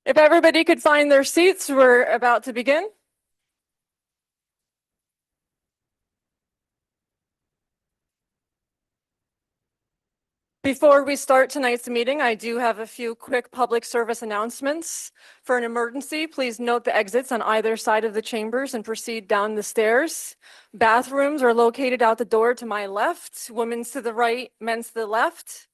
If everybody could find their seats, we're about to begin. Before we start tonight's meeting, I do have a few quick public service announcements. For an emergency, please note the exits on either side of the chambers and proceed down the stairs. Bathrooms are located out the door to my left, women's to the right, men's to the left.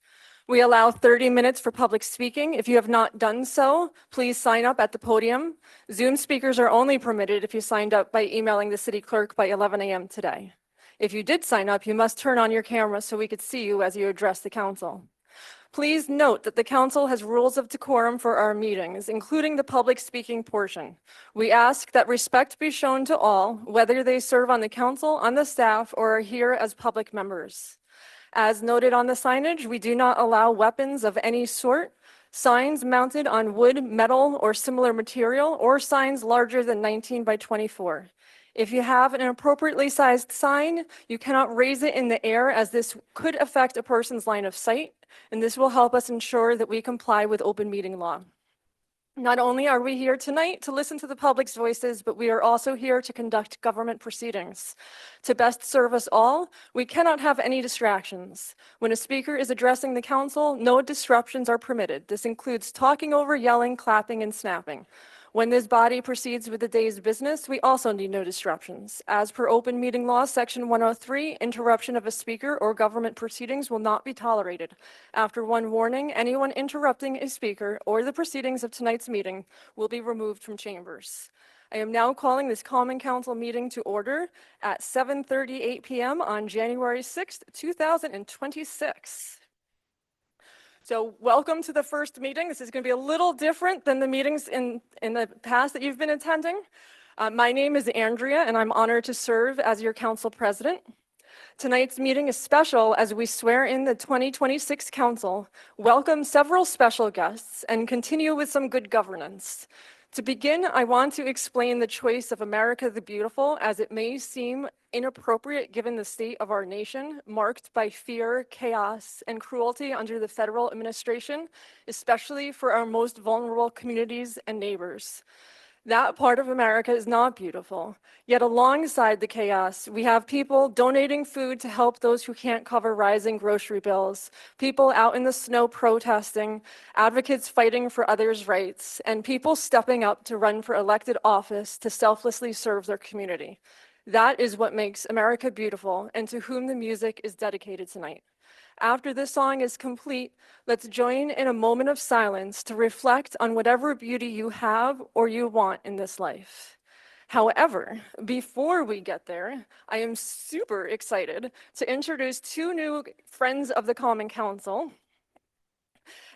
We allow 30 minutes for public speaking. If you have not done so, please sign up at the podium. Zoom speakers are only permitted if you signed up by emailing the city clerk by 11 a.m. today. If you did sign up, you must turn on your camera so we could see you as you address the council. Please note that the council has rules of decorum for our meetings, including the public speaking portion. We ask that respect be shown to all, whether they serve on the council, on the staff, or are here as public members. As noted on the signage, we do not allow weapons of any sort, signs mounted on wood, metal, or similar material, or signs larger than 19 by 24. If you have an appropriately sized sign, you cannot raise it in the air as this could affect a person's line of sight, and this will help us ensure that we comply with open meeting law. Not only are we here tonight to listen to the public's voices, but we are also here to conduct government proceedings. To best serve us all, we cannot have any distractions. When a speaker is addressing the council, no disruptions are permitted. This includes talking over, yelling, clapping, and snapping. When this body proceeds with the day's business, we also need no disruptions. As per open meeting law, section 103, interruption of a speaker or government proceedings will not be tolerated. After one warning, anyone interrupting a speaker or the proceedings of tonight's meeting will be removed from chambers. I am now calling this Common Council meeting to order at 7:38 p.m. on January 6th, 2026. So welcome to the first meeting. This is going to be a little different than the meetings in the past that you've been attending. My name is Andrea, and I'm honored to serve as your council president. Tonight's meeting is special as we swear in the 2026 council, welcome several special guests, and continue with some good governance. To begin, I want to explain the choice of America the Beautiful, as it may seem inappropriate given the state of our nation, marked by fear, chaos, and cruelty under the federal administration, especially for our most vulnerable communities and neighbors. That part of America is not beautiful. Yet alongside the chaos, we have people donating food to help those who can't cover rising grocery bills, people out in the snow protesting, advocates fighting for others' rights, and people stepping up to run for elected office to selflessly serve their community. That is what makes America beautiful, and to whom the music is dedicated tonight. After this song is complete, let's join in a moment of silence to reflect on whatever beauty you have or you want in this life. However, before we get there, I am super excited to introduce two new friends of the Common Council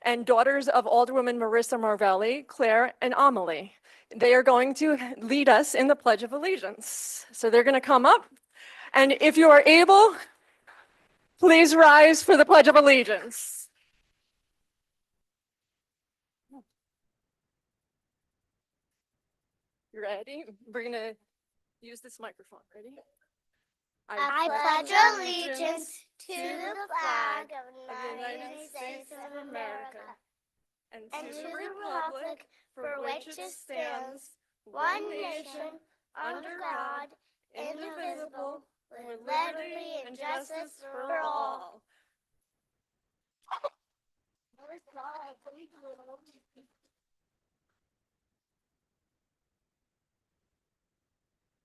and daughters of Alderwoman Marissa Marvelli, Claire and Amelie. They are going to lead us in the Pledge of Allegiance. So they're going to come up, and if you are able, please rise for the Pledge of Allegiance. You ready? We're going to use this microphone. Ready? I pledge allegiance to the flag of the United States of America and and to the republic for which it stands, one nation, under God, indivisible, with liberty and justice for all.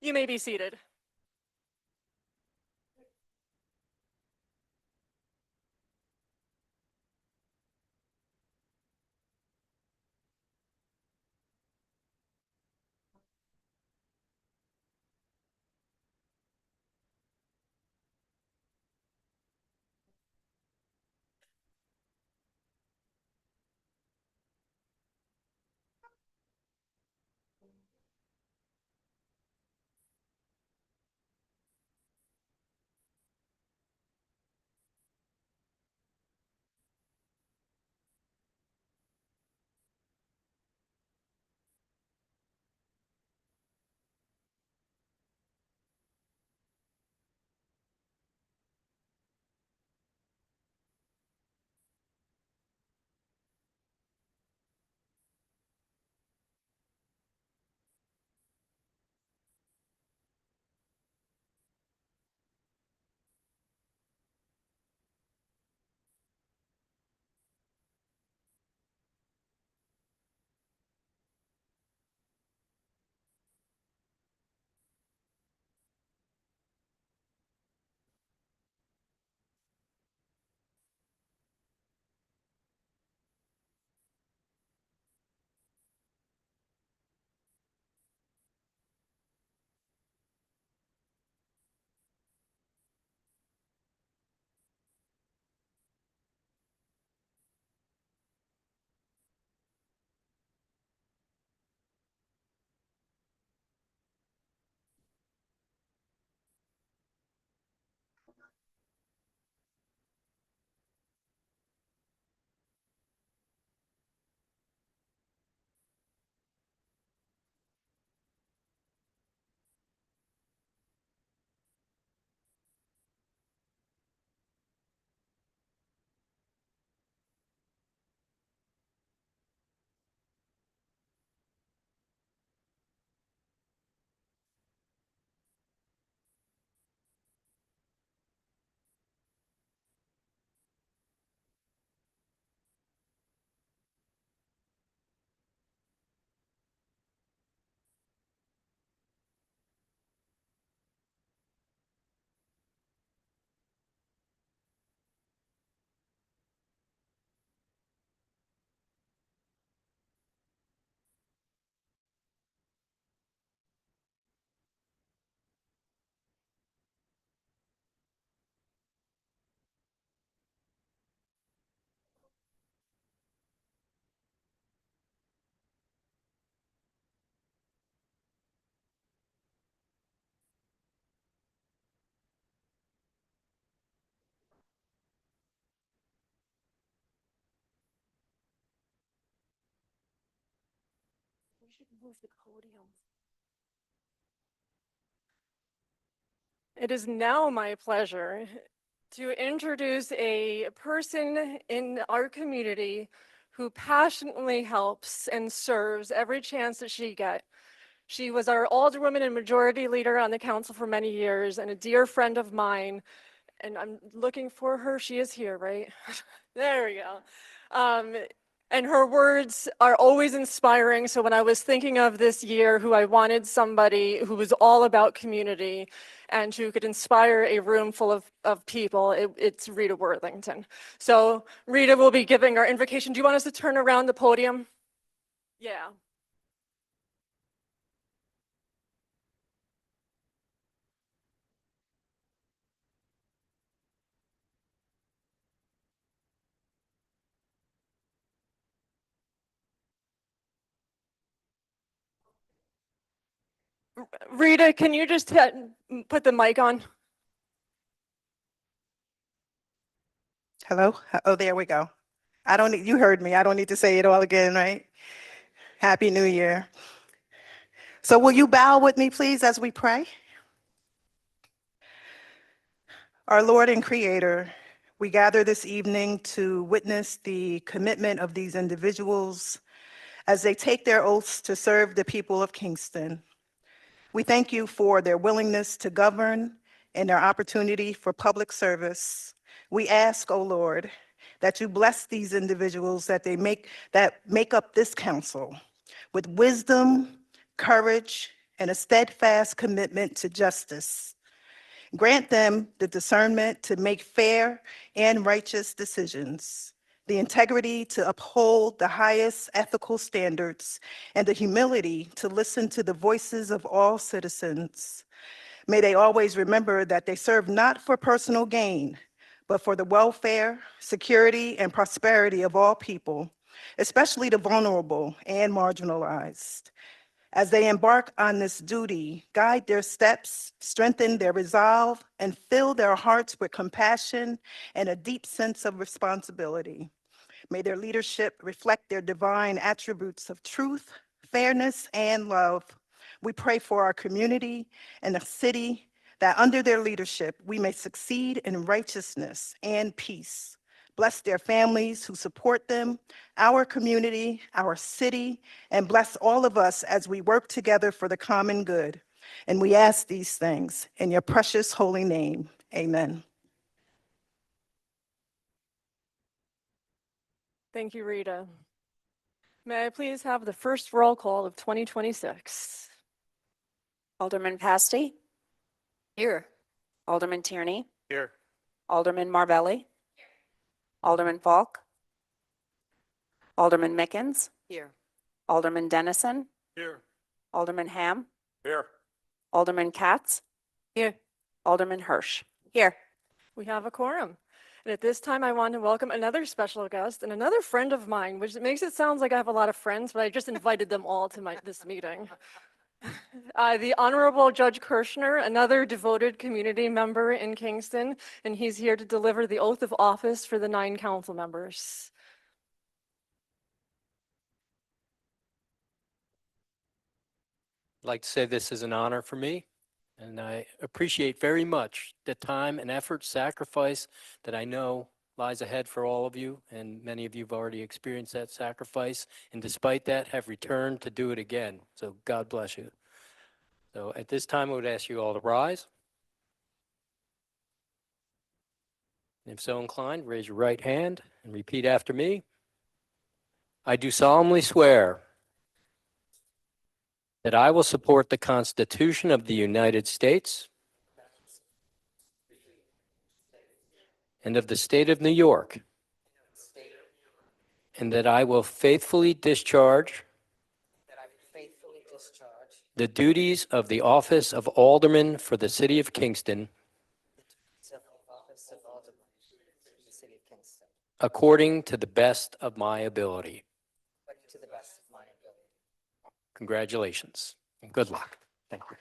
You may be seated. should move the podium. It is now my pleasure to introduce a person in our community who passionately helps and serves every chance that she gets. She was our alderwoman and majority leader on the council for many years and a dear friend of mine. And I'm looking for her. She is here, right? There we go. And her words are always inspiring. So when I was thinking of this year, who I wanted somebody who was all about community and who could inspire a room full of people, it's Rita Worthington. So Rita will be giving our invocation. Do you want us to turn around the podium? Yeah. Rita, can you just put the mic on? Hello? Oh, there we go. I don't need, you heard me. I don't need to say it all again, right? Happy New Year. So will you bow with me, please, as we pray? Our Lord and Creator, we gather this evening to witness the commitment of these individuals as they take their oaths to serve the people of Kingston. We thank you for their willingness to govern and their opportunity for public service. We ask, O Lord, that you bless these individuals that make up this council with wisdom, courage, and a steadfast commitment to justice. Grant them the discernment to make fair and righteous decisions, the integrity to uphold the highest ethical standards, and the humility to listen to the voices of all citizens. May they always remember that they serve not for personal gain, but for the welfare, security, and prosperity of all people, especially the vulnerable and marginalized. As they embark on this duty, guide their steps, strengthen their resolve, and fill their hearts with compassion and a deep sense of responsibility. May their leadership reflect their divine attributes of truth, fairness, and love. We pray for our community and the city that under their leadership, we may succeed in righteousness and peace. Bless their families who support them, our community, our city, and bless all of us as we work together for the common good. And we ask these things in your precious holy name. Amen. Thank you, Rita. May I please have the first roll call of 2026? Alderman Pasty, Here. Alderman Tierney, Here. Alderman Marvelli, Alderman Falk, Alderman Mickens, Here. Alderman Dennison, Here. Alderman Ham, Here. Alderman Katz, Here. Alderman Hirsch. Here. We have a quorum. And at this time, I want to welcome another special guest and another friend of mine, which makes it sound like I have a lot of friends, but I just invited them all to this meeting. The Honorable Judge Kirschner, another devoted community member in Kingston, and he's here to deliver the oath of office for the 9 council members. I'd like to say this is an honor for me, and I appreciate very much the time and effort, sacrifice that I know lies ahead for all of you, and many of you have already experienced that sacrifice, and despite that, have returned to do it again. So God bless you. So at this time, I would ask you all to rise. And if so inclined, raise your right hand and repeat after me. I do solemnly swear that I will support the Constitution of the United States and of the State of New York, and that I will faithfully discharge the duties of the office of Alderman for the City of Kingston according to the best of my ability. Congratulations and good luck. Thank you.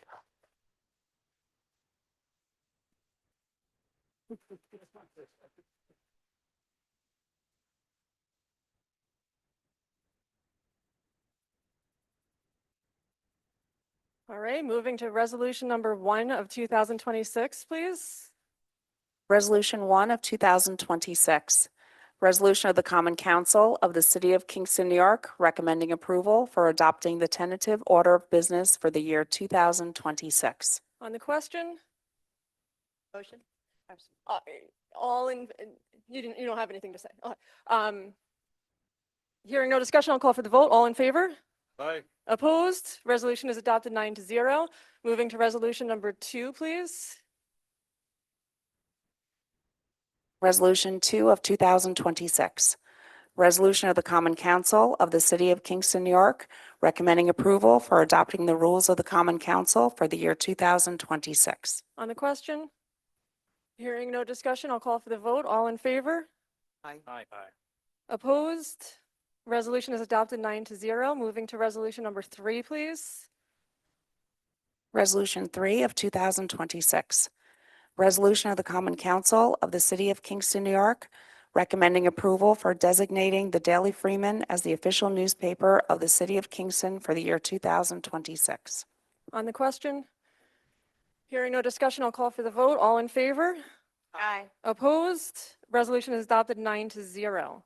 All right, moving to resolution number 1 of 2026, please. Resolution 1 of 2026. Resolution of the Common Council of the City of Kingston, New York, recommending approval for adopting the tentative order of business for the year 2026. On the question? Motion? All in, you don't have anything to say. Hearing no discussion, I'll call for the vote. All in favor? Aye. Opposed? Resolution is adopted 9-0. Moving to resolution number 2, please. Resolution 2 of 2026. Resolution of the Common Council of the City of Kingston, New York, recommending approval for adopting the rules of the Common Council for the year 2026. On the question? Hearing no discussion, I'll call for the vote. All in favor? Aye. Opposed? Resolution is adopted 9-0. Moving to resolution number 3, please. Resolution 3 of 2026. Resolution of the Common Council of the City of Kingston, New York, recommending approval for designating the Daily Freeman as the official newspaper of the City of Kingston for the year 2026. On the question? Hearing no discussion, I'll call for the vote. All in favor? Aye. Opposed? Resolution is adopted 9-0.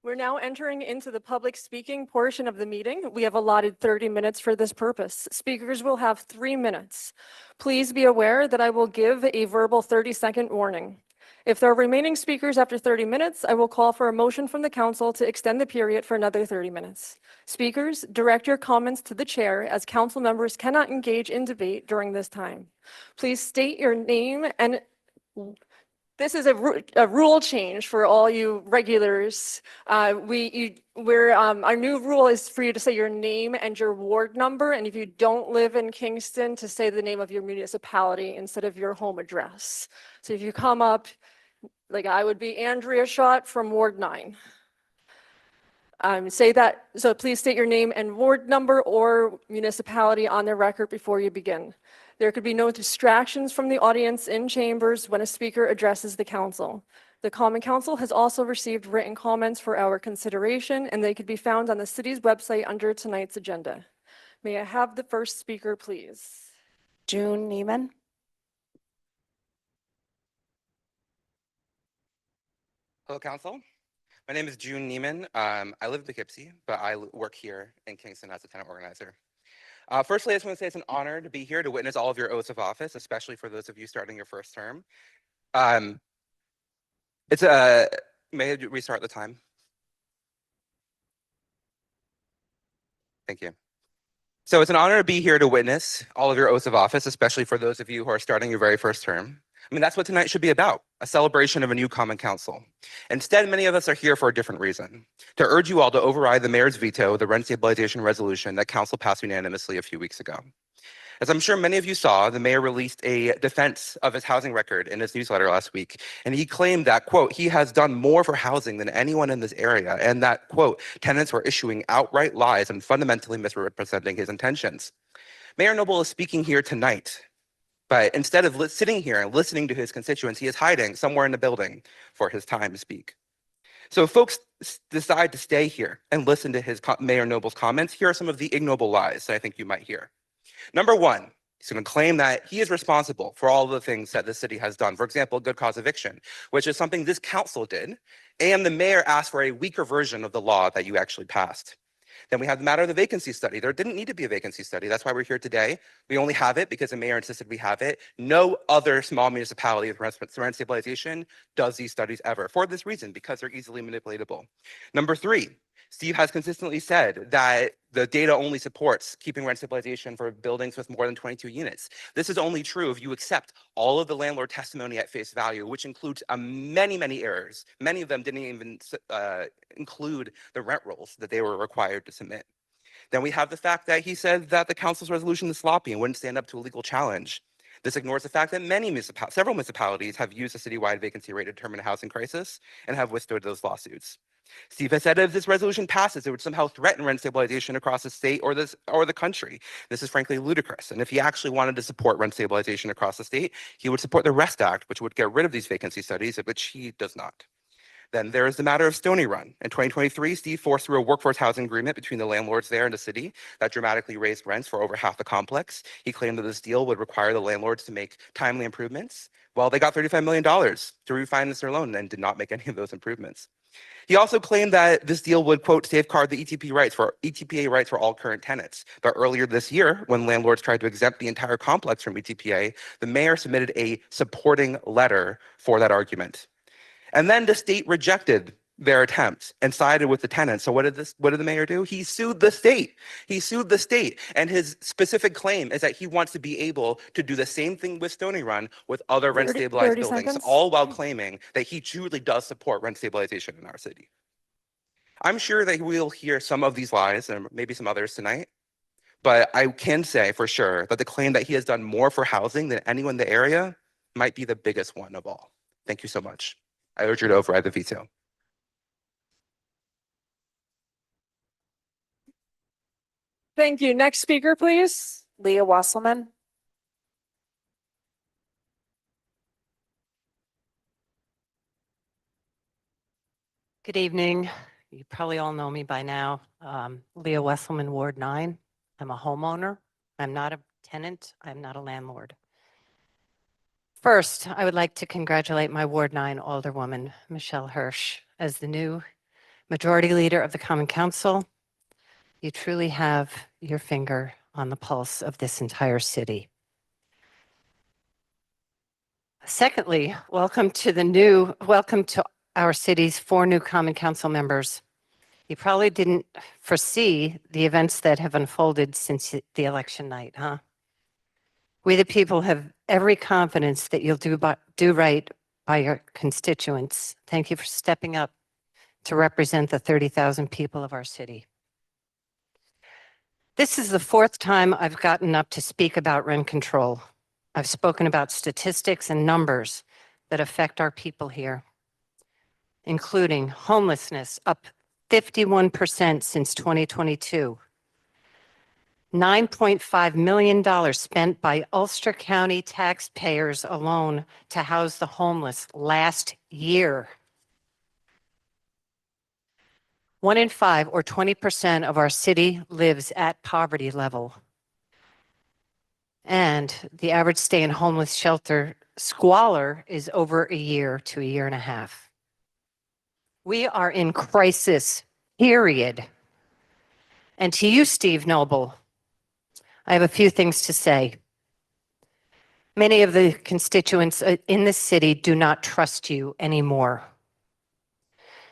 We're now entering into the public speaking portion of the meeting. We have allotted 30 minutes for this purpose. Speakers will have 3 minutes. Please be aware that I will give a verbal 30-second warning. If there are remaining speakers after 30 minutes, I will call for a motion from the council to extend the period for another 30 minutes. Speakers, direct your comments to the chair, as council members cannot engage in debate during this time. Please state your name, and this is a rule change for all you regulars. Our new rule is for you to say your name and your ward number, and if you don't live in Kingston, to say the name of your municipality instead of your home address. So if you come up, like I would be Andrea Schott from Ward 9. Say that, so please state your name and ward number or municipality on the record before you begin. There could be no distractions from the audience in chambers when a speaker addresses the council. The Common Council has also received written comments for our consideration, and they could be found on the city's website under tonight's agenda. May I have the first speaker, please? June Neiman. Hello, Council. My name is June Neiman. I live in Poughkeepsie, but I work here in Kingston as a tenant organizer. Firstly, I just want to say it's an honor to be here to witness all of your oaths of office, especially for those of you starting your first term. May I restart the time? Thank you. So it's an honor to be here to witness all of your oaths of office, especially for those of you who are starting your very first term. I mean, that's what tonight should be about, a celebration of a new Common Council. Instead, many of us are here for a different reason, to urge you all to override the mayor's veto of the rent stabilization resolution that council passed unanimously a few weeks ago. As I'm sure many of you saw, the mayor released a defense of his housing record in his newsletter last week, and he claimed that, quote, he has done more for housing than anyone in this area, and that, quote, tenants were issuing outright lies and fundamentally misrepresenting his intentions. Mayor Noble is speaking here tonight, but instead of sitting here and listening to his constituents, he is hiding somewhere in the building for his time to speak. So if folks decide to stay here and listen to his Mayor Noble's comments, here are some of the ignoble lies that I think you might hear. Number one, he's going to claim that he is responsible for all the things that the city has done. For example, good cause eviction, which is something this council did, and the mayor asked for a weaker version of the law that you actually passed. Then we have the matter of the vacancy study. There didn't need to be a vacancy study. That's why we're here today. We only have it because the mayor insisted we have it. No other small municipality with rent stabilization does these studies ever, for this reason, because they're easily manipulatable. Number three, Steve has consistently said that the data only supports keeping rent stabilization for buildings with more than 22 units. This is only true if you accept all of the landlord testimony at face value, which includes many errors. Many of them didn't even include the rent rolls that they were required to submit. Then we have the fact that he said that the council's resolution is sloppy and wouldn't stand up to a legal challenge. This ignores the fact that several municipalities have used a citywide vacancy rate to determine a housing crisis and have withstood those lawsuits. Steve has said if this resolution passes, it would somehow threaten rent stabilization across the state or the country. This is frankly ludicrous. And if he actually wanted to support rent stabilization across the state, he would support the REST Act, which would get rid of these vacancy studies, which he does not. Then there is the matter of Stony Run. In 2023, Steve forced through a workforce housing agreement between the landlords there and the city that dramatically raised rents for over half the complex. He claimed that this deal would require the landlords to make timely improvements. Well, they got $35 million to refinance their loan and did not make any of those improvements. He also claimed that this deal would, quote, safeguard the ETPA rights for all current tenants. But earlier this year, when landlords tried to exempt the entire complex from ETPA, the mayor submitted a supporting letter for that argument. And then the state rejected their attempt and sided with the tenants. So what did the mayor do? He sued the state. He sued the state. And his specific claim is that he wants to be able to do the same thing with Stony Run with other rent 30 stabilized 30 buildings, seconds. all while claiming that he truly does support rent stabilization in our city. I'm sure that we'll hear some of these lies and maybe some others tonight, but I can say for sure that the claim that he has done more for housing than anyone in the area might be the biggest one of all. Thank you so much. I urge you to override the veto. Thank you. Next speaker, please. Leah Wasselman. Good evening. You probably all know me by now. Leah Wesselman, Ward 9. I'm a homeowner. I'm not a tenant. I'm not a landlord. First, I would like to congratulate my Ward 9 Alderwoman, Michelle Hirsch, as the new Majority Leader of the Common Council. You truly have your finger on the pulse of this entire city. Secondly, welcome to our city's 4 new Common Council members. You probably didn't foresee the events that have unfolded since the election night, huh? We the people have every confidence that you'll do right by your constituents. Thank you for stepping up to represent the 30,000 people of our city. This is the 4th time I've gotten up to speak about rent control. I've spoken about statistics and numbers that affect our people here, including homelessness up 51% since 2022. $9.5 million spent by Ulster County taxpayers alone to house the homeless last year. 1 in 5, or 20% of our city lives at poverty level. And the average stay in homeless shelter squalor is over a year to a year and a half. We are in crisis, period. And to you, Steve Noble, I have a few things to say. Many of the constituents in this city do not trust you anymore.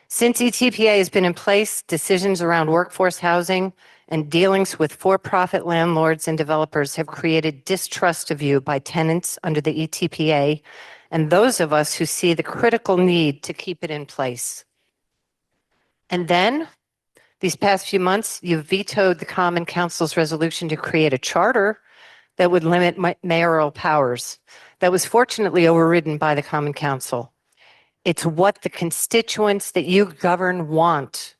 Since ETPA has been in place, decisions around workforce housing and dealings with for-profit landlords and developers have created distrust of you by tenants under the ETPA and those of us who see the critical need to keep it in place. And then, these past few months, you've vetoed the Common Council's resolution to create a charter that would limit mayoral powers. That was fortunately overridden by the Common Council. It's what the constituents that you govern want.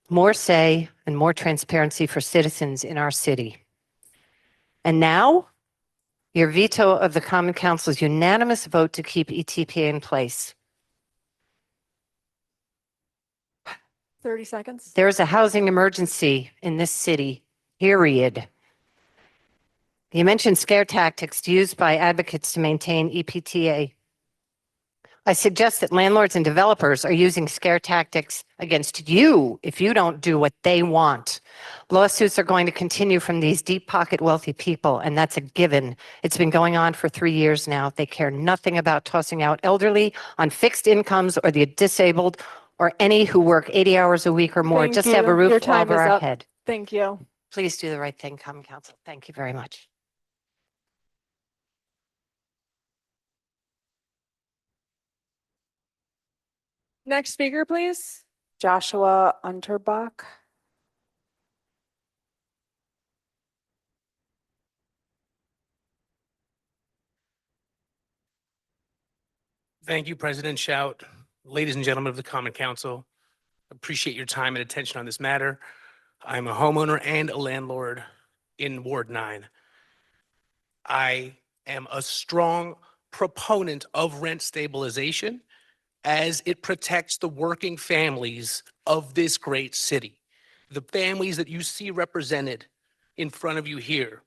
More say and more transparency for citizens in our city. And now, your veto of the Common Council's unanimous vote to keep ETPA in place. 30 seconds. There is a housing emergency in this city, period. You mentioned scare tactics used by advocates to maintain EPTA. I suggest that landlords and developers are using scare tactics against you if you don't do what they want. Lawsuits are going to continue from these deep pocket wealthy people, and that's a given. It's been going on for 3 years now. They care nothing about tossing out elderly on fixed incomes or the disabled or any who work 80 hours a week or more, Thank just to have a you. Your roof time over is our up. head. Thank you. Please do the right thing, Common Council. Thank you very much. Next speaker, please. Joshua Unterbach. Thank you, President Shout. Ladies and gentlemen of the Common Council, appreciate your time and attention on this matter. I'm a homeowner and a landlord in Ward 9. I am a strong proponent of rent stabilization as it protects the working families of this great city. The families that you see represented in front of you here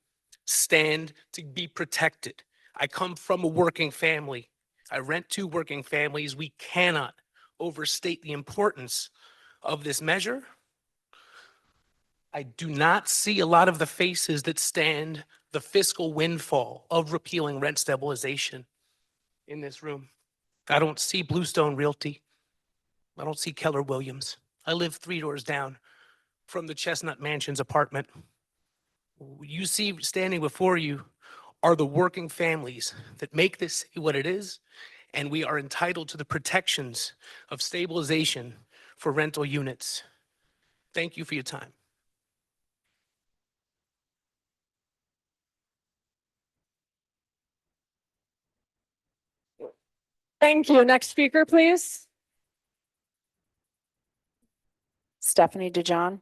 stand to be protected. I come from a working family. I rent two working families. We cannot overstate the importance of this measure. I do not see a lot of the faces that stand the fiscal windfall of repealing rent stabilization in this room. I don't see Bluestone Realty. I don't see Keller Williams. I live 3 doors down from the Chestnut Mansions apartment. You see standing before you are the working families that make this city what it is, and we are entitled to the protections of stabilization for rental units. Thank you for your time. Thank you. Next speaker, please. Stephanie DeJohn.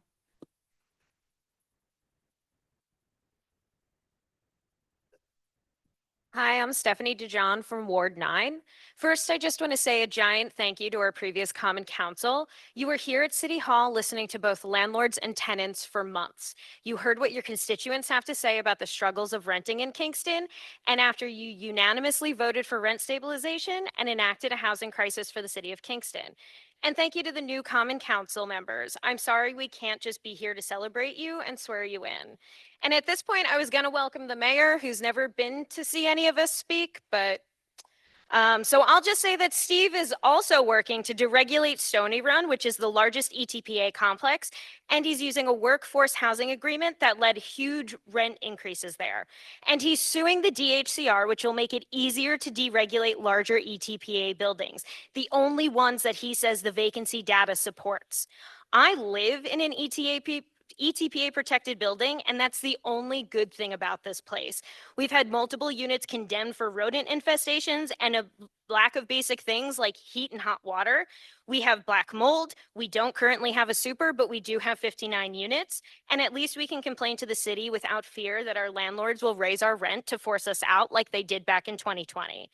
Hi, I'm Stephanie DeJohn from Ward 9. First, I just want to say a giant thank you to our previous Common Council. You were here at City Hall listening to both landlords and tenants for months. You heard what your constituents have to say about the struggles of renting in Kingston, and after you unanimously voted for rent stabilization and enacted a housing crisis for the city of Kingston. And thank you to the new Common Council members. I'm sorry we can't just be here to celebrate you and swear you in. And at this point, I was going to welcome the mayor, who's never been to see any of us speak, but so I'll just say that Steve is also working to deregulate Stony Run, which is the largest ETPA complex, and he's using a workforce housing agreement that led huge rent increases there. And he's suing the DHCR, which will make it easier to deregulate larger ETPA buildings, the only ones that he says the vacancy data supports. I live in an ETPA protected building, and that's the only good thing about this place. We've had multiple units condemned for rodent infestations and a lack of basic things like heat and hot water. We have black mold. We don't currently have a super, but we do have 59 units. And at least we can complain to the city without fear that our landlords will raise our rent to force us out like they did back in 2020.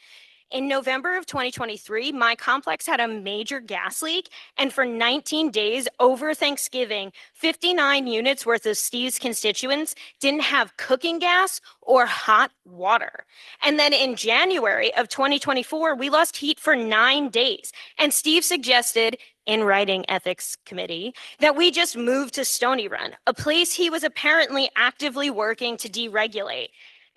In November of 2023, my complex had a major gas leak, and for 19 days over Thanksgiving, 59 units worth of Steve's constituents didn't have cooking gas or hot water. And then in January of 2024, we lost heat for 9 days, and Steve suggested in writing ethics committee that we just move to Stony Run, a place he was apparently actively working to deregulate.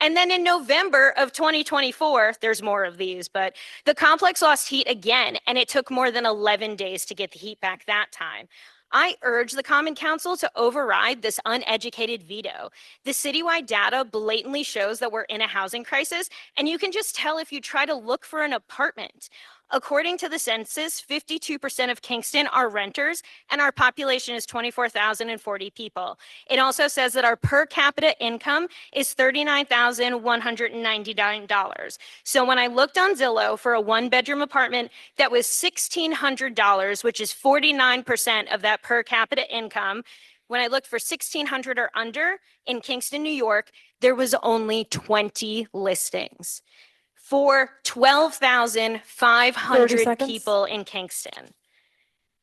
And then in November of 2024, there's more of these, but the complex lost heat again, and it took more than 11 days to get the heat back that time. I urge the Common Council to override this uneducated veto. The citywide data blatantly shows that we're in a housing crisis, and you can just tell if you try to look for an apartment. According to the census, 52% of Kingston are renters, and our population is 24,040 people. It also says that our per capita income is $39,199. So when I looked on Zillow for a one-bedroom apartment that was $1,600, which is 49% of that per capita income, when I looked for 1,600 or under in Kingston, New York, there was only 20 listings for 12,500 people in Kingston.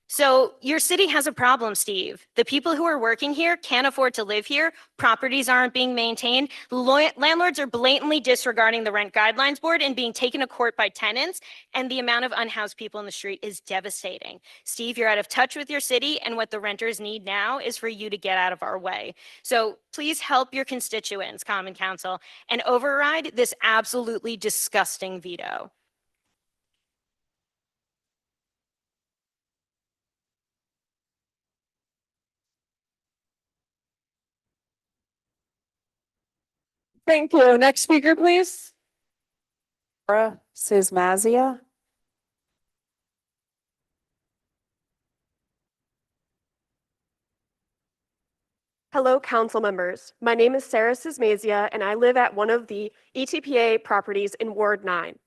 So your city has a problem, Steve. The people who are working here can't afford to live here. Properties aren't being maintained. Landlords are blatantly disregarding the Rent Guidelines Board and being taken to court by tenants. And the amount of unhoused people in the street is devastating. Steve, you're out of touch with your city, and what the renters need now is for you to get out of our way. So please help your constituents, Common Council, and override this absolutely disgusting veto. Thank you. Next speaker, please. Laura Sismazia. Hello, council members. My name is Sarah Sismazia, and I live at one of the ETPA properties in Ward 9.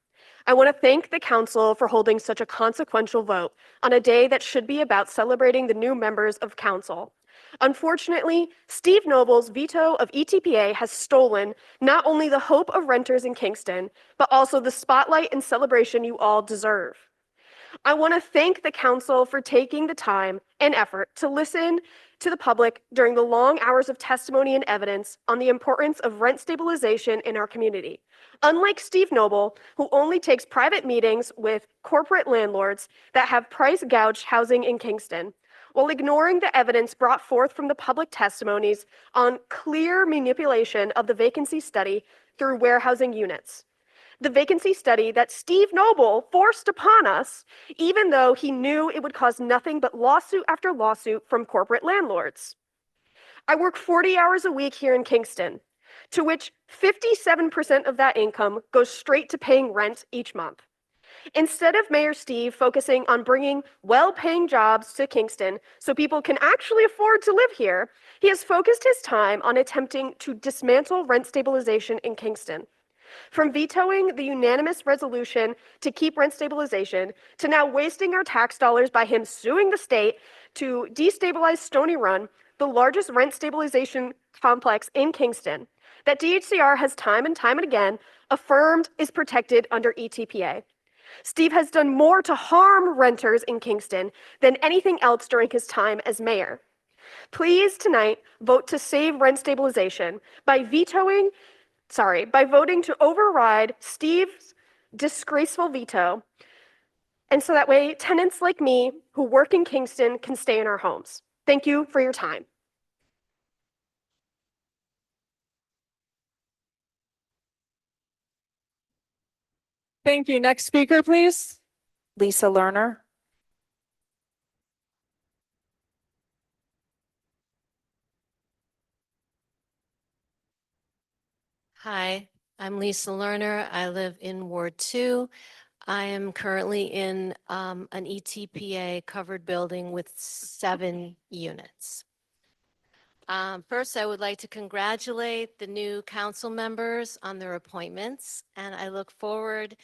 I want to thank the council for holding such a consequential vote on a day that should be about celebrating the new members of council. Unfortunately, Steve Noble's veto of ETPA has stolen not only the hope of renters in Kingston, but also the spotlight and celebration you all deserve. I want to thank the council for taking the time and effort to listen to the public during the long hours of testimony and evidence on the importance of rent stabilization in our community. Unlike Steve Noble, who only takes private meetings with corporate landlords that have price gouged housing in Kingston, while ignoring the evidence brought forth from the public testimonies on clear manipulation of the vacancy study through warehousing units. The vacancy study that Steve Noble forced upon us, even though he knew it would cause nothing but lawsuit after lawsuit from corporate landlords. I work 40 hours a week here in Kingston, to which 57% of that income goes straight to paying rent each month. Instead of Mayor Steve focusing on bringing well-paying jobs to Kingston so people can actually afford to live here, he has focused his time on attempting to dismantle rent stabilization in Kingston. From vetoing the unanimous resolution to keep rent stabilization, to now wasting our tax dollars by him suing the state to destabilize Stony Run, the largest rent stabilization complex in Kingston, that DHCR has time and again affirmed is protected under ETPA. Steve has done more to harm renters in Kingston than anything else during his time as mayor. Please tonight vote to save rent stabilization by voting to override Steve's disgraceful veto. And so that way tenants like me who work in Kingston can stay in our homes. Thank you for your time. Thank you. Next speaker, please. Lisa Lerner. Hi, I'm Lisa Lerner. I live in Ward 2. I am currently in an ETPA covered building with 7 units. First, I would like to congratulate the new council members on their appointments, and I look forward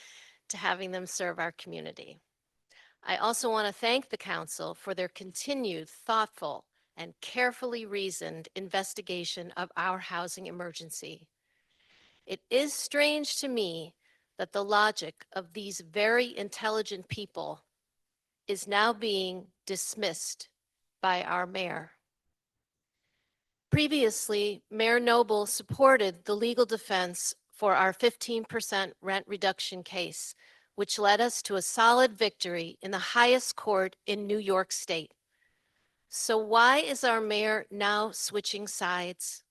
to having them serve our community. I also want to thank the council for their continued thoughtful and carefully reasoned investigation of our housing emergency. It is strange to me that the logic of these very intelligent people is now being dismissed by our mayor. Previously, Mayor Noble supported the legal defense for our 15% rent reduction case, which led us to a solid victory in the highest court in New York State. So why is our mayor now switching sides?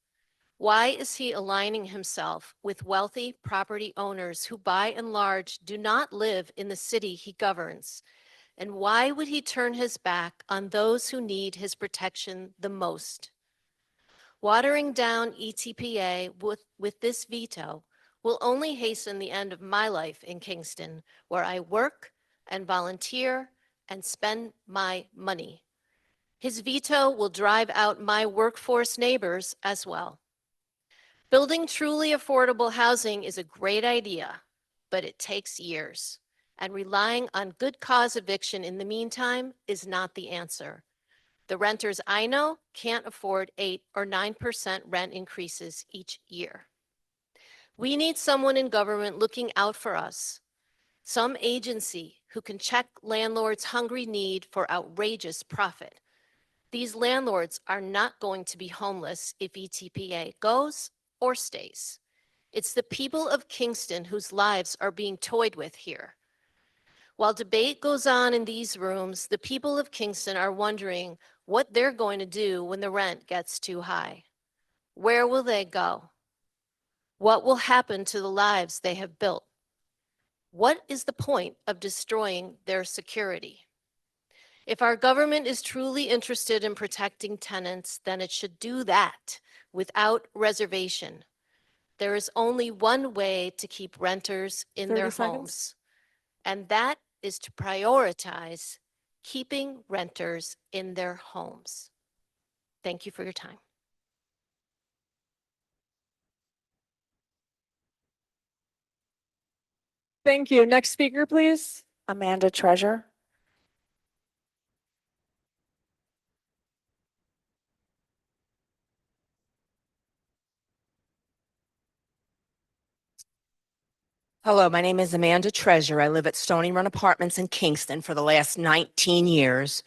Why is he aligning himself with wealthy property owners who by and large do not live in the city he governs? And why would he turn his back on those who need his protection the most? Watering down ETPA with this veto will only hasten the end of my life in Kingston, where I work and volunteer and spend my money. His veto will drive out my workforce neighbors as well. Building truly affordable housing is a great idea, but it takes years. And relying on good cause eviction in the meantime is not the answer. The renters I know can't afford 8 or 9% rent increases each year. We need someone in government looking out for us, some agency who can check landlords' hungry need for outrageous profit. These landlords are not going to be homeless if ETPA goes or stays. It's the people of Kingston whose lives are being toyed with here. While debate goes on in these rooms, the people of Kingston are wondering what they're going to do when the rent gets too high. Where will they go? What will happen to the lives they have built? What is the point of destroying their security? If our government is truly interested in protecting tenants, then it should do that without reservation. There is only one way to keep renters in 30 their seconds. homes, and that is to prioritize keeping renters in their homes. Thank you for your time. Thank you. Next speaker, please. Amanda Treasure. Hello, my name is Amanda Treasure. I live at Stony Run Apartments in Kingston for the last 19 years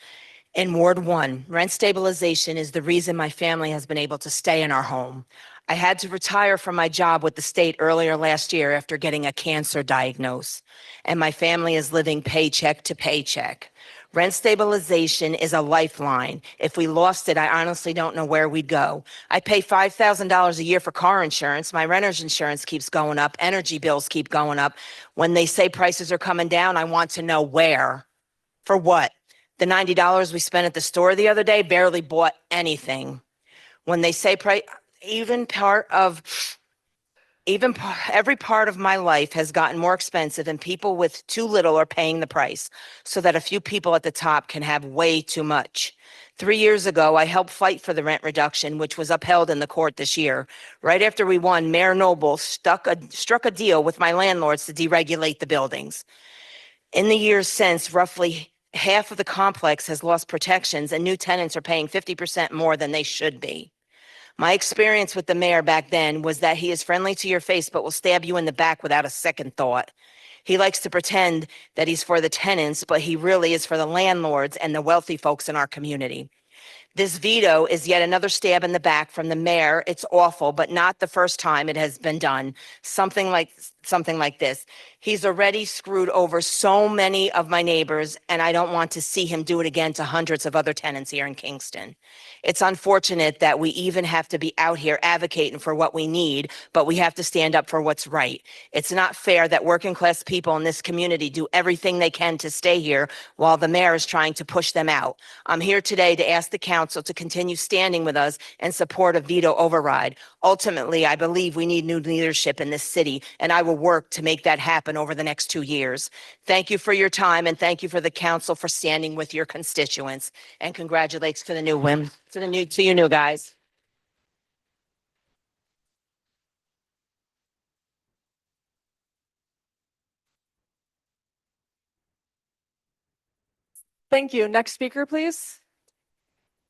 in Ward 1. Rent stabilization is the reason my family has been able to stay in our home. I had to retire from my job with the state earlier last year after getting a cancer diagnosis, and my family is living paycheck to paycheck. Rent stabilization is a lifeline. If we lost it, I honestly don't know where we'd go. I pay $5,000 a year for car insurance. My renter's insurance keeps going up. Energy bills keep going up. When they say prices are coming down, I want to know where. For what? The $90 we spent at the store the other day barely bought anything. When they say price, every part of my life has gotten more expensive, and people with too little are paying the price so that a few people at the top can have way too much. 3 years ago, I helped fight for the rent reduction, which was upheld in the court this year. Right after we won, Mayor Noble struck a deal with my landlords to deregulate the buildings. In the years since, roughly half of the complex has lost protections, and new tenants are paying 50% more than they should be. My experience with the mayor back then was that he is friendly to your face, but will stab you in the back without a second thought. He likes to pretend that he's for the tenants, but he really is for the landlords and the wealthy folks in our community. This veto is yet another stab in the back from the mayor. It's awful, but not the first time it has been done. Something like this. He's already screwed over so many of my neighbors, and I don't want to see him do it again to hundreds of other tenants here in Kingston. It's unfortunate that we even have to be out here advocating for what we need, but we have to stand up for what's right. It's not fair that working class people in this community do everything they can to stay here while the mayor is trying to push them out. I'm here today to ask the council to continue standing with us and support a veto override. Ultimately, I believe we need new leadership in this city, and I will work to make that happen over the next 2 years. Thank you for your time, and thank you for the council for standing with your constituents. And congratulations to the new women, to you new guys. Thank you. Next speaker, please.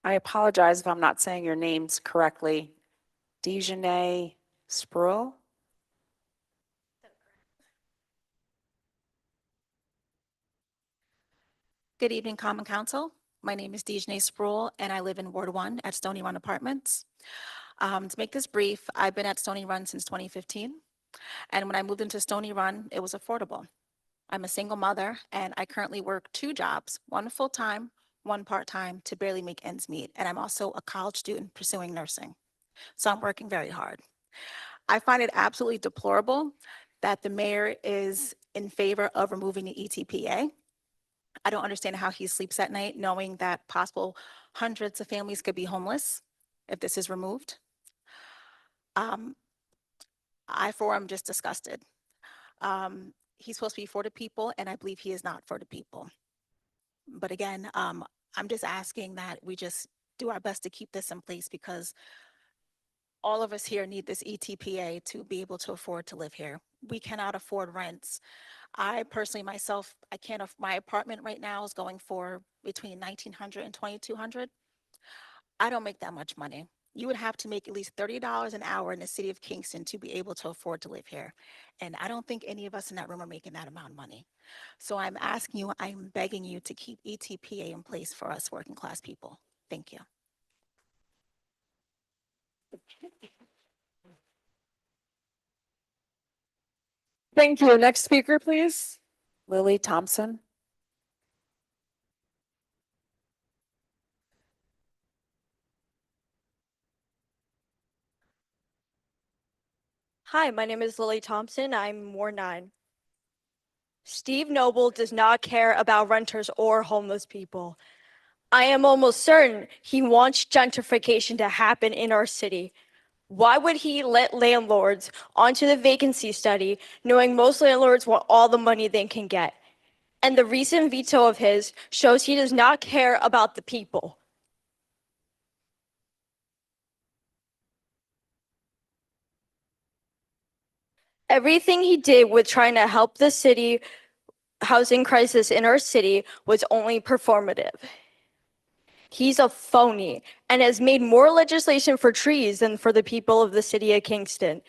I apologize if I'm not saying your names correctly. Dejanay Spruill. Good evening, Common Council. My name is Dejanay Spruill, and I live in Ward 1 at Stony Run Apartments. To make this brief, I've been at Stony Run since 2015, and when I moved into Stony Run, it was affordable. I'm a single mother, and I currently work 2 jobs, one full-time, one part-time, to barely make ends meet, and I'm also a college student pursuing nursing. So I'm working very hard. I find it absolutely deplorable that the mayor is in favor of removing the ETPA. I don't understand how he sleeps at night knowing that possible hundreds of families could be homeless if this is removed. I, for am just disgusted. He's supposed to be for the people, and I believe he is not for the people. But again, I'm just asking that we just do our best to keep this in place, because all of us here need this ETPA to be able to afford to live here. We cannot afford rents. I personally myself, my apartment right now is going for between $1,900 and $2,200. I don't make that much money. You would have to make at least $30 an hour in the city of Kingston to be able to afford to live here. And I don't think any of us in that room are making that amount of money. So I'm asking you, I'm begging you to keep ETPA in place for us working class people. Thank you. Thank you. Next speaker, please. Lily Thompson. Hi, my name is Lily Thompson. I'm Ward 9. Steve Noble does not care about renters or homeless people. I am almost certain he wants gentrification to happen in our city. Why would he let landlords onto the vacancy study, knowing most landlords want all the money they can get? And the recent veto of his shows he does not care about the people. Everything he did with trying to help the city housing crisis in our city was only performative. He's a phony and has made more legislation for trees than for the people of the city of Kingston.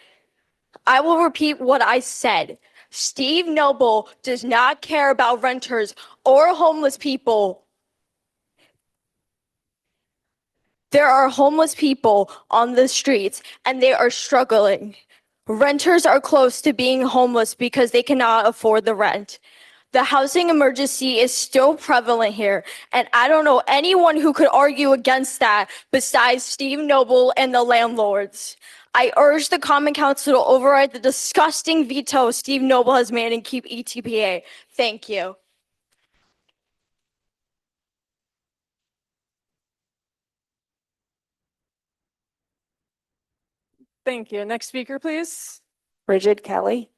I will repeat what I said. Steve Noble does not care about renters or homeless people. There are homeless people on the streets and they are struggling. Renters are close to being homeless because they cannot afford the rent. The housing emergency is still prevalent here, and I don't know anyone who could argue against that besides Steve Noble and the landlords. I urge the Common Council to override the disgusting veto Steve Noble has made and keep ETPA. Thank you. Thank you. Next speaker, please. Bridget Kelly.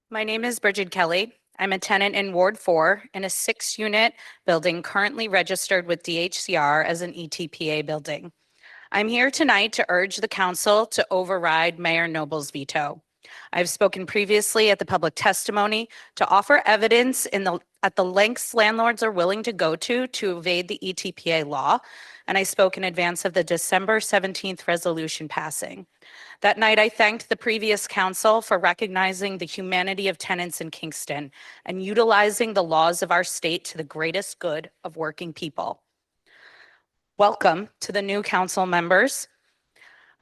My name is Bridget Kelly. I'm a tenant in Ward 4 in a 6-unit building currently registered with DHCR as an ETPA building. I'm here tonight to urge the council to override Mayor Noble's veto. I've spoken previously at the public testimony to offer evidence at the lengths landlords are willing to go to evade the ETPA law, and I spoke in advance of the December 17th resolution passing. That night, I thanked the previous council for recognizing the humanity of tenants in Kingston and utilizing the laws of our state to the greatest good of working people. Welcome to the new council members.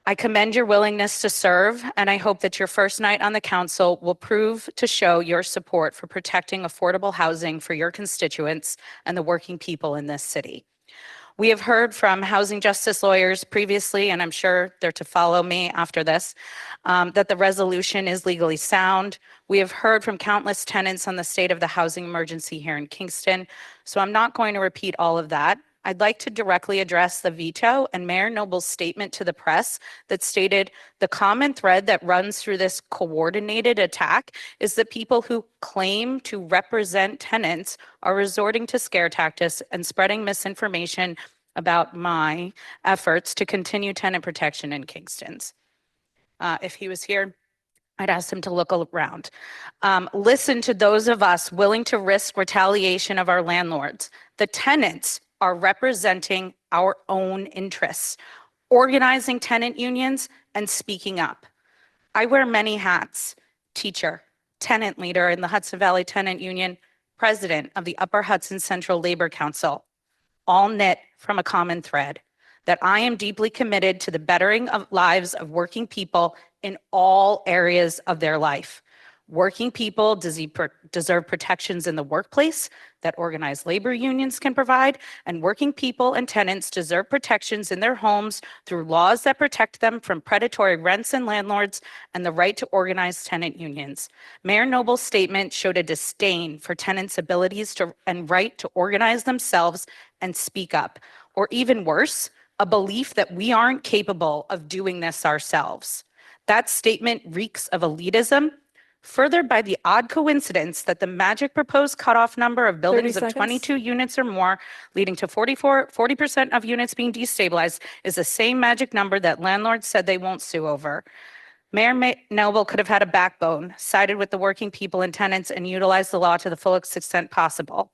I commend your willingness to serve, and I hope that your first night on the council will prove to show your support for protecting affordable housing for your constituents and the working people in this city. We have heard from housing justice lawyers previously, and I'm sure they're to follow me after this, that the resolution is legally sound. We have heard from countless tenants on the state of the housing emergency here in Kingston, so I'm not going to repeat all of that. I'd like to directly address the veto and Mayor Noble's statement to the press that stated the common thread that runs through this coordinated attack is that people who claim to represent tenants are resorting to scare tactics and spreading misinformation about my efforts to continue tenant protection in Kingston's. If he was here, I'd ask him to look around. Listen to those of us willing to risk retaliation of our landlords. The tenants are representing our own interests, organizing tenant unions and speaking up. I wear many hats: teacher, tenant leader in the Hudson Valley Tenant Union, president of the Upper Hudson Central Labor Council, all knit from a common thread, that I am deeply committed to the bettering of lives of working people in all areas of their life. Working people deserve protections in the workplace that organized labor unions can provide, and working people and tenants deserve protections in their homes through laws that protect them from predatory rents and landlords and the right to organize tenant unions. Mayor Noble's statement showed a disdain for tenants' abilities and right to organize themselves and speak up, or even worse, a belief that we aren't capable of doing this ourselves. That statement reeks of elitism, furthered by the odd coincidence that the magic proposed cutoff number of buildings of 22 units or more, leading to 40% of units being destabilized, is the same magic number that landlords said they won't sue over. Mayor Noble could have had a backbone, sided with the working people and tenants, and utilized the law to the fullest extent possible.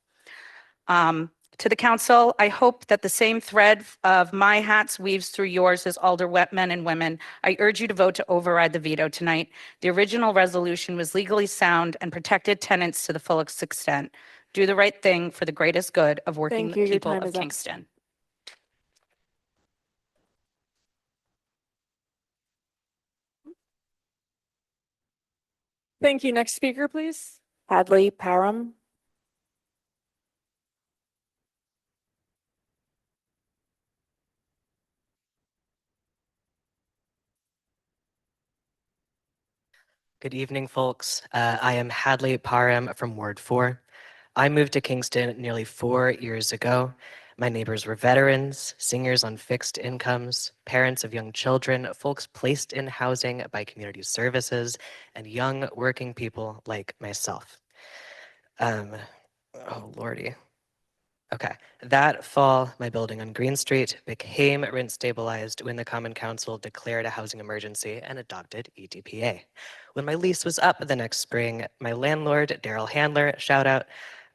To the council, I hope that the same thread of my hats weaves through yours as aldermen and women. I urge you to vote to override the veto tonight. The original resolution was legally sound and protected tenants to the fullest extent. Do the right thing for the greatest good of working people of Kingston. Thank you. Next speaker, please. Hadley Parham. Good evening, folks. I am Hadley Parham from Ward 4. I moved to Kingston nearly 4 years ago. My neighbors were veterans, seniors on fixed incomes, parents of young children, folks placed in housing by community services, and young working people like myself. Oh, Lordy. Okay, that fall, my building on Green Street became rent stabilized when the Common Council declared a housing emergency and adopted ETPA. When my lease was up the next spring, my landlord, Daryl Handler, shout out,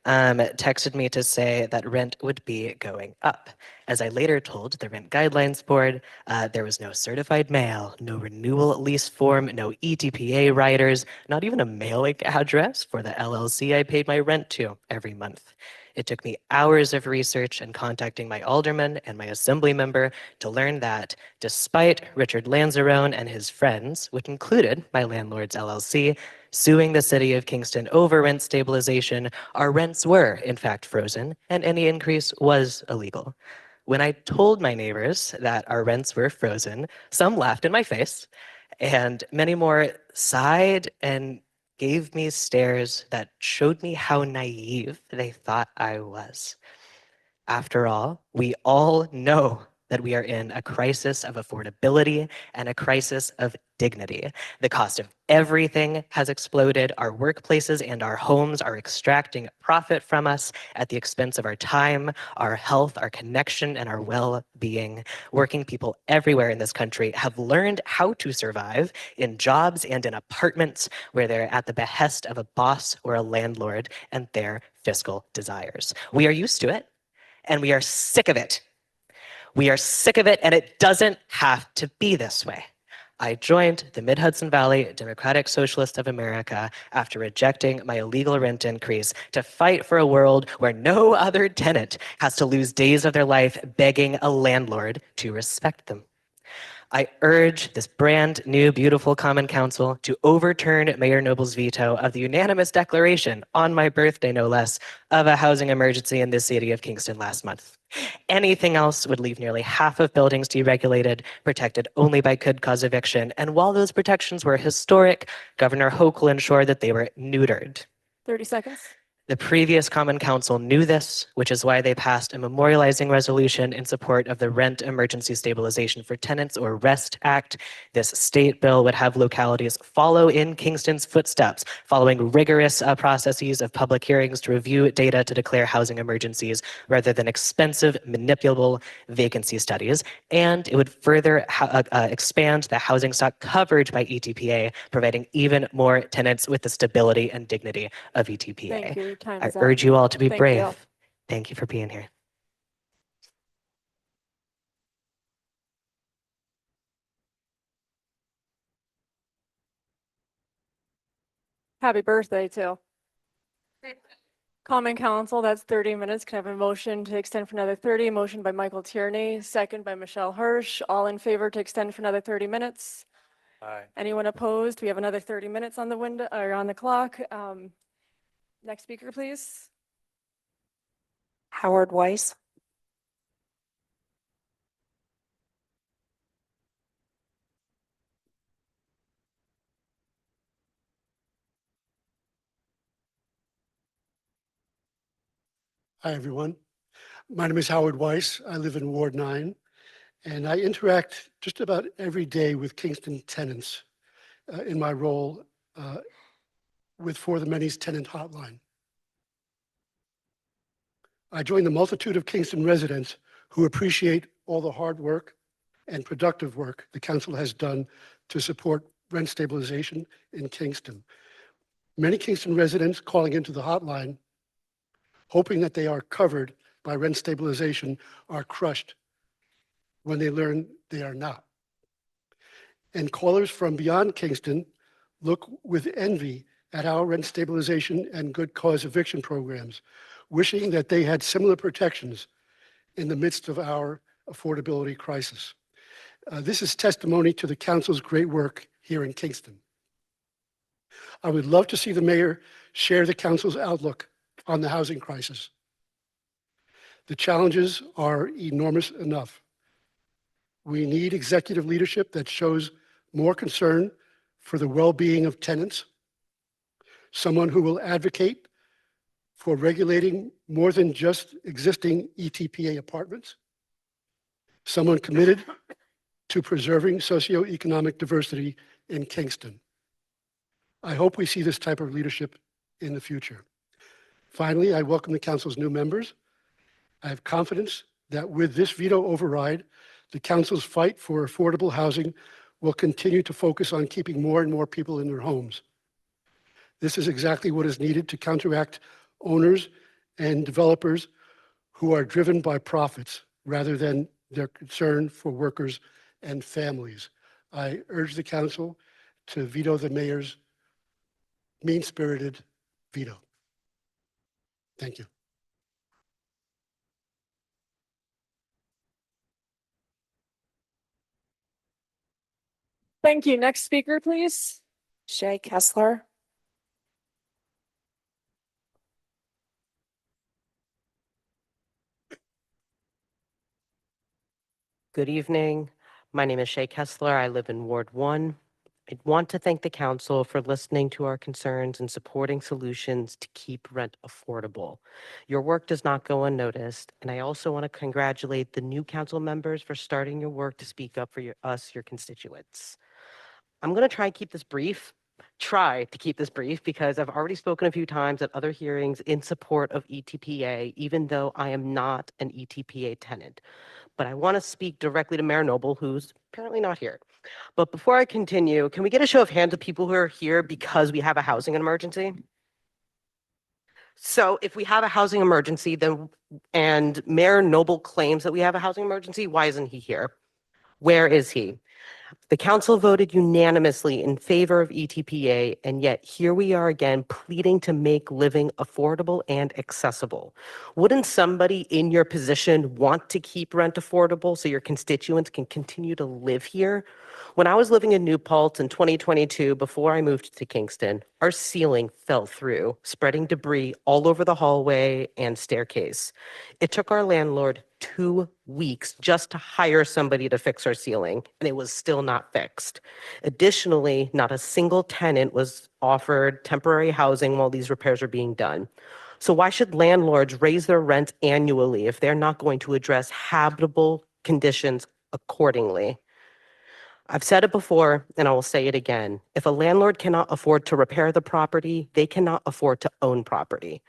texted me to say that rent would be going up. As I later told the Rent Guidelines Board, there was no certified mail, no renewal lease form, no ETPA riders, not even a mailing address for the LLC I paid my rent to every month. It took me hours of research and contacting my alderman and my assembly member to learn that despite Richard Lanzarone and his friends, which included my landlord's LLC, suing the city of Kingston over rent stabilization, our rents were in fact frozen and any increase was illegal. When I told my neighbors that our rents were frozen, some laughed in my face and many more sighed and gave me stares that showed me how naive they thought I was. After all, we all know that we are in a crisis of affordability and a crisis of dignity. The cost of everything has exploded. Our workplaces and our homes are extracting profit from us at the expense of our time, our health, our connection, and our well-being. Working people everywhere in this country have learned how to survive in jobs and in apartments where they're at the behest of a boss or a landlord and their fiscal desires. We are used to it, and we are sick of it. We are sick of it, and it doesn't have to be this way. I joined the Mid-Hudson Valley Democratic Socialists of America after rejecting my illegal rent increase to fight for a world where no other tenant has to lose days of their life begging a landlord to respect them. I urge this brand new, beautiful Common Council to overturn Mayor Noble's veto of the unanimous declaration, on my birthday no less, of a housing emergency in the city of Kingston last month. Anything else would leave nearly half of buildings deregulated, protected only by could cause eviction. And while those protections were historic, Governor Hoke will ensure that they were neutered. 30 seconds. The previous Common Council knew this, which is why they passed a memorializing resolution in support of the Rent Emergency Stabilization for Tenants, or REST Act. This state bill would have localities follow in Kingston's footsteps, following rigorous processes of public hearings to review data to declare housing emergencies, rather than expensive, manipulable vacancy studies. And it would further expand the housing stock coverage by ETPA, providing even more tenants with the stability and dignity of ETPA. Thank you. Time I is up. urge you all to be Thank brave. you. Thank you for being here. Happy birthday, too. Common Council, that's 30 minutes. Can I have a motion to extend for another 30? Motion by Michael Tierney, second by Michelle Hirsch. All in favor to extend for another 30 minutes? Aye. Anyone opposed? We have another 30 minutes on the window, or on the clock. Next speaker, please. Howard Weiss. Hi, everyone. My name is Howard Weiss. I live in Ward 9, and I interact just about every day with Kingston tenants in my role with For the Many's Tenant Hotline. I join the multitude of Kingston residents who appreciate all the hard work and productive work the council has done to support rent stabilization in Kingston. Many Kingston residents calling into the hotline, hoping that they are covered by rent stabilization, are crushed when they learn they are not. And callers from beyond Kingston look with envy at our rent stabilization and good cause eviction programs, wishing that they had similar protections in the midst of our affordability crisis. This is testimony to the council's great work here in Kingston. I would love to see the mayor share the council's outlook on the housing crisis. The challenges are enormous enough. We need executive leadership that shows more concern for the well-being of tenants, someone who will advocate for regulating more than just existing ETPA apartments, someone committed to preserving socioeconomic diversity in Kingston. I hope we see this type of leadership in the future. Finally, I welcome the council's new members. I have confidence that with this veto override, the council's fight for affordable housing will continue to focus on keeping more and more people in their homes. This is exactly what is needed to counteract owners and developers who are driven by profits rather than their concern for workers and families. I urge the council to veto the mayor's mean-spirited veto. Thank you. Thank you. Next speaker, please. Shay Kessler. Good evening. My name is Shay Kessler. I live in Ward 1. I want to thank the council for listening to our concerns and supporting solutions to keep rent affordable. Your work does not go unnoticed, and I also want to congratulate the new council members for starting your work to speak up for your constituents. I'm going to try to keep this brief, because I've already spoken a few times at other hearings in support of ETPA, even though I am not an ETPA tenant. But I want to speak directly to Mayor Noble, who's apparently not here. But before I continue, can we get a show of hands of people who are here because we have a housing emergency? So if we have a housing emergency, then, and Mayor Noble claims that we have a housing emergency, why isn't he here? Where is he? The council voted unanimously in favor of ETPA, and yet here we are again pleading to make living affordable and accessible. Wouldn't somebody in your position want to keep rent affordable so your constituents can continue to live here? When I was living in New Paltz in 2022, before I moved to Kingston, our ceiling fell through, spreading debris all over the hallway and staircase. It took our landlord 2 weeks just to hire somebody to fix our ceiling, and it was still not fixed. Additionally, not a single tenant was offered temporary housing while these repairs are being done. So why should landlords raise their rent annually if they're not going to address habitable conditions accordingly? I've said it before, and I will say it again. If a landlord cannot afford to repair the property, they cannot afford to own property.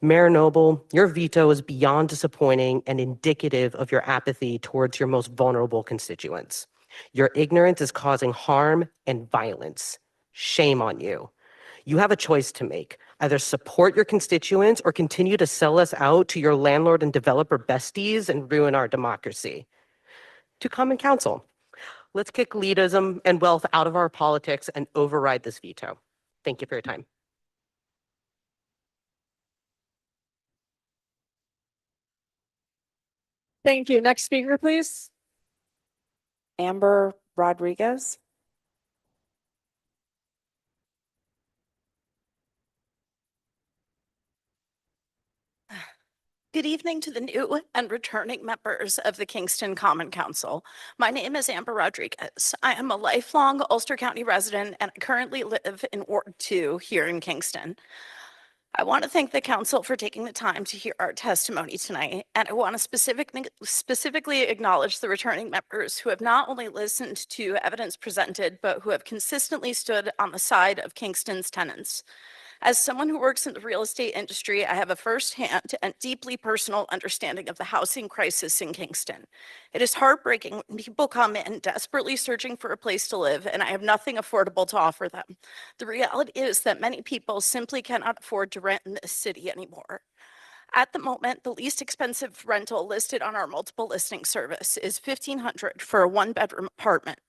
Mayor Noble, your veto is beyond disappointing and indicative of your apathy towards your most vulnerable constituents. Your ignorance is causing harm and violence. Shame on you. You have a choice to make. Either support your constituents or continue to sell us out to your landlord and developer besties and ruin our democracy. To Common Council, let's kick elitism and wealth out of our politics and override this veto. Thank you for your time. Thank you. Next speaker, please. Amber Rodriguez. Good evening to the new and returning members of the Kingston Common Council. My name is Amber Rodriguez. I am a lifelong Ulster County resident and I currently live in Ward 2 here in Kingston. I want to thank the council for taking the time to hear our testimony tonight, and I want to specifically acknowledge the returning members who have not only listened to evidence presented, but who have consistently stood on the side of Kingston's tenants. As someone who works in the real estate industry, I have a firsthand and deeply personal understanding of the housing crisis in Kingston. It is heartbreaking when people come in desperately searching for a place to live, and I have nothing affordable to offer them. The reality is that many people simply cannot afford to rent in this city anymore. At the moment, the least expensive rental listed on our multiple listing service is $1,500 for a one-bedroom apartment.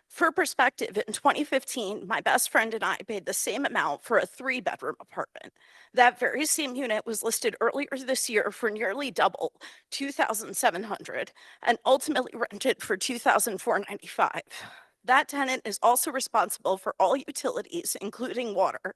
For perspective, in 2015, my best friend and I paid the same amount for a 3-bedroom apartment. That very same unit was listed earlier this year for nearly double, $2,700, and ultimately rented for $2,495. That tenant is also responsible for all utilities, including water.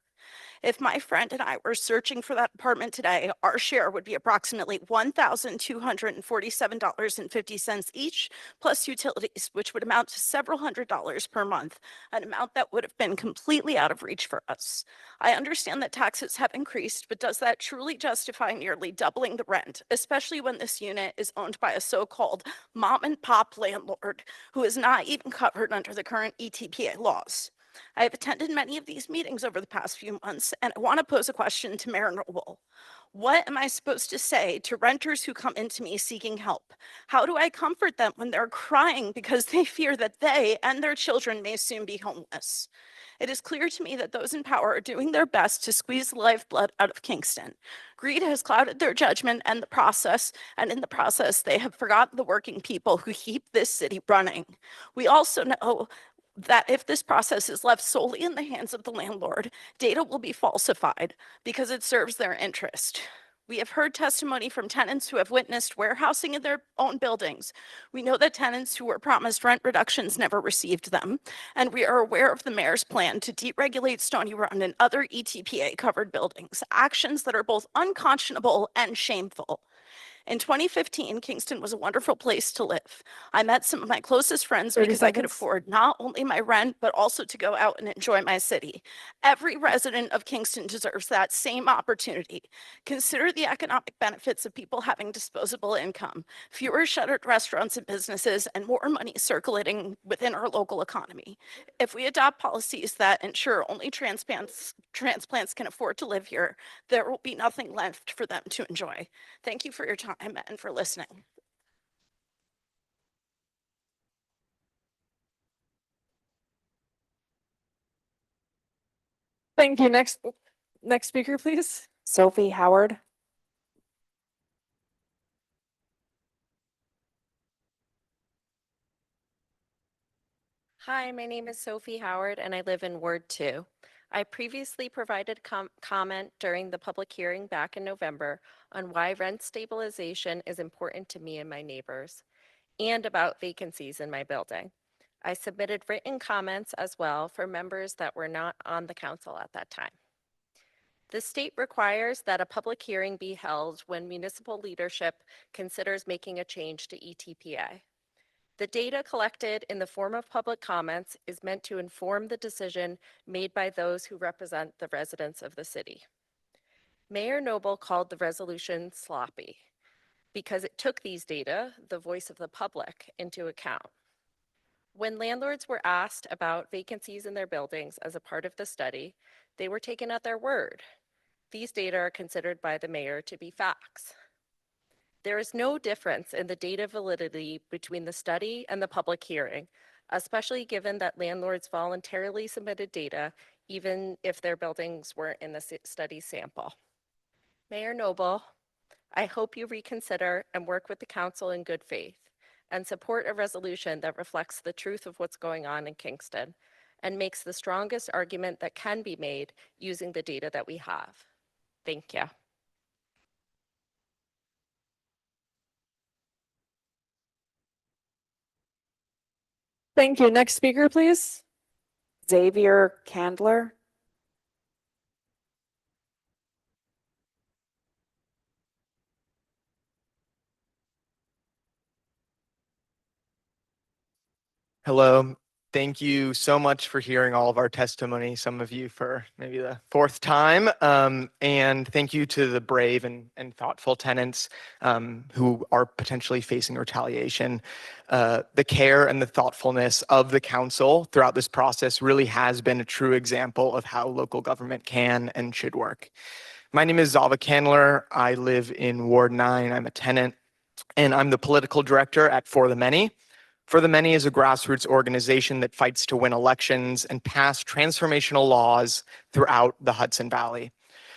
If my friend and I were searching for that apartment today, our share would be approximately $1,247.50 each, plus utilities, which would amount to several $100s per month, an amount that would have been completely out of reach for us. I understand that taxes have increased, but does that truly justify nearly doubling the rent, especially when this unit is owned by a so-called mom and pop landlord who is not even covered under the current ETPA laws? I have attended many of these meetings over the past few months, and I want to pose a question to Mayor Noble. What am I supposed to say to renters who come into me seeking help? How do I comfort them when they're crying because they fear that they and their children may soon be homeless? It is clear to me that those in power are doing their best to squeeze the lifeblood out of Kingston. Greed has clouded their judgment and in the process, they have forgotten the working people who keep this city running. We also know that if this process is left solely in the hands of the landlord, data will be falsified because it serves their interest. We have heard testimony from tenants who have witnessed warehousing in their own buildings. We know that tenants who were promised rent reductions never received them, and we are aware of the mayor's plan to deregulate Stony Run and other ETPA-covered buildings, actions that are both unconscionable and shameful. In 2015, Kingston was a wonderful place to live. I met some of my closest friends 30 because I could seconds. afford not only my rent, but also to go out and enjoy my city. Every resident of Kingston deserves that same opportunity. Consider the economic benefits of people having disposable income, fewer shuttered restaurants and businesses, and more money circulating within our local economy. If we adopt policies that ensure only transplants can afford to live here, there will be nothing left for them to enjoy. Thank you for your time and for listening. Thank you. Next speaker, please. Sophie Howard. Hi, my name is Sophie Howard and I live in Ward 2. I previously provided comment during the public hearing back in November on why rent stabilization is important to me and my neighbors, and about vacancies in my building. I submitted written comments as well for members that were not on the council at that time. The state requires that a public hearing be held when municipal leadership considers making a change to ETPA. The data collected in the form of public comments is meant to inform the decision made by those who represent the residents of the city. Mayor Noble called the resolution sloppy because it took these data, the voice of the public, into account. When landlords were asked about vacancies in their buildings as a part of the study, they were taken at their word. These data are considered by the mayor to be facts. There is no difference in the data validity between the study and the public hearing, especially given that landlords voluntarily submitted data, even if their buildings weren't in the study sample. Mayor Noble, I hope you reconsider and work with the council in good faith and support a resolution that reflects the truth of what's going on in Kingston and makes the strongest argument that can be made using the data that we have. Thank you. Thank you. Next speaker, please. Xavier Candler. Hello. Thank you so much for hearing all of our testimony, some of you for maybe the fourth time. And thank you to the brave and thoughtful tenants who are potentially facing retaliation. The care and the thoughtfulness of the council throughout this process really has been a true example of how local government can and should work. My name is Zava Candler. I live in Ward 9. I'm a tenant, and I'm the political director at For the Many. For the Many is a grassroots organization that fights to win elections and pass transformational laws throughout the Hudson Valley.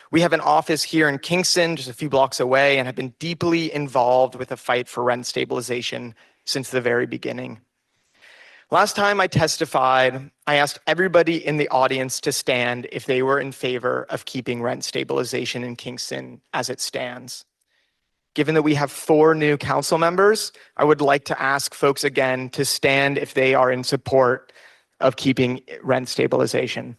We have an office here in Kingston, just a few blocks away, and have been deeply involved with the fight for rent stabilization since the very beginning. Last time I testified, I asked everybody in the audience to stand if they were in favor of keeping rent stabilization in Kingston as it stands. Given that we have 4 new council members, I would like to ask folks again to stand if they are in support of keeping rent stabilization.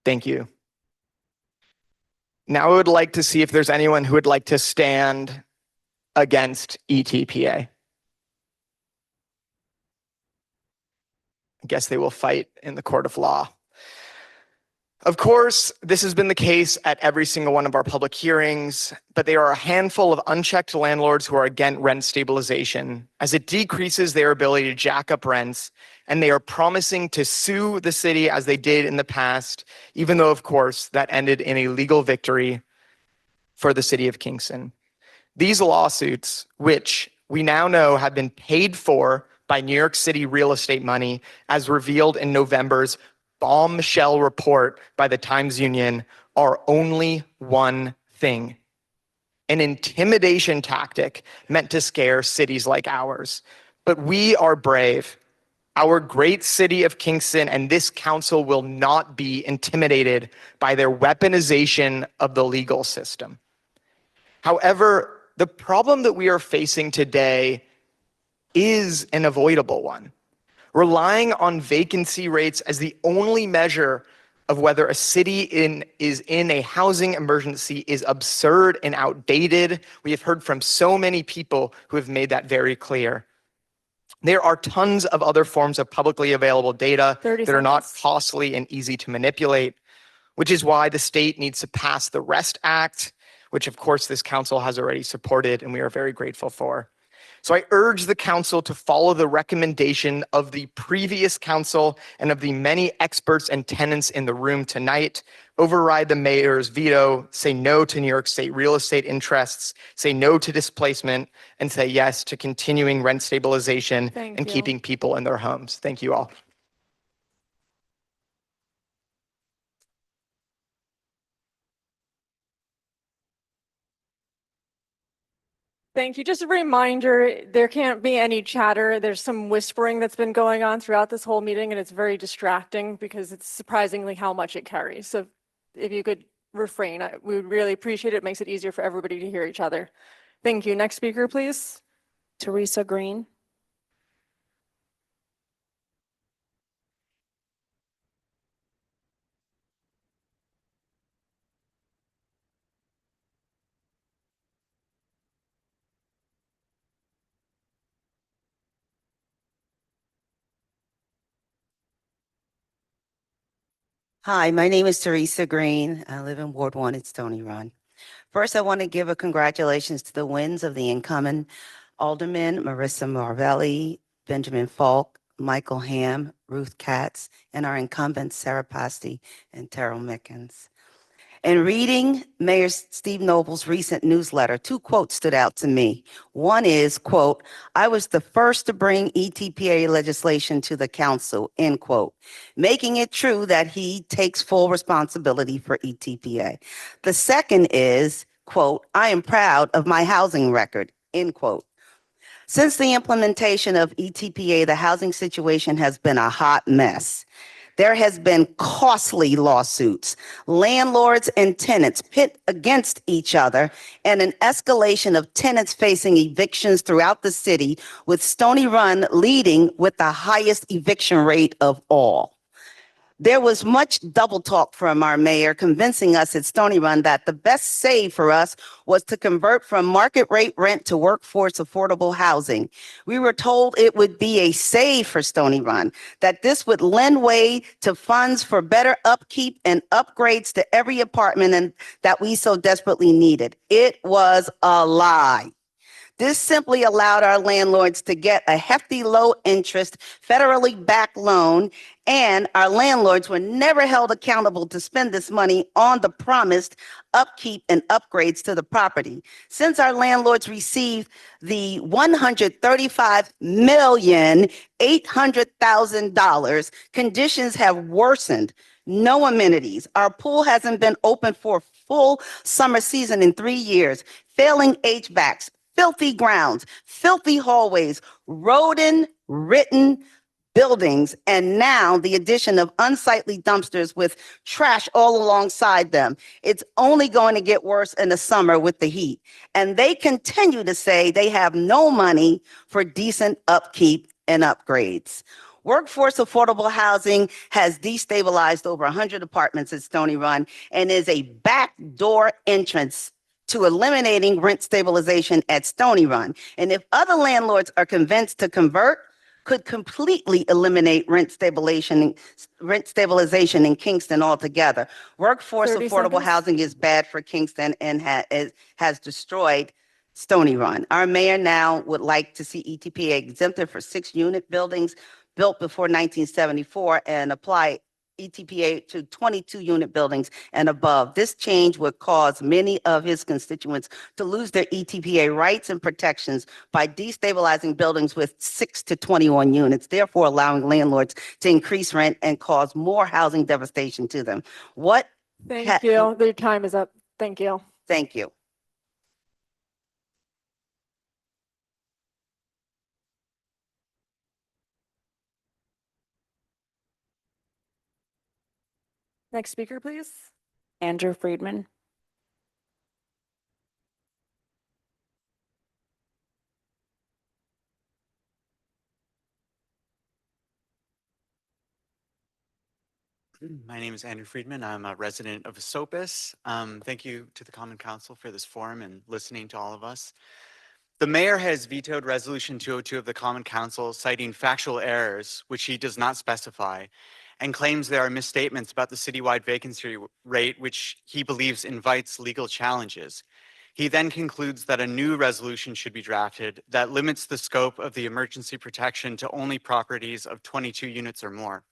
Thank you. Now I would like to see if there's anyone who would like to stand against ETPA. I guess they will fight in the court of law. Of course, this has been the case at every single one of our public hearings, but there are a handful of unchecked landlords who are against rent stabilization, as it decreases their ability to jack up rents, and they are promising to sue the city as they did in the past, even though, of course, that ended in a legal victory for the city of Kingston. These lawsuits, which we now know have been paid for by New York City real estate money, as revealed in November's bombshell report by the Times Union, are only one thing: an intimidation tactic meant to scare cities like ours. But we are brave. Our great city of Kingston and this council will not be intimidated by their weaponization of the legal system. However, the problem that we are facing today is an avoidable one. Relying on vacancy rates as the only measure of whether a city is in a housing emergency is absurd and outdated. We have heard from so many people who have made that very clear. There are tons of other forms of publicly available data that are not costly and easy to manipulate, which is why the state needs to pass the REST Act, which of course this council has already supported and we are very grateful for. So I urge the council to follow the recommendation of the previous council and of the many experts and tenants in the room tonight. Override the mayor's veto, say no to New York State real estate interests, say no to displacement, and say yes to continuing rent stabilization and keeping people in their homes. Thank you all. Thank you. Just a reminder, there can't be any chatter. There's some whispering that's been going on throughout this whole meeting, and it's very distracting because it's surprisingly how much it carries. So if you could refrain, we would really appreciate it. It makes it easier for everybody to hear each other. Thank you. Next speaker, please. Teresa Green. Hi, my name is Teresa Green. I live in Ward 1 at Stony Run. First, I want to give a congratulations to the wins of the incoming aldermen, Marissa Marvelli, Benjamin Falk, Michael Ham, Ruth Katz, and our incumbents, Sarah Pasti and Terrell Mickens. In reading Mayor Steve Noble's recent newsletter, two quotes stood out to me. One is, quote, "I was the first to bring ETPA legislation to the council," end quote, making it true that he takes full responsibility for ETPA. The second is, quote, "I am proud of my housing record," end quote. Since the implementation of ETPA, the housing situation has been a hot mess. There has been costly lawsuits, landlords and tenants pit against each other, and an escalation of tenants facing evictions throughout the city, with Stony Run leading with the highest eviction rate of all. There was much double talk from our mayor convincing us at Stony Run that the best save for us was to convert from market rate rent to workforce affordable housing. We were told it would be a save for Stony Run, that this would lend way to funds for better upkeep and upgrades to every apartment and that we so desperately needed. It was a lie. This simply allowed our landlords to get a hefty low interest federally backed loan, and our landlords were never held accountable to spend this money on the promised upkeep and upgrades to the property. Since our landlords received the $135,800,000, conditions have worsened. No amenities. Our pool hasn't been open for a full summer season in 3 years. Failing HVACs, filthy grounds, filthy hallways, rodent-ridden buildings, and now the addition of unsightly dumpsters with trash all alongside them. It's only going to get worse in the summer with the heat. And they continue to say they have no money for decent upkeep and upgrades. Workforce affordable housing has destabilized over 100 apartments at Stony Run and is a backdoor entrance to eliminating rent stabilization at Stony Run. And if other landlords are convinced to convert, could completely eliminate rent stabilization in Kingston altogether. Workforce 30 affordable seconds. housing is bad for Kingston and has destroyed Stony Run. Our mayor now would like to see ETPA exempted for 6-unit buildings built before 1974 and apply ETPA to 22-unit buildings and above. This change would cause many of his constituents to lose their ETPA rights and protections by destabilizing buildings with 6 to 21 units, therefore allowing landlords to increase rent and cause more housing devastation to them. Thank you. Your time is up. Thank you. Thank you. Next speaker, please. Andrew Friedman. My name is Andrew Friedman. I'm a resident of Esopus. Thank you to the Common Council for this forum and listening to all of us. The mayor has vetoed Resolution 202 of the Common Council, citing factual errors, which he does not specify, and claims there are misstatements about the citywide vacancy rate, which he believes invites legal challenges. He then concludes that a new resolution should be drafted that limits the scope of the emergency protection to only properties of 22 units or more.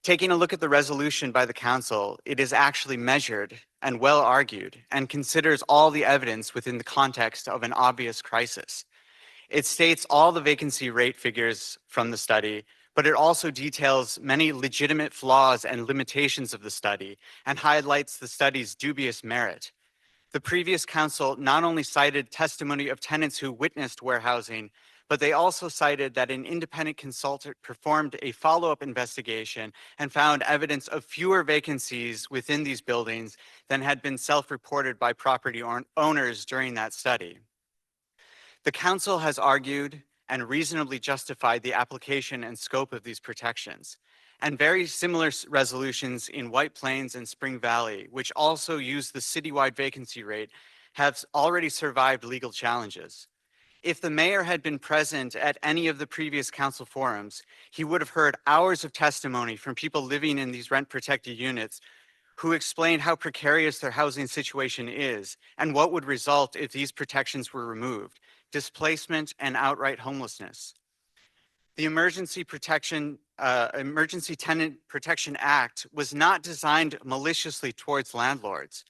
Taking a look at the resolution by the council, it is actually measured and well argued and considers all the evidence within the context of an obvious crisis. It states all the vacancy rate figures from the study, but it also details many legitimate flaws and limitations of the study and highlights the study's dubious merit. The previous council not only cited testimony of tenants who witnessed warehousing, but they also cited that an independent consultant performed a follow-up investigation and found evidence of fewer vacancies within these buildings than had been self-reported by property owners during that study. The council has argued and reasonably justified the application and scope of these protections, and very similar resolutions in White Plains and Spring Valley, which also use the citywide vacancy rate, have already survived legal challenges. If the mayor had been present at any of the previous council forums, he would have heard hours of testimony from people living in these rent-protected units who explained how precarious their housing situation is and what would result if these protections were removed: displacement and outright homelessness. The Emergency Tenant Protection Act was not designed maliciously towards landlords.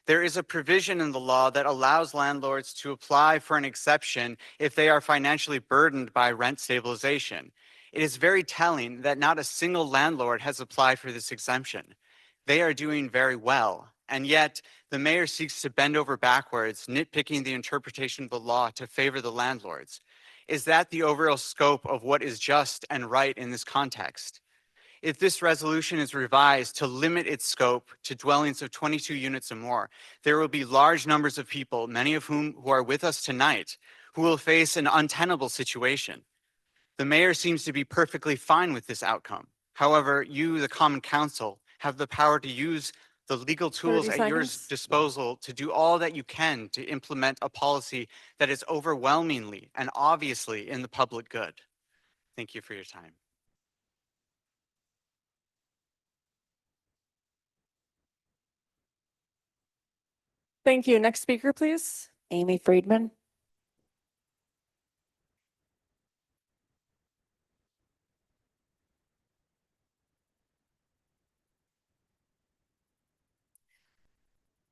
There is a provision in the law that allows landlords to apply for an exception if they are financially burdened by rent stabilization. It is very telling that not a single landlord has applied for this exemption. They are doing very well, and yet the mayor seeks to bend over backwards, nitpicking the interpretation of the law to favor the landlords. Is that the overall scope of what is just and right in this context? If this resolution is revised to limit its scope to dwellings of 22 units or more, there will be large numbers of people, many of whom who are with us tonight, who will face an untenable situation. The mayor seems to be perfectly fine with this outcome. However, you, the Common Council, have the power to use the legal tools 30 at your seconds. disposal to do all that you can to implement a policy that is overwhelmingly and obviously in the public good. Thank you for your time. Thank you. Next speaker, please. Amy Friedman.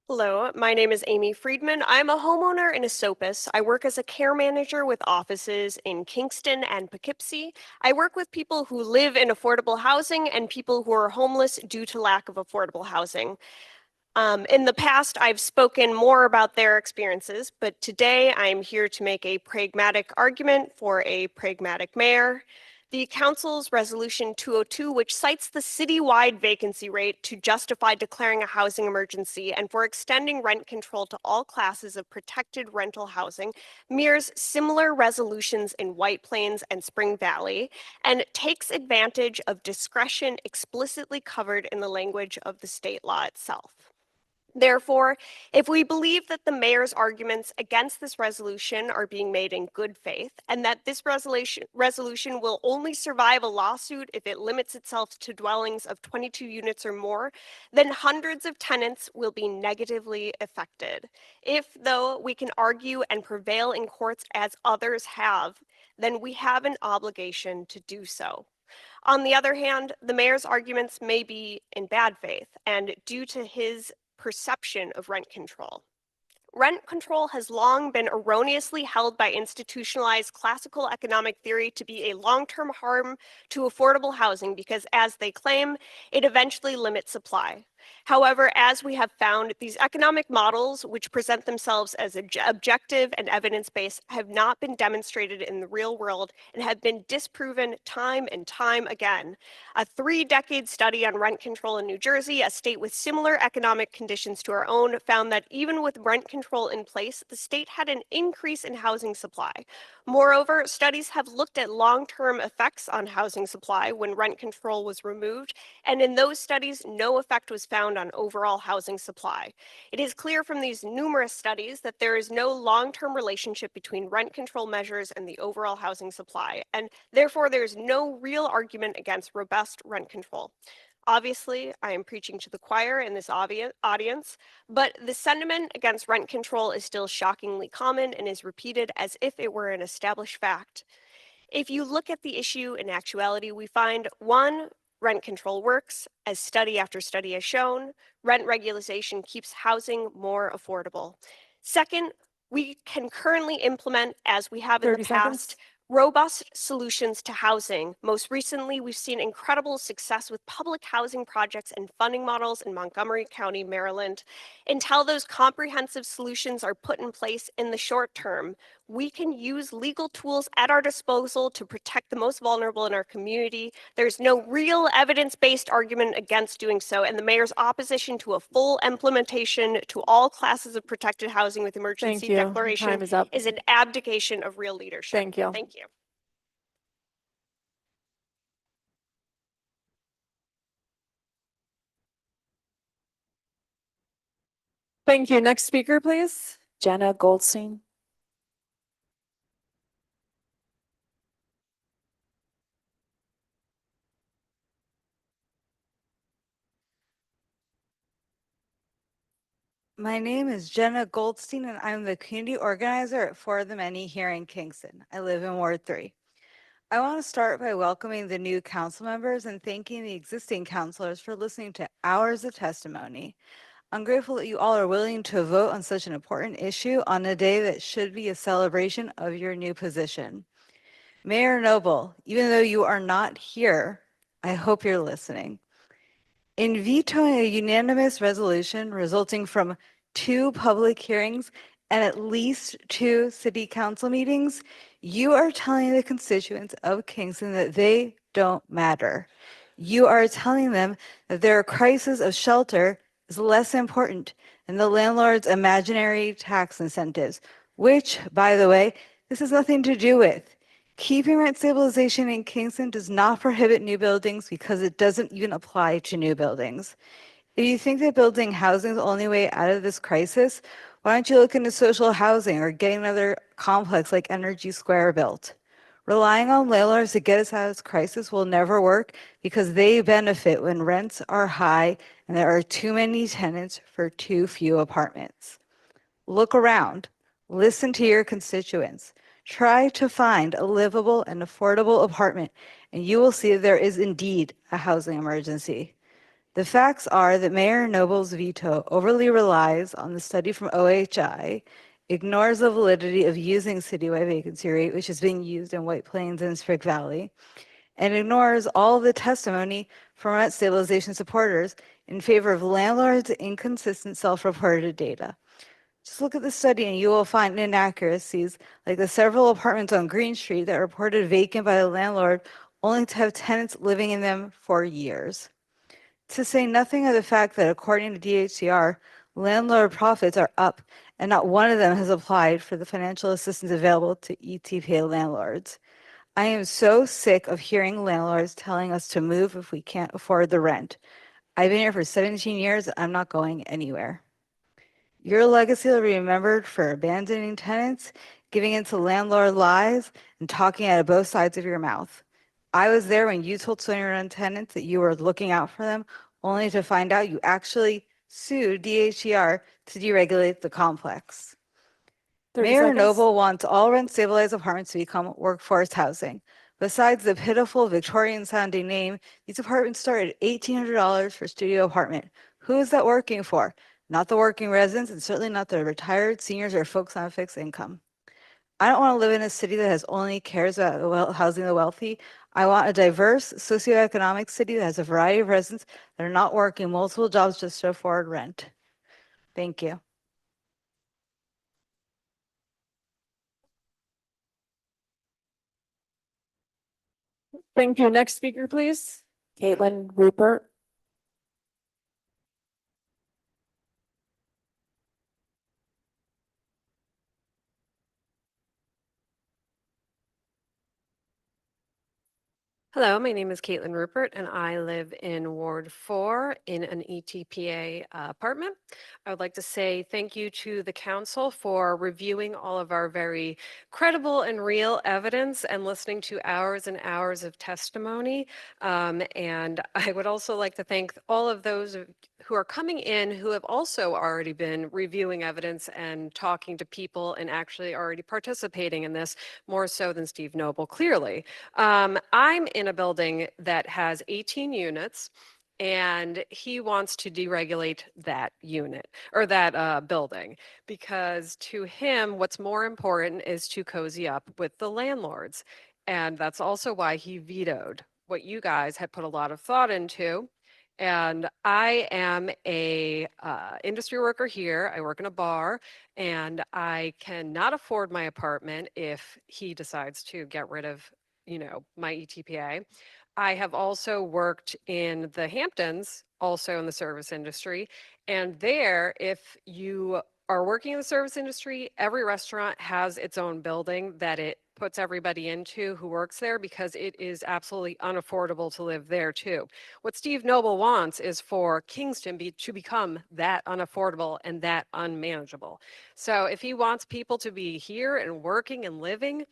Hello, my name is Amy Friedman. I'm a homeowner in Esopus. I work as a care manager with offices in Kingston and Poughkeepsie. I work with people who live in affordable housing and people who are homeless due to lack of affordable housing. In the past, I've spoken more about their experiences, but today I'm here to make a pragmatic argument for a pragmatic mayor. The council's resolution 202, which cites the citywide vacancy rate to justify declaring a housing emergency and for extending rent control to all classes of protected rental housing, mirrors similar resolutions in White Plains and Spring Valley and takes advantage of discretion explicitly covered in the language of the state law itself. Therefore, if we believe that the mayor's arguments against this resolution are being made in good faith, and that this resolution will only survive a lawsuit if it limits itself to dwellings of 22 units or more, then hundreds of tenants will be negatively affected. If, though, we can argue and prevail in courts as others have, then we have an obligation to do so. On the other hand, the mayor's arguments may be in bad faith and due to his perception of rent control. Rent control has long been erroneously held by institutionalized classical economic theory to be a long-term harm to affordable housing because, as they claim, it eventually limits supply. However, as we have found, these economic models, which present themselves as objective and evidence-based, have not been demonstrated in the real world and have been disproven time and time again. A 3-decade study on rent control in New Jersey, a state with similar economic conditions to our own, found that even with rent control in place, the state had an increase in housing supply. Moreover, studies have looked at long-term effects on housing supply when rent control was removed, and in those studies, no effect was found on overall housing supply. It is clear from these numerous studies that there is no long-term relationship between rent control measures and the overall housing supply, and therefore there is no real argument against robust rent control. Obviously, I am preaching to the choir in this audience, but the sentiment against rent control is still shockingly common and is repeated as if it were an established fact. If you look at the issue in actuality, we find 1, rent control works, as study after study has shown. Rent regularization keeps housing more affordable. Second, we can currently implement, as we have in the 30 seconds. past, robust solutions to housing. Most recently, we've seen incredible success with public housing projects and funding models in Montgomery County, Maryland. Until those comprehensive solutions are put in place in the short term, we can use legal tools at our disposal to protect the most vulnerable in our community. There's no real evidence-based argument against doing so, and the mayor's opposition to a full implementation to all classes of protected housing with emergency you. declaration Time is up. is an abdication of real leadership. Thank you. Thank you. Thank you. Next speaker, please. Jenna Goldstein. My name is Jenna Goldstein, and I'm the community organizer at For the Many here in Kingston. I live in Ward 3. I want to start by welcoming the new council members and thanking the existing councilors for listening to hours of testimony. I'm grateful that you all are willing to vote on such an important issue on a day that should be a celebration of your new position. Mayor Noble, even though you are not here, I hope you're listening. In vetoing a unanimous resolution resulting from 2 public hearings and at least 2 city council meetings, you are telling the constituents of Kingston that they don't matter. You are telling them that their crisis of shelter is less important than the landlord's imaginary tax incentives, which, by the way, this has nothing to do with. Keeping rent stabilization in Kingston does not prohibit new buildings because it doesn't even apply to new buildings. If you think that building housing is the only way out of this crisis, why don't you look into social housing or getting another complex like Energy Square built? Relying on landlords to get us out of this crisis will never work because they benefit when rents are high and there are too many tenants for too few apartments. Look around, listen to your constituents. Try to find a livable and affordable apartment, and you will see that there is indeed a housing emergency. The facts are that Mayor Noble's veto overly relies on the study from OHI, ignores the validity of using citywide vacancy rate, which is being used in White Plains and Spring Valley, and ignores all the testimony from rent stabilization supporters in favor of landlords' inconsistent self-reported data. Just look at the study and you will find inaccuracies like the several apartments on Green Street that reported vacant by the landlord only to have tenants living in them for years. To say nothing of the fact that according to DHCR, landlord profits are up and not one of them has applied for the financial assistance available to ETPA landlords. I am so sick of hearing landlords telling us to move if we can't afford the rent. I've been here for 17 years. I'm not going anywhere. Your legacy will be remembered for abandoning tenants, giving in to landlord lies, and talking out of both sides of your mouth. I was there when you told Stony Run tenants that you were looking out for them, only to find out you actually sued DHCR to deregulate the complex. 30 Mayor seconds. Noble wants all rent stabilized apartments to become workforce housing. Besides the pitiful Victorian sounding name, these apartments start at $1,800 for studio apartment. Who is that working for? Not the working residents, and certainly not the retired, seniors, or folks on a fixed income. I don't want to live in a city that has only cares about housing the wealthy. I want a diverse socioeconomic city that has a variety of residents that are not working multiple jobs just to afford rent. Thank you. Thank you. Next speaker, please. Caitlin Rupert. Hello, my name is Caitlin Rupert, and I live in Ward 4 in an ETPA apartment. I would like to say thank you to the council for reviewing all of our very credible and real evidence and listening to hours and hours of testimony. And I would also like to thank all of those who are coming in who have also already been reviewing evidence and talking to people and actually already participating in this more so than Steve Noble, clearly. I'm in a building that has 18 units, and he wants to deregulate that unit or that building because to him, what's more important is to cozy up with the landlords. And that's also why he vetoed what you guys had put a lot of thought into. And I am a industry worker here. I work in a bar, and I cannot afford my apartment if he decides to get rid of, my ETPA. I have also worked in the Hamptons, also in the service industry. And there, if you are working in the service industry, every restaurant has its own building that it puts everybody into who works there because it is absolutely unaffordable to live there too. What Steve Noble wants is for Kingston to become that unaffordable and that unmanageable. So if he wants people to be here and working and living,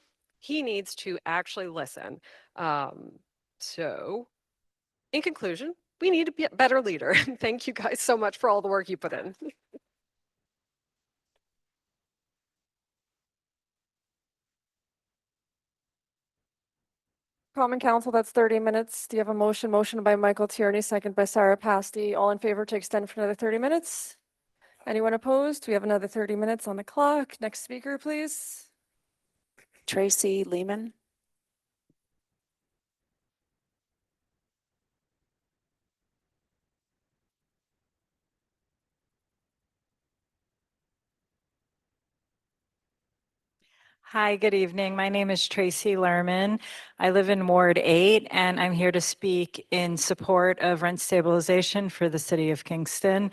he needs to actually listen. So in conclusion, we need to be a better leader. Thank you guys so much for all the work you put in. Common Council, that's 30 minutes. Do you have a motion? Motion by Michael Tierney, second by Sarah Pasty. All in favor to extend for another 30 minutes? Anyone opposed? We have another 30 minutes on the clock. Next speaker, please. Tracy Lehman. Hi, good evening. My name is Tracy Lerman. I live in Ward 8, and I'm here to speak in support of rent stabilization for the city of Kingston.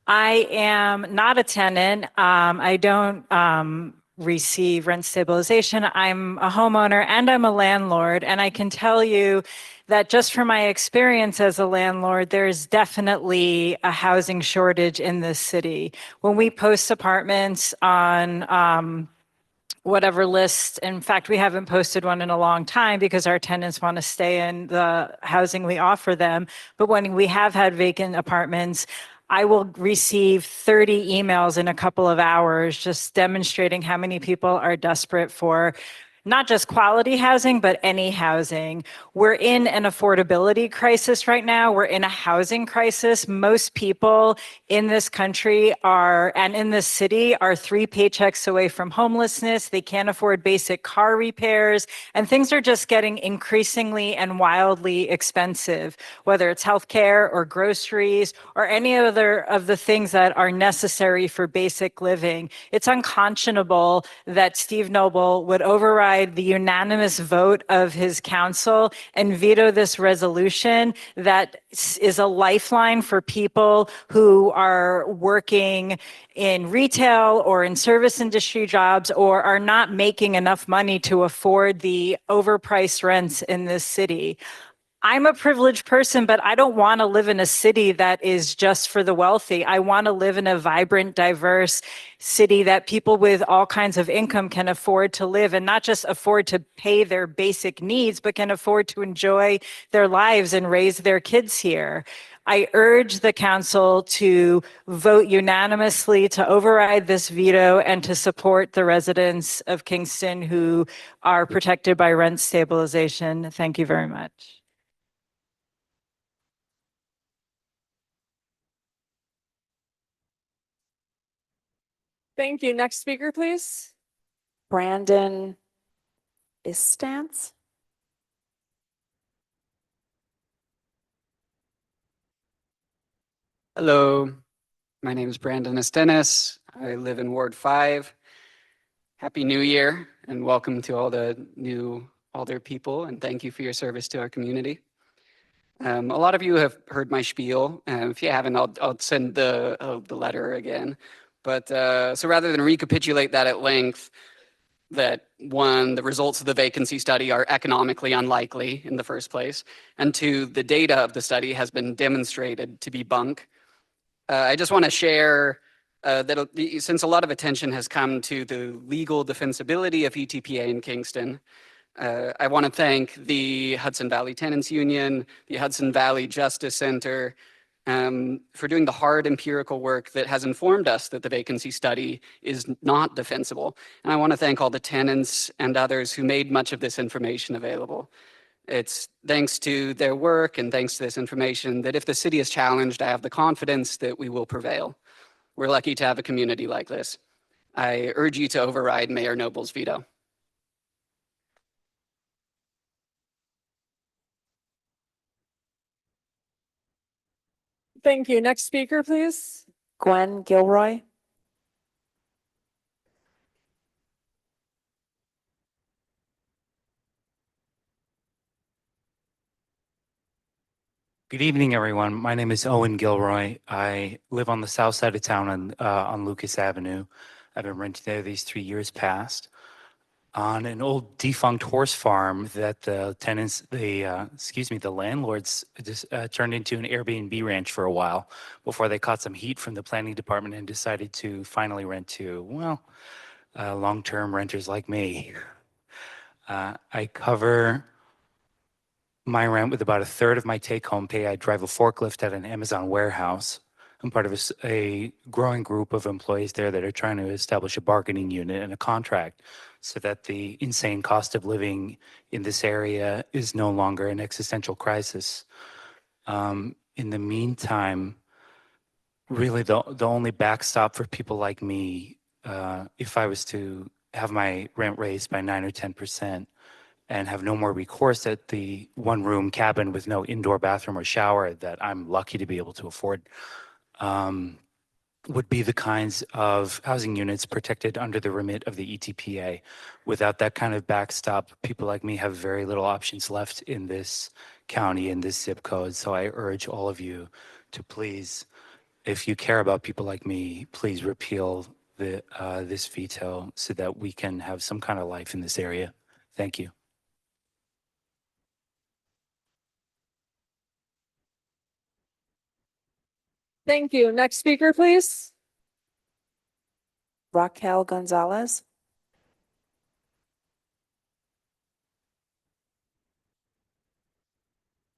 I am not a tenant. I don't receive rent stabilization. I'm a homeowner and I'm a landlord. And I can tell you that just from my experience as a landlord, there's definitely a housing shortage in this city. When we post apartments on whatever list, in fact, we haven't posted one in a long time because our tenants want to stay in the housing we offer them. But when we have had vacant apartments, I will receive 30 emails in a couple of hours just demonstrating how many people are desperate for not just quality housing, but any housing. We're in an affordability crisis right now. We're in a housing crisis. Most people in this country and in this city are 3 paychecks away from homelessness. They can't afford basic car repairs, and things are just getting increasingly and wildly expensive, whether it's healthcare or groceries or any other of the things that are necessary for basic living. It's unconscionable that Steve Noble would override the unanimous vote of his council and veto this resolution that is a lifeline for people who are working in retail or in service industry jobs or are not making enough money to afford the overpriced rents in this city. I'm a privileged person, but I don't want to live in a city that is just for the wealthy. I want to live in a vibrant, diverse city that people with all kinds of income can afford to live, and not just afford to pay their basic needs, but can afford to enjoy their lives and raise their kids here. I urge the council to vote unanimously to override this veto and to support the residents of Kingston who are protected by rent stabilization. Thank you very much. Thank you. Next speaker, please. Brandon Istance. Hello, my name is Brandon Estenes. I live in Ward 5. Happy New Year and welcome to all the new Alder people, and thank you for your service to our community. A lot of you have heard my spiel. If you haven't, I'll send the letter again. But so rather than recapitulate that at length, that one, the results of the vacancy study are economically unlikely in the first place, and two, the data of the study has been demonstrated to be bunk. I just want to share that since a lot of attention has come to the legal defensibility of ETPA in Kingston, I want to thank the Hudson Valley Tenants Union, the Hudson Valley Justice Center, for doing the hard empirical work that has informed us that the vacancy study is not defensible. And I want to thank all the tenants and others who made much of this information available. It's thanks to their work and thanks to this information that if the city is challenged, I have the confidence that we will prevail. We're lucky to have a community like this. I urge you to override Mayor Noble's veto. Thank you. Next speaker, please. Gwen Gilroy. Good evening, everyone. My name is Owen Gilroy. I live on the south side of town on Lucas Avenue. I've been renting there these 3 years past on an old defunct horse farm that the tenants, the landlords just turned into an Airbnb ranch for a while before they caught some heat from the planning department and decided to finally rent to, well, long-term renters like me. I cover my rent with about a third of my take-home pay. I drive a forklift at an Amazon warehouse. I'm part of a growing group of employees there that are trying to establish a bargaining unit and a contract so that the insane cost of living in this area is no longer an existential crisis. In the meantime, really the only backstop for people like me, if I was to have my rent raised by 9 or 10%, and have no more recourse at the one-room cabin with no indoor bathroom or shower that I'm lucky to be able to afford, would be the kinds of housing units protected under the remit of the ETPA. Without that kind of backstop, people like me have very little options left in this county, in this zip code. So I urge all of you to please, if you care about people like me, please repeal this veto so that we can have some kind of life in this area. Thank you. Thank you. Next speaker, please. Raquel Gonzalez.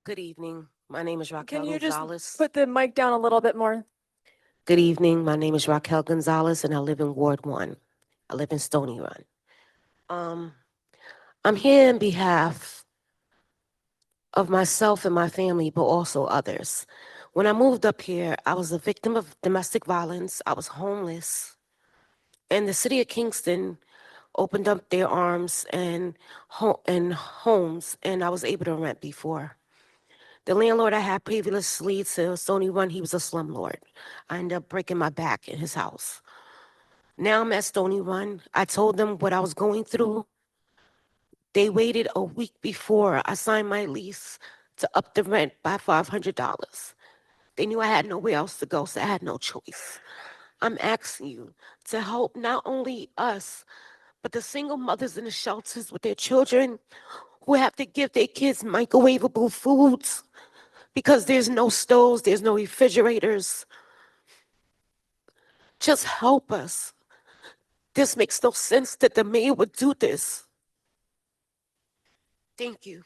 Good evening. My name is Raquel Can you just Gonzalez. put the mic down a little bit more? Good evening. My name is Raquel Gonzalez, and I live in Ward 1. I live in Stony Run. I'm here in behalf of myself and my family, but also others. When I moved up here, I was a victim of domestic violence. I was homeless. And the city of Kingston opened up their arms and homes, and I was able to rent before. The landlord I had previously to Stony Run, he was a slumlord. I ended up breaking my back in his house. Now I'm at Stony Run. I told them what I was going through. They waited a week before I signed my lease to up the rent by $500. They knew I had nowhere else to go, so I had no choice. I'm asking you to help not only us, but the single mothers in the shelters with their children who have to give their kids microwavable foods because there's no stoves, there's no refrigerators. Just help us. This makes no sense that the mayor would do this. Thank you.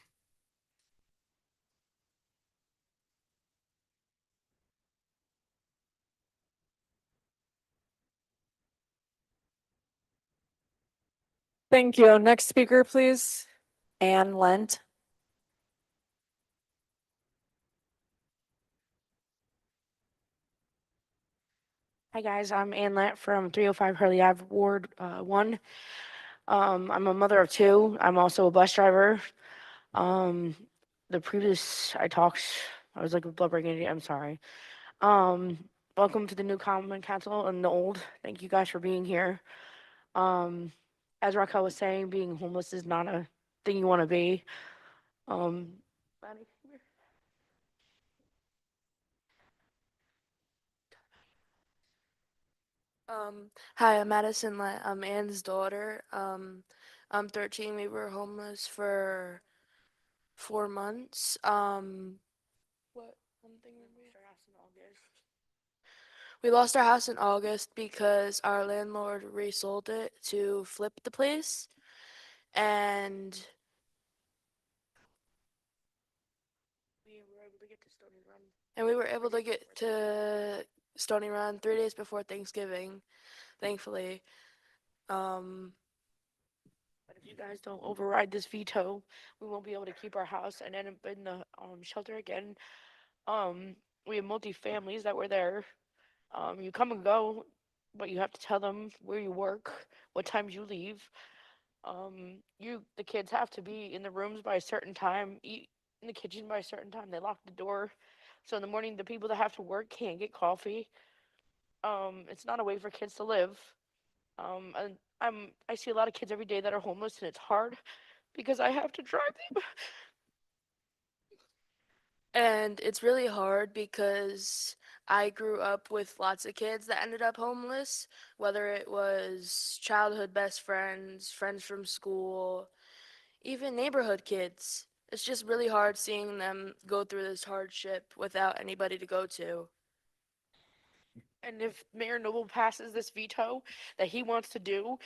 Thank you. Next speaker, please. Ann Lent. Hi guys, I'm Ann Lent from 305 Hurley Ave, Ward 1. I'm a mother of two. I'm also a bus driver. The previous I was like a blubbering idiot. I'm sorry. Welcome to the new Common Council and the old. Thank you guys for being here. As Raquel was saying, being homeless is not a thing you want to be. Hi, I'm Madison. I'm Ann's daughter. I'm 13. We were homeless for 4 months. What one thing did we? We lost our house in August because our landlord resold it to flip the place, and we were able to get to Stony Run 3 days before Thanksgiving, thankfully. But if you guys don't override this veto, we won't be able to keep our house and end up in the shelter again. We have multi-families that were there. You come and go, but you have to tell them where you work, what times you leave. The kids have to be in the rooms by a certain time, eat in the kitchen by a certain time. They lock the door, so in the morning the people that have to work can't get coffee. It's not a way for kids to live. And I see a lot of kids every day that are homeless, and it's hard because I have to drive them. And it's really hard because I grew up with lots of kids that ended up homeless, whether it was childhood best friends, friends from school, even neighborhood kids. It's just really hard seeing them go through this hardship without anybody to go to. And if Mayor Noble passes this veto that he wants to do,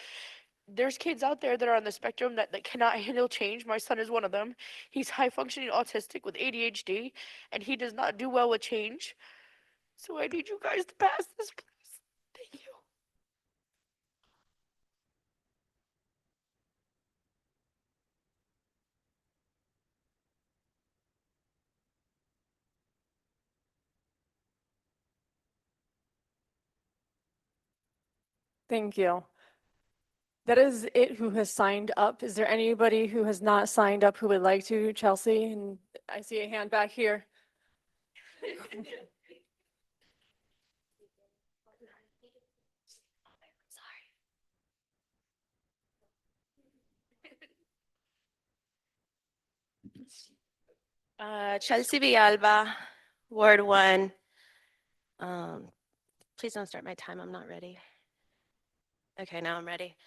there's kids out there that are on the spectrum that cannot handle change. My son is one of them. He's high functioning autistic with ADHD, and he does not do well with change. So I need you guys to pass this, please. Thank you. Thank you. That is it who has signed up. Is there anybody who has not signed up who would like to, Chelsea? And I see a hand back here. Chelsea Villalba, Ward 1. Please don't start my time, I'm not ready. Okay, now I'm ready.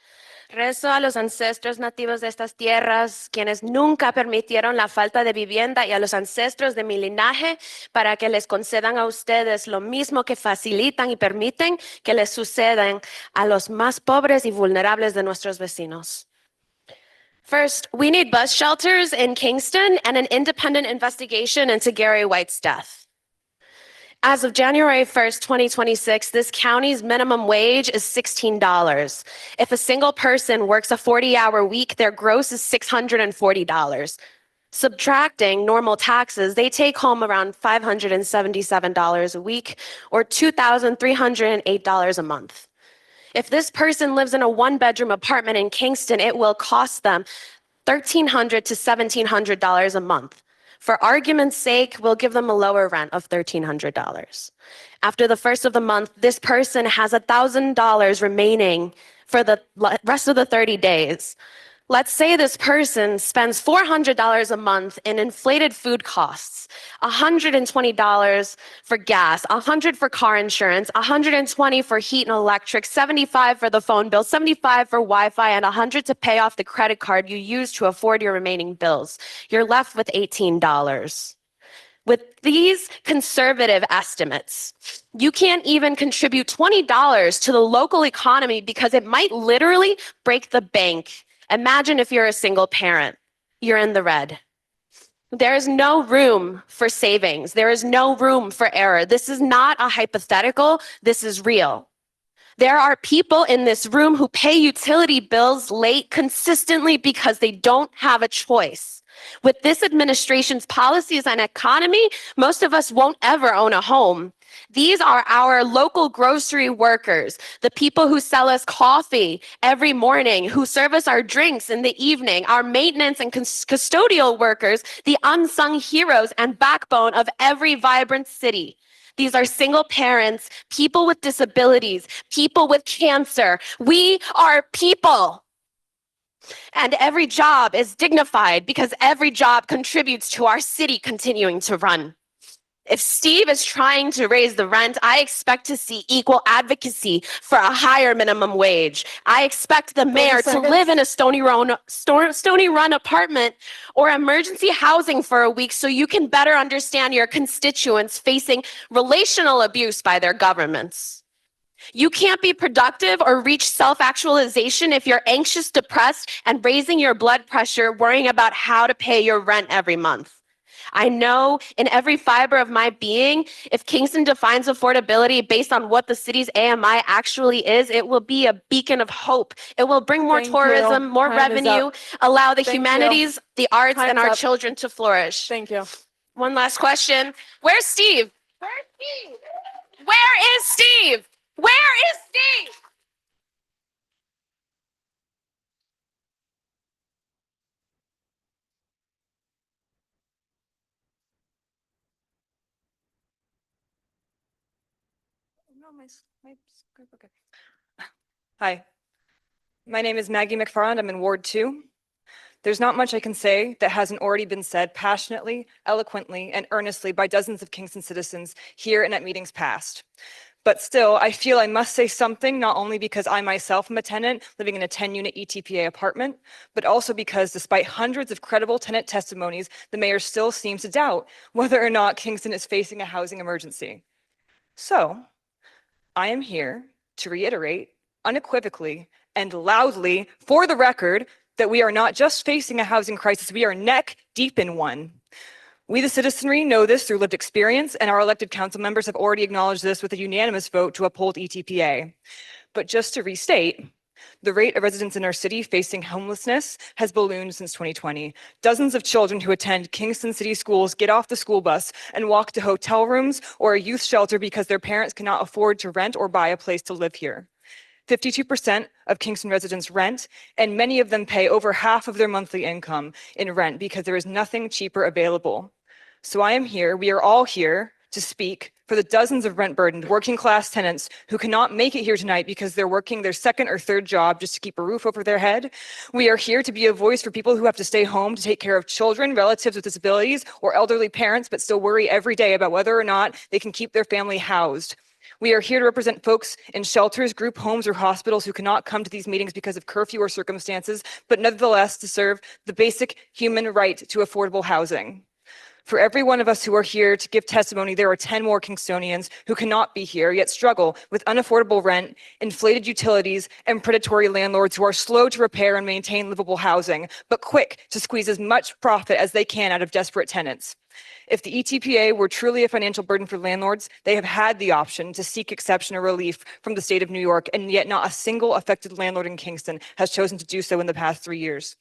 Rezo a los ancestros nativos de estas tierras, quienes nunca permitieron la falta de vivienda, y a los ancestros de mi linaje, para que les concedan a ustedes lo mismo que facilitan y permiten que les sucedan a los más pobres y vulnerables de nuestros vecinos. First, we need bus shelters in Kingston and an independent investigation into Gary White's death. As of January 1st, 2026, this county's minimum wage is $16. If a single person works a 40-hour week, their gross is $640. Subtracting normal taxes, they take home around $577 a week, or $2,308 a month. If this person lives in a one-bedroom apartment in Kingston, it will cost them $1,300 to $1,700 a month. For argument's sake, we'll give them a lower rent of $1,300. After the first of the month, this person has $1,000 remaining for the rest of the 30 days. Let's say this person spends $400 a month in inflated food costs, $120 for gas, $100 for car insurance, $120 for heat and electric, $75 for the phone bill, $75 for Wi-Fi, and $100 to pay off the credit card you used to afford your remaining bills. You're left with $18. With these conservative estimates, you can't even contribute $20 to the local economy because it might literally break the bank. Imagine if you're a single parent, you're in the red. There is no room for savings. There is no room for error. This is not a hypothetical. This is real. There are people in this room who pay utility bills late consistently because they don't have a choice. With this administration's policies and economy, most of us won't ever own a home. These are our local grocery workers, the people who sell us coffee every morning, who serve us our drinks in the evening, our maintenance and custodial workers, the unsung heroes and backbone of every vibrant city. These are single parents, people with disabilities, people with cancer. We are people. And every job is dignified because every job contributes to our city continuing to run. If Steve is trying to raise the rent, I expect to see equal advocacy for a higher minimum wage. I expect the mayor to live in a Stony Run apartment or emergency housing for a week so you can better understand your constituents facing relational abuse by their governments. You can't be productive or reach self-actualization if you're anxious, depressed, and raising your blood pressure, worrying about how to pay your rent every month. I know in every fiber of my being, if Kingston defines affordability based on what the city's AMI actually is, it will be a beacon of hope. It will bring more tourism, more revenue, allow the humanities, the arts, and our children to flourish. Thank you. One last question. Where's Steve? Where's Steve? Where is Steve? Where is Steve? Okay. Hi, my name is Maggie McFarland. I'm in Ward 2. There's not much I can say that hasn't already been said passionately, eloquently, and earnestly by dozens of Kingston citizens here and at meetings past. But still, I feel I must say something, not only because I myself am a tenant living in a 10-unit ETPA apartment, but also because despite hundreds of credible tenant testimonies, the mayor still seems to doubt whether or not Kingston is facing a housing emergency. So, I am here to reiterate unequivocally and loudly, for the record, that we are not just facing a housing crisis, we are neck deep in one. We, the citizenry, know this through lived experience, and our elected council members have already acknowledged this with a unanimous vote to uphold ETPA. But just to restate, the rate of residents in our city facing homelessness has ballooned since 2020. Dozens of children who attend Kingston City schools get off the school bus and walk to hotel rooms or a youth shelter because their parents cannot afford to rent or buy a place to live here. 52% of Kingston residents rent, and many of them pay over half of their monthly income in rent because there is nothing cheaper available. So I am here, we are all here to speak for the dozens of rent-burdened working class tenants who cannot make it here tonight because they're working their second or third job just to keep a roof over their head. We are here to be a voice for people who have to stay home to take care of children, relatives with disabilities, or elderly parents, but still worry every day about whether or not they can keep their family housed. We are here to represent folks in shelters, group homes, or hospitals who cannot come to these meetings because of curfew or circumstances, but nevertheless to serve the basic human right to affordable housing. For every one of us who are here to give testimony, there are 10 more Kingstonians who cannot be here, yet struggle with unaffordable rent, inflated utilities, and predatory landlords who are slow to repair and maintain livable housing, but quick to squeeze as much profit as they can out of desperate tenants. If the ETPA were truly a financial burden for landlords, they have had the option to seek exception or relief from the state of New York, and yet not a single affected landlord in Kingston has chosen to do so in the past 3 years.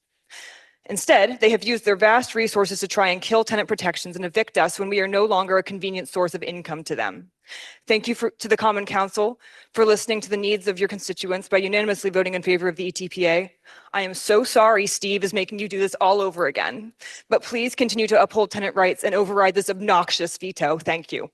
Instead, they have used their vast resources to try and kill tenant protections and evict us when we are no longer a convenient source of income to them. Thank you to the Common Council for listening to the needs of your constituents by unanimously voting in favor of the ETPA. I am so sorry Steve is making you do this all over again, but please continue to uphold tenant rights and override this obnoxious veto. Thank you.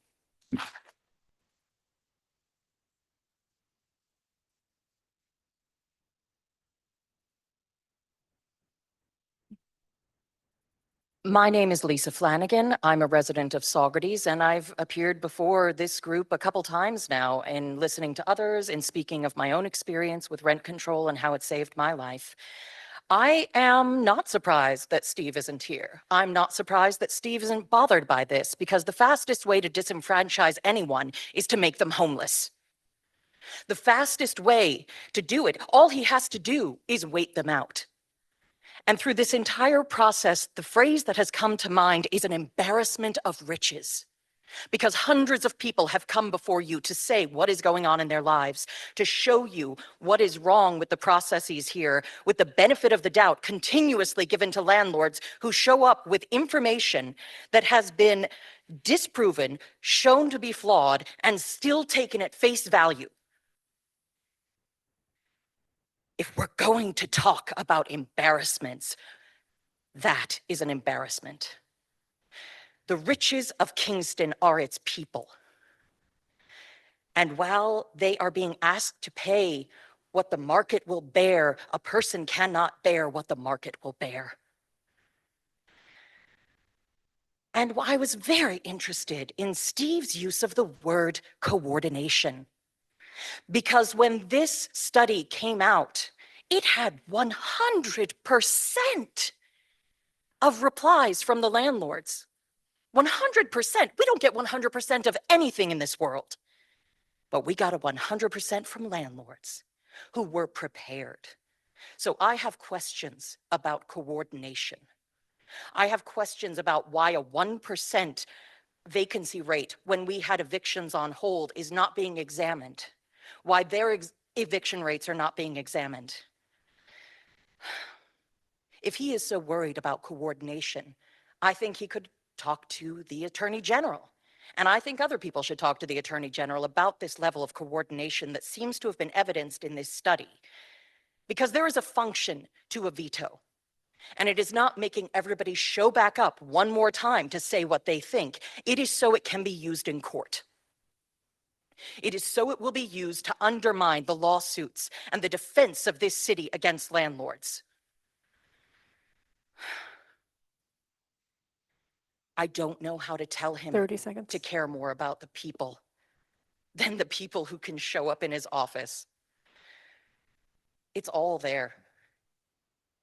My name is Lisa Flanagan. I'm a resident of Saugerties, and I've appeared before this group a couple times now in listening to others and speaking of my own experience with rent control and how it saved my life. I am not surprised that Steve isn't here. I'm not surprised that Steve isn't bothered by this, because the fastest way to disenfranchise anyone is to make them homeless. The fastest way to do it, all he has to do is wait them out. And through this entire process, the phrase that has come to mind is an embarrassment of riches. Because hundreds of people have come before you to say what is going on in their lives, to show you what is wrong with the processes here, with the benefit of the doubt continuously given to landlords who show up with information that has been disproven, shown to be flawed, and still taken at face value. If we're going to talk about embarrassments, that is an embarrassment. The riches of Kingston are its people. And while they are being asked to pay what the market will bear, a person cannot bear what the market will bear. And I was very interested in Steve's use of the word coordination. Because when this study came out, it had 100% of replies from the landlords. 100%. We don't get 100% of anything in this world. But we got a 100% from landlords who were prepared. So I have questions about coordination. I have questions about why a 1% vacancy rate when we had evictions on hold is not being examined, why their eviction rates are not being examined. If he is so worried about coordination, I think he could talk to the Attorney General. And I think other people should talk to the Attorney General about this level of coordination that seems to have been evidenced in this study. Because there is a function to a veto. And it is not making everybody show back up one more time to say what they think. It is so it can be used in court. It is so it will be used to undermine the lawsuits and the defense of this city against landlords. I don't know how to tell him 30 seconds. to care more about the people than the people who can show up in his office. It's all there.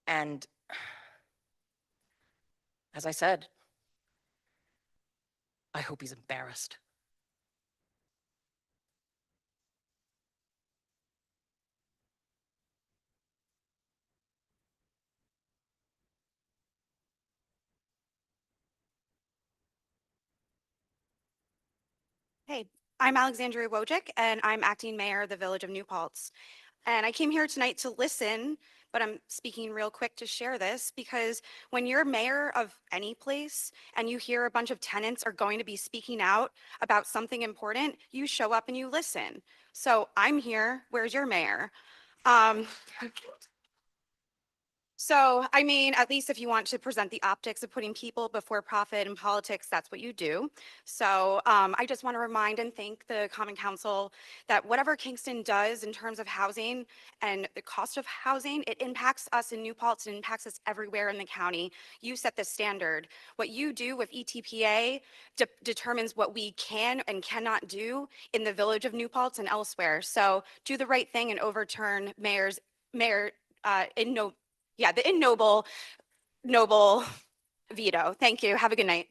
And as I said, I hope he's embarrassed. Hey, I'm Alexandria Wojcik, and I'm acting mayor of the Village of New Paltz. And I came here tonight to listen, but I'm speaking real quick to share this because when you're mayor of any place and you hear a bunch of tenants are going to be speaking out about something important, you show up and you listen. So I'm here. Where's your mayor? So, I mean, at least if you want to present the optics of putting people before profit in politics, that's what you do. So I just want to remind and thank the Common Council that whatever Kingston does in terms of housing and the cost of housing, it impacts us in New Paltz, it impacts us everywhere in the county. You set the standard. What you do with ETPA determines what we can and cannot do in the Village of New Paltz and elsewhere. So do the right thing and overturn the noble veto. Thank you. Have a good night.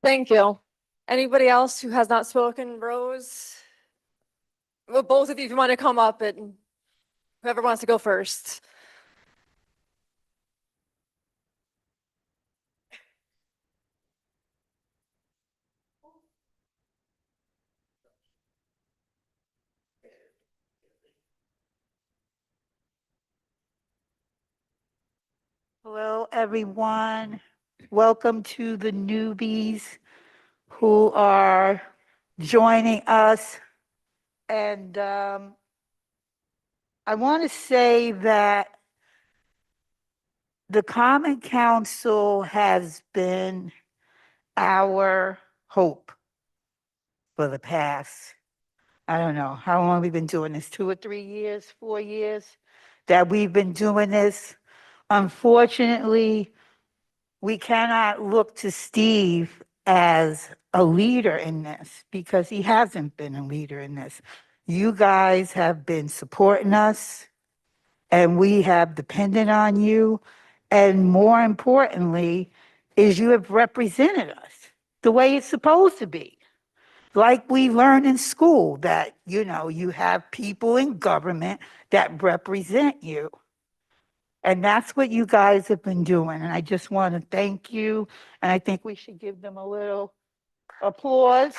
Thank you. Anybody else who has not spoken? Rose? Well, both of you, if you want to come up, and whoever wants to go first. Hello, everyone. Welcome to the newbies who are joining us. And I want to say that the Common Council has been our hope for the past, I don't know, how long we've been doing this, 2 or 3 years, 4 years that we've been doing this. Unfortunately, we cannot look to Steve as a leader in this because he hasn't been a leader in this. You guys have been supporting us and we have depended on you. And more importantly, is you have represented us the way it's supposed to be. Like we learn in school that, you know, you have people in government that represent you. And that's what you guys have been doing. And I just want to thank you. And I think we should give them a little applause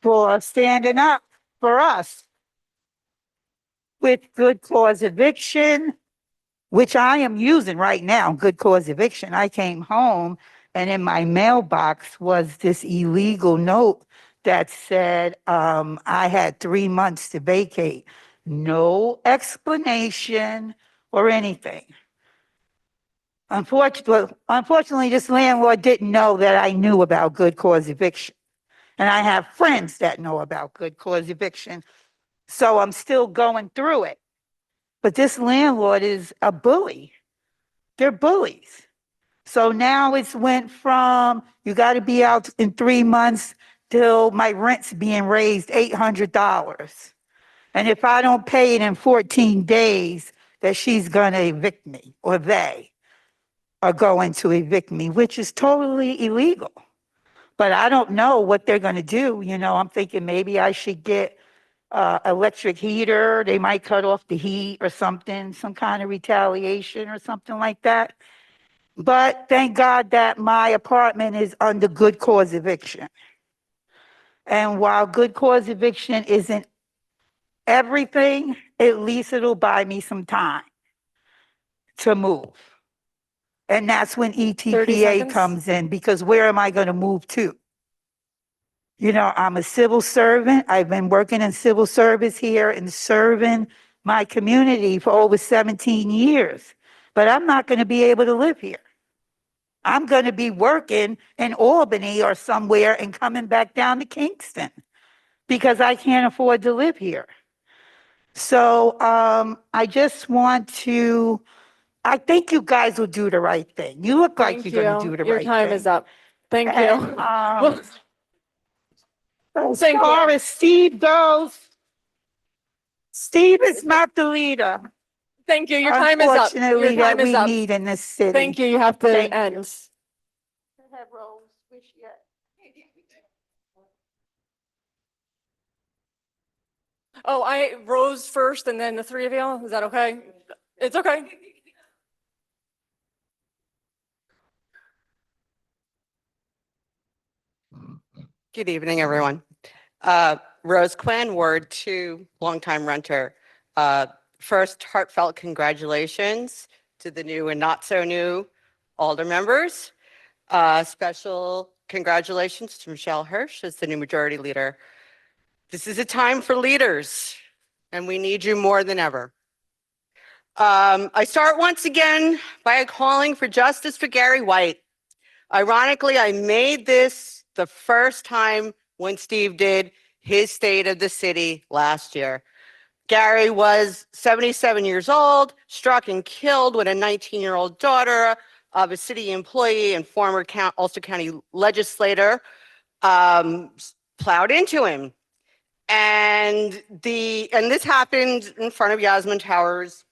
for standing up for us with good cause eviction, which I am using right now, good cause eviction. I came home and in my mailbox was this illegal note that said I had 3 months to vacate. No explanation or anything. Unfortunately, this landlord didn't know that I knew about good cause eviction. And I have friends that know about good cause eviction. So I'm still going through it. But this landlord is a bully. They're bullies. So now it's went from you got to be out in 3 months till my rent's being raised $800. And if I don't pay it in 14 days, that she's going to evict me, or they are going to evict me, which is totally illegal. But I don't know what they're going to do. You know, I'm thinking maybe I should get electric heater. They might cut off the heat or something, some kind of retaliation or something like that. But thank God that my apartment is under good cause eviction. And while good cause eviction isn't everything, at least it'll buy me some time to move. And that's when 30 ETPA seconds. comes in, because where am I going to move to? You know, I'm a civil servant. I've been working in civil service here and serving my community for over 17 years. But I'm not going to be able to live here. I'm going to be working in Albany or somewhere and coming back down to Kingston because I can't afford to live here. So I just want to, I think you guys will do the right thing. You look like Thank you're going to you. do the Your right time thing. is up. Thank And, you. as Thank far you. as Steve goes, Steve is not the leader, Thank you. Your time is up. Your unfortunately, that time is we up. need in this city. Thank you. You have to Thank you. end. Oh, I Rose first and then the three of y'all. Is that okay? It's okay. Good evening, everyone. Rose Quinn, Ward 2, longtime renter. First, heartfelt congratulations to the new and not so new Alder members. Special congratulations to Michelle Hirsch as the new majority leader. This is a time for leaders, and we need you more than ever. I start once again by calling for justice for Gary White. Ironically, I made this the first time when Steve did his State of the City last year. Gary was 77 years old, struck and killed when a 19-year-old daughter of a city employee and former Ulster County legislator plowed into him. And this happened in front of Yasmin Towers,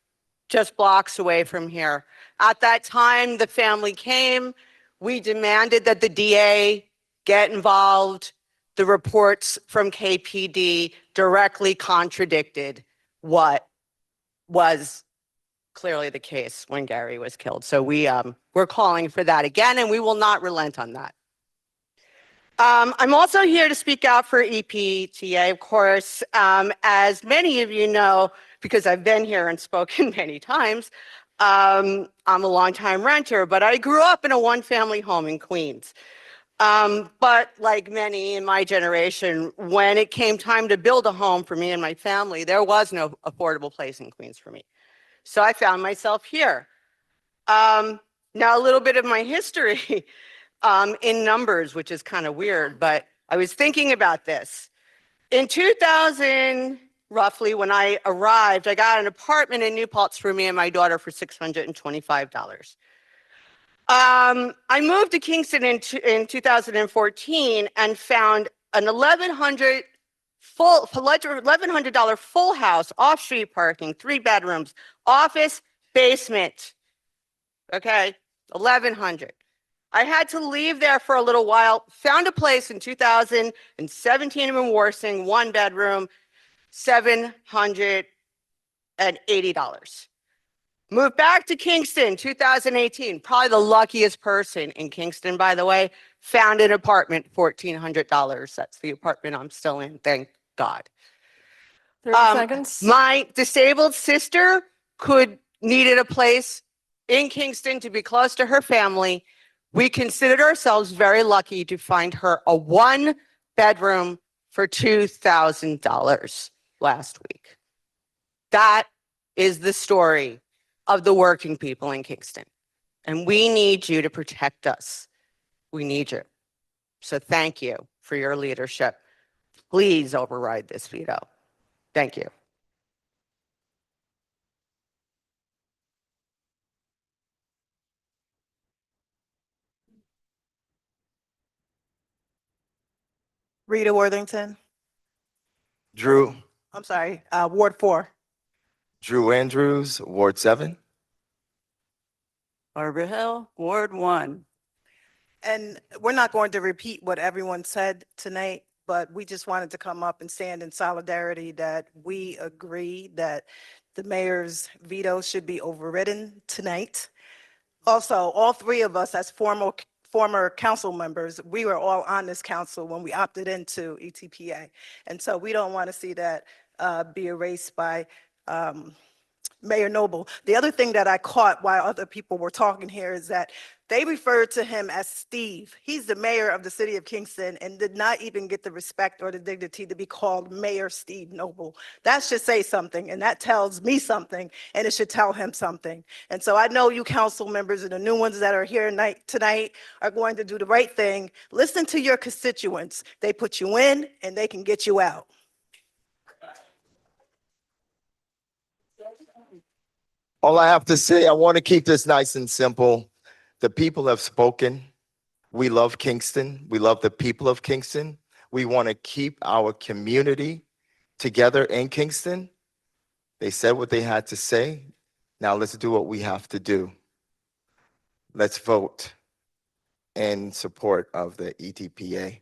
just blocks away from here. At that time, the family came. We demanded that the DA get involved. The reports from KPD directly contradicted what was clearly the case when Gary was killed. So we're calling for that again, and we will not relent on that. I'm also here to speak out for EPTA, of course. As many of you know, because I've been here and spoken many times, I'm a longtime renter, but I grew up in a one-family home in Queens. But like many in my generation, when it came time to build a home for me and my family, there was no affordable place in Queens for me. So I found myself here. Now a little bit of my history in numbers, which is kind of weird, but I was thinking about this. In 2000, roughly, when I arrived, I got an apartment in New Paltz for me and my daughter for $625. I moved to Kingston in 2014 and found an $1,100 full house, off-street parking, 3 bedrooms, office, basement. Okay, 1,100. I had to leave there for a little while, found a place in 2017 in Warsing, 1 bedroom, $780. Moved back to Kingston, 2018. Probably the luckiest person in Kingston, by the way. Found an apartment, $1,400. That's the apartment I'm still in, thank God. 30 seconds. My disabled sister needed a place in Kingston to be close to her family. We considered ourselves very lucky to find her a 1-bedroom for $2,000 last week. That is the story of the working people in Kingston. And we need you to protect us. We need you. So thank you for your leadership. Please override this veto. Thank you. Rita Worthington. Drew, I'm sorry, Ward 4. Drew Andrews, Ward 7. Barbara Hill, Ward 1. And we're not going to repeat what everyone said tonight, but we just wanted to come up and stand in solidarity that we agree that the mayor's veto should be overridden tonight. Also, all 3 of us as former council members, we were all on this council when we opted into ETPA. And so we don't want to see that be erased by Mayor Noble. The other thing that I caught while other people were talking here is that they referred to him as Steve. He's the mayor of the city of Kingston and did not even get the respect or the dignity to be called Mayor Steve Noble. That should say something, and that tells me something, and it should tell him something. And so I know you council members and the new ones that are here tonight are going to do the right thing. Listen to your constituents. They put you in and they can get you out. All I have to say, I want to keep this nice and simple. The people have spoken. We love Kingston. We love the people of Kingston. We want to keep our community together in Kingston. They said what they had to say. Now let's do what we have to do. Let's vote in support of the ETPA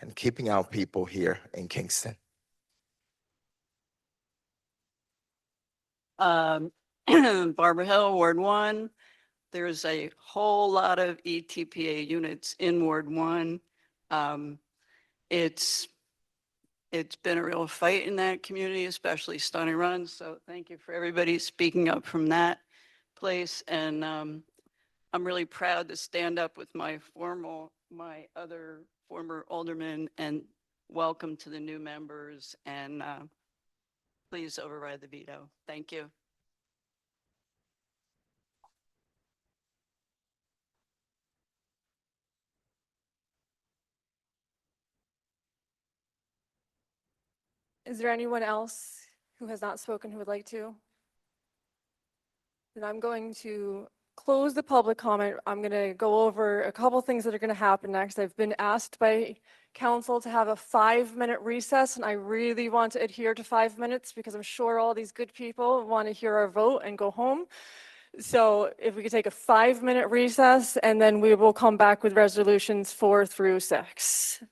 and keeping our people here in Kingston. Barbara Hill, Ward 1. There's a whole lot of ETPA units in Ward 1. It's been a real fight in that community, especially Stony Run. So thank you for everybody speaking up from that place. And I'm really proud to stand up with my other former aldermen and welcome to the new members. And please override the veto. Thank you. Is there anyone else who has not spoken who would like to? Then I'm going to close the public comment. I'm going to go over a couple things that are going to happen next. I've been asked by council to have a 5-minute recess, and I really want to adhere to 5 minutes because I'm sure all these good people want to hear our vote and go home. So if we could take a 5-minute recess, and then we will come back with resolutions 4 through 6.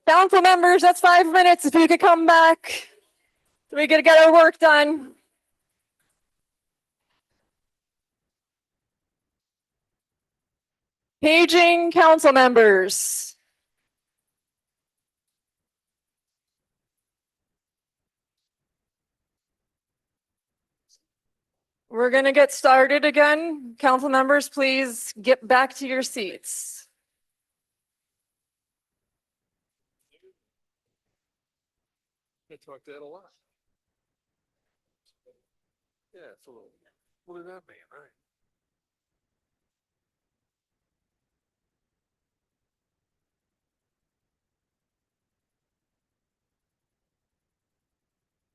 Council members, that's 5 minutes. If you could come back, we gotta get our work done. Paging council members. We're going to get started again. Council members, please get back to your seats. I talked that a lot. Yeah, it's a little, what did that mean, right?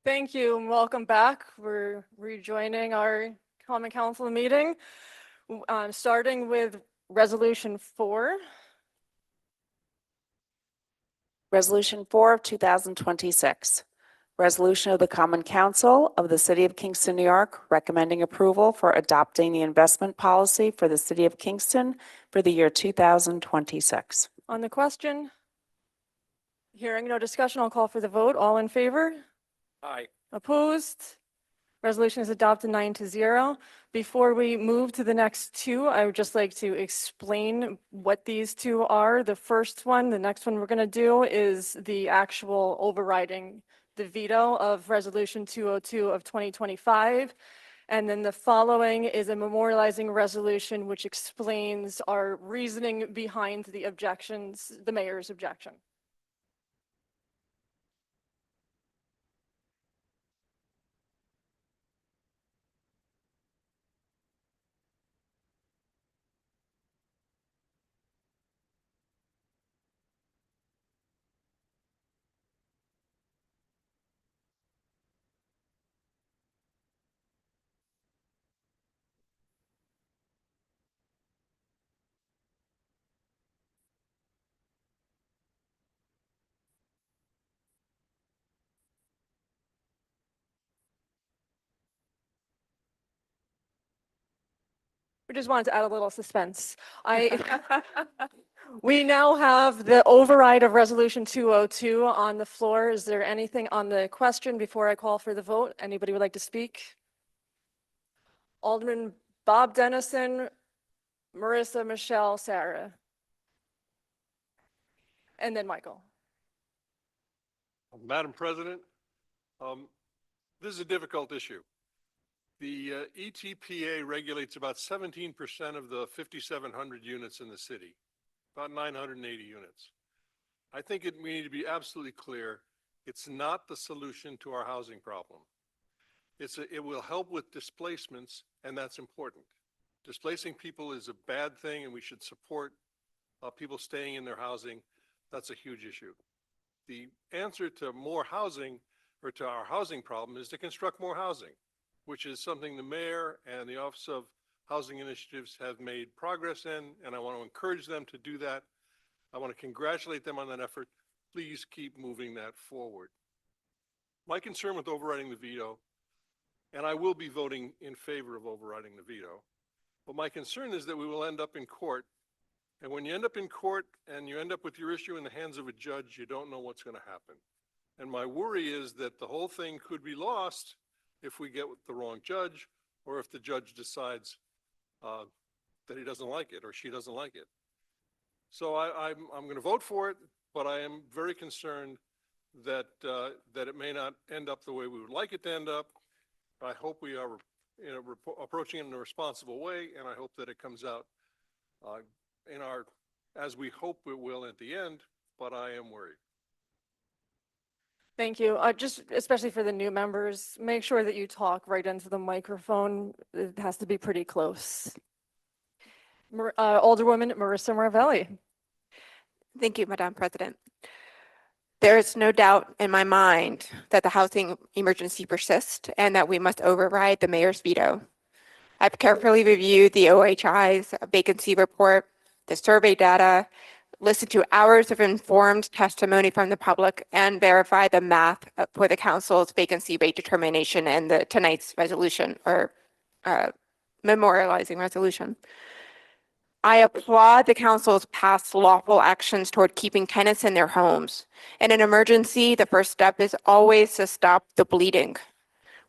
Thank you and welcome back. We're rejoining our common council meeting, starting with resolution 4. Resolution 4 of 2026. Resolution of the Common Council of the City of Kingston, New York, recommending approval for adopting the investment policy for the City of Kingston for the year 2026. On the question, hearing no discussion, I'll call for the vote. All in favor? Aye. Opposed? Resolution is adopted 9-0. Before we move to the next two, I would just like to explain what these two are. The first one, the next one we're going to do is the actual overriding the veto of Resolution 202 of 2025. And then the following is a memorializing resolution which explains our reasoning behind the objections, the mayor's objection. We just wanted to add a little suspense. We now have the override of Resolution 202 on the floor. Is there anything on the question before I call for the vote? Anybody would like to speak? Alderman Bob Dennison, Marissa, Michelle, Sarah. And then Michael. Madam President, this is a difficult issue. The ETPA regulates about 17% of the 5,700 units in the city, about 980 units. I think we need to be absolutely clear. It's not the solution to our housing problem. It will help with displacements, and that's important. Displacing people is a bad thing, and we should support people staying in their housing. That's a huge issue. The answer to more housing, or to our housing problem, is to construct more housing, which is something the mayor and the Office of Housing Initiatives have made progress in, and I want to encourage them to do that. I want to congratulate them on that effort. Please keep moving that forward. My concern with overriding the veto, and I will be voting in favor of overriding the veto, but my concern is that we will end up in court. And when you end up in court and you end up with your issue in the hands of a judge, you don't know what's going to happen. And my worry is that the whole thing could be lost if we get the wrong judge, or if the judge decides that he doesn't like it or she doesn't like it. So I'm going to vote for it, but I am very concerned that it may not end up the way we would like it to end up. I hope we are approaching it in a responsible way, and I hope that it comes out as we hope it will at the end, but I am worried. Thank you. Just especially for the new members, make sure that you talk right into the microphone. It has to be pretty close. Alderwoman Marissa Maravelli. Thank you, Madam President. There is no doubt in my mind that the housing emergency persists and that we must override the mayor's veto. I've carefully reviewed the OHI's vacancy report, the survey data, listened to hours of informed testimony from the public, and verified the math for the council's vacancy rate determination and tonight's resolution, or memorializing resolution. I applaud the council's past lawful actions toward keeping tenants in their homes. In an emergency, the first step is always to stop the bleeding.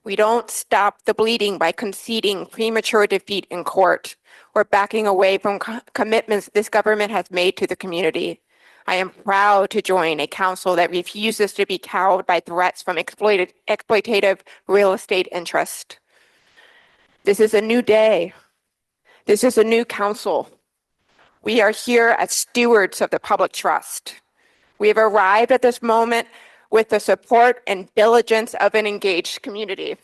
We don't stop the bleeding by conceding premature defeat in court. or backing away from commitments this government has made to the community. I am proud to join a council that refuses to be cowed by threats from exploitative real estate interests. This is a new day. This is a new council. We are here as stewards of the public trust. We have arrived at this moment with the support and diligence of an engaged community.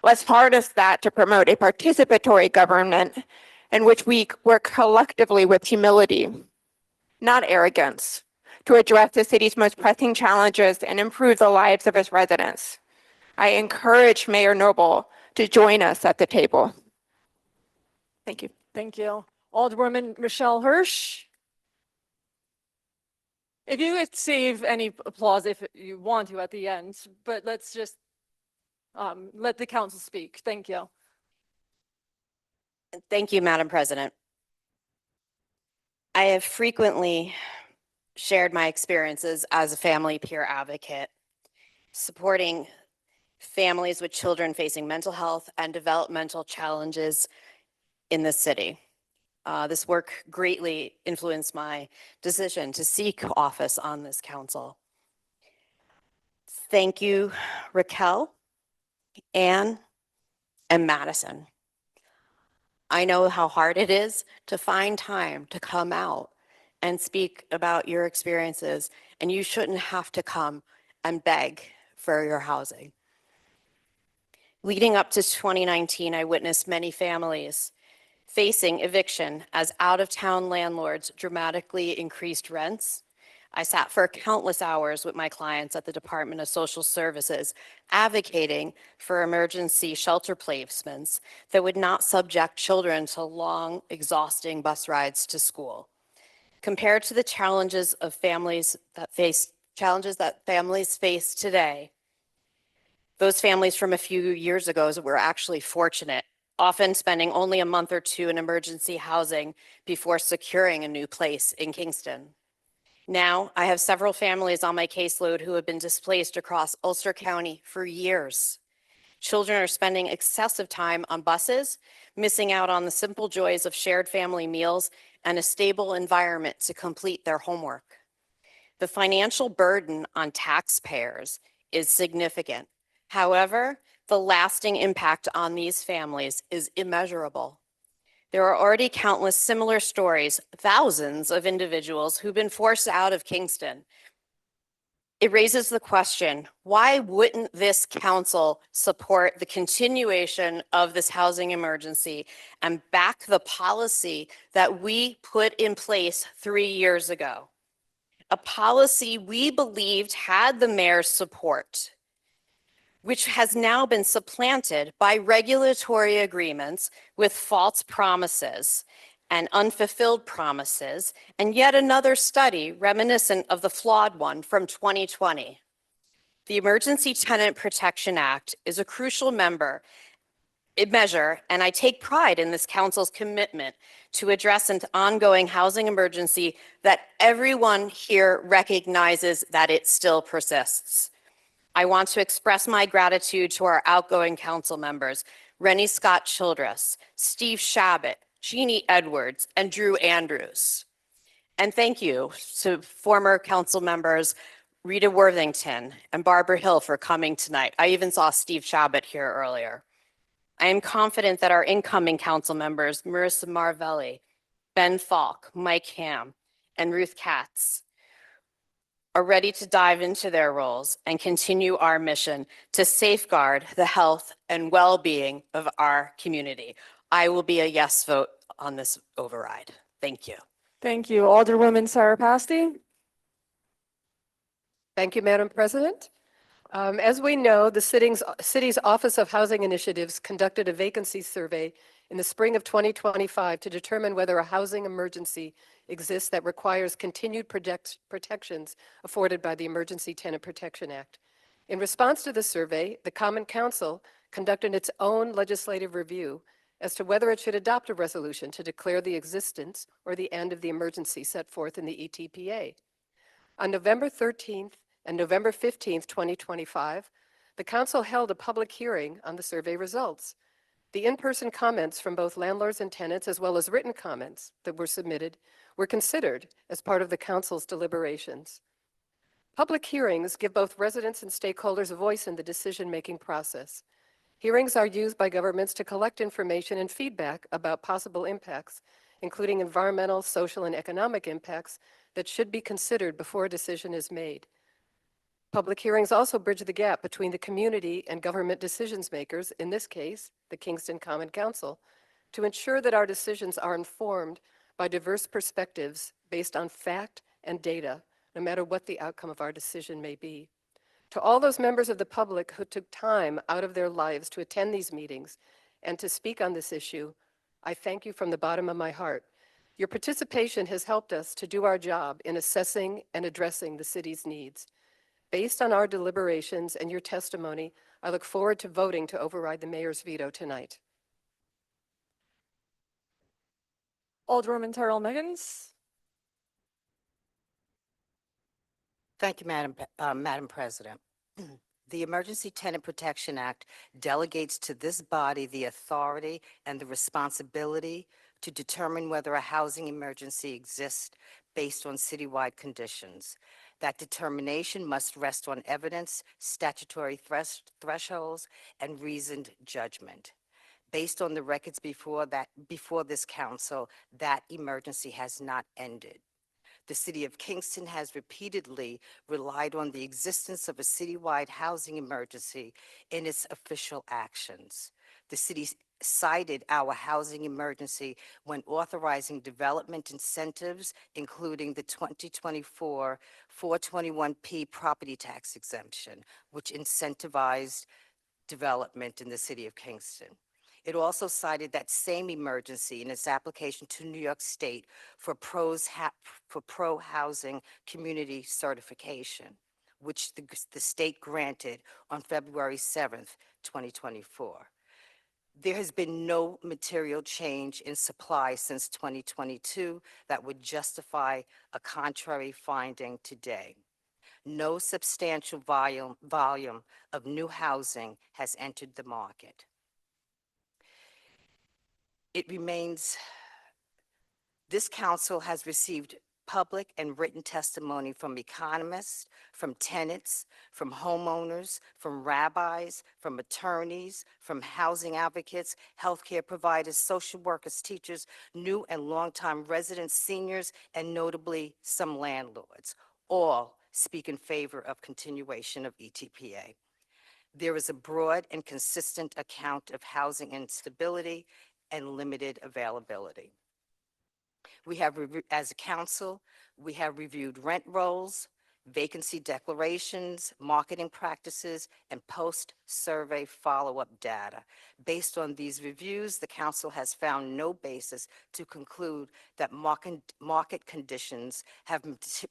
Let's harness that to promote a participatory government in which we work collectively with humility, not arrogance, to address the city's most pressing challenges and improve the lives of its residents. I encourage Mayor Noble to join us at the table. Thank you. Thank you. Alderwoman Michelle Hirsch. If you could save any applause if you want to at the end, but let's just let the council speak. Thank you. Thank you, Madam President. I have frequently shared my experiences as a family peer advocate, supporting families with children facing mental health and developmental challenges in the city. This work greatly influenced my decision to seek office on this council. Thank you, Raquel, Anne, and Madison. I know how hard it is to find time to come out and speak about your experiences, and you shouldn't have to come and beg for your housing. Leading up to 2019, I witnessed many families facing eviction as out-of-town landlords dramatically increased rents. I sat for countless hours with my clients at the Department of Social Services, advocating for emergency shelter placements that would not subject children to long, exhausting bus rides to school. Compared to the challenges that families face today, those families from a few years ago were actually fortunate, often spending only a month or two in emergency housing before securing a new place in Kingston. Now, I have several families on my caseload who have been displaced across Ulster County for years. Children are spending excessive time on buses, missing out on the simple joys of shared family meals and a stable environment to complete their homework. The financial burden on taxpayers is significant. However, the lasting impact on these families is immeasurable. There are already countless similar stories, thousands of individuals who've been forced out of Kingston. It raises the question, why wouldn't this council support the continuation of this housing emergency and back the policy that we put in place 3 years ago? A policy we believed had the mayor's support, which has now been supplanted by regulatory agreements with false promises and unfulfilled promises, and yet another study reminiscent of the flawed one from 2020. The Emergency Tenant Protection Act is a crucial measure, and I take pride in this council's commitment to address an ongoing housing emergency that everyone here recognizes that it still persists. I want to express my gratitude to our outgoing council members, Rennie Scott Childress, Steve Shabbat, Jeannie Edwards, and Drew Andrews. And thank you to former council members Rita Worthington and Barbara Hill for coming tonight. I even saw Steve Shabbat here earlier. I am confident that our incoming council members, Marissa Marvelli, Ben Falk, Mike Ham, and Ruth Katz, are ready to dive into their roles and continue our mission to safeguard the health and well-being of our community. I will be a yes vote on this override. Thank you. Thank you. Alderwoman Sarah Pasty. Thank you, Madam President. As we know, the city's Office of Housing Initiatives conducted a vacancy survey in the spring of 2025 to determine whether a housing emergency exists that requires continued protections afforded by the Emergency Tenant Protection Act. In response to the survey, the Common Council conducted its own legislative review as to whether it should adopt a resolution to declare the existence or the end of the emergency set forth in the ETPA. On November 13th and November 15th, 2025, the Council held a public hearing on the survey results. The in-person comments from both landlords and tenants, as well as written comments that were submitted, were considered as part of the council's deliberations. Public hearings give both residents and stakeholders a voice in the decision-making process. Hearings are used by governments to collect information and feedback about possible impacts, including environmental, social, and economic impacts that should be considered before a decision is made. Public hearings also bridge the gap between the community and government decisions makers, in this case, the Kingston Common Council, to ensure that our decisions are informed by diverse perspectives based on fact and data, no matter what the outcome of our decision may be. To all those members of the public who took time out of their lives to attend these meetings and to speak on this issue, I thank you from the bottom of my heart. Your participation has helped us to do our job in assessing and addressing the city's needs. Based on our deliberations and your testimony, I look forward to voting to override the mayor's veto tonight. Alderwoman Terrell Meggins. Thank you, Madam President. The Emergency Tenant Protection Act delegates to this body the authority and the responsibility to determine whether a housing emergency exists based on citywide conditions. That determination must rest on evidence, statutory thresholds, and reasoned judgment. Based on the records before this council, that emergency has not ended. The City of Kingston has repeatedly relied on the existence of a citywide housing emergency in its official actions. The city cited our housing emergency when authorizing development incentives, including the 2024 421p property tax exemption, which incentivized development in the City of Kingston. It also cited that same emergency in its application to New York State for pro-housing community certification, which the state granted on February 7th, 2024. There has been no material change in supply since 2022 that would justify a contrary finding today. No substantial volume of new housing has entered the market. This council has received public and written testimony from economists, from tenants, from homeowners, from rabbis, from attorneys, from housing advocates, healthcare providers, social workers, teachers, new and longtime residents, seniors, and notably some landlords. All speak in favor of continuation of ETPA. There is a broad and consistent account of housing instability and limited availability. We have, as a council, we have reviewed rent rolls, vacancy declarations, marketing practices, and post-survey follow-up data. Based on these reviews, the council has found no basis to conclude that market conditions have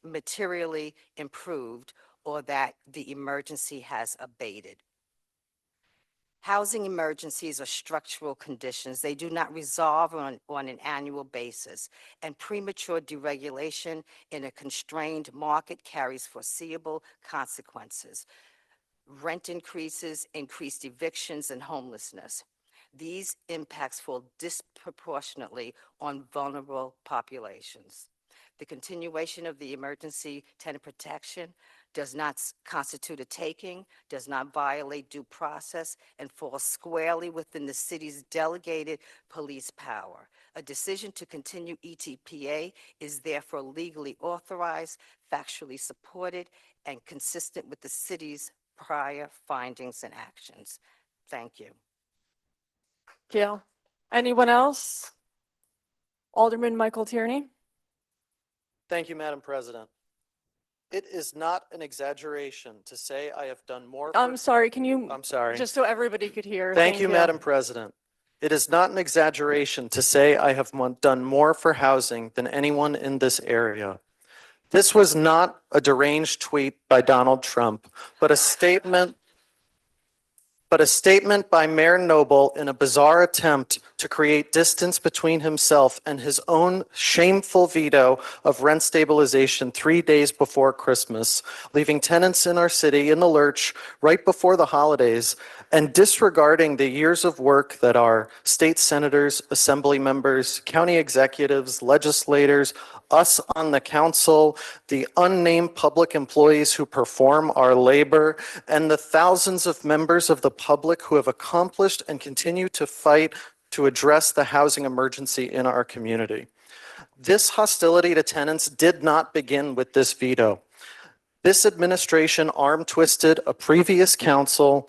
materially improved or that the emergency has abated. Housing emergencies are structural conditions. They do not resolve on an annual basis, and premature deregulation in a constrained market carries foreseeable consequences. Rent increases, increased evictions, and homelessness. These impacts fall disproportionately on vulnerable populations. The continuation of the emergency tenant protection does not constitute a taking, does not violate due process, and falls squarely within the city's delegated police power. A decision to continue ETPA is therefore legally authorized, factually supported, and consistent with the city's prior findings and actions. Thank you. Gail. Anyone else? Alderman Michael Tierney. Thank you, Madam President. It is not an exaggeration to say I have done more. I'm sorry, can you? I'm sorry. Just so everybody could hear. Thank you, Madam President. It is not an exaggeration to say I have done more for housing than anyone in this area. This was not a deranged tweet by Donald Trump, but a statement but a statement by Mayor Noble in a bizarre attempt to create distance between himself and his own shameful veto of rent stabilization 3 days before Christmas, leaving tenants in our city in the lurch right before the holidays and disregarding the years of work that our state senators, assembly members, county executives, legislators, us on the council, the unnamed public employees who perform our labor, and the thousands of members of the public who have accomplished and continue to fight to address the housing emergency in our community. This hostility to tenants did not begin with this veto. This administration arm twisted a previous council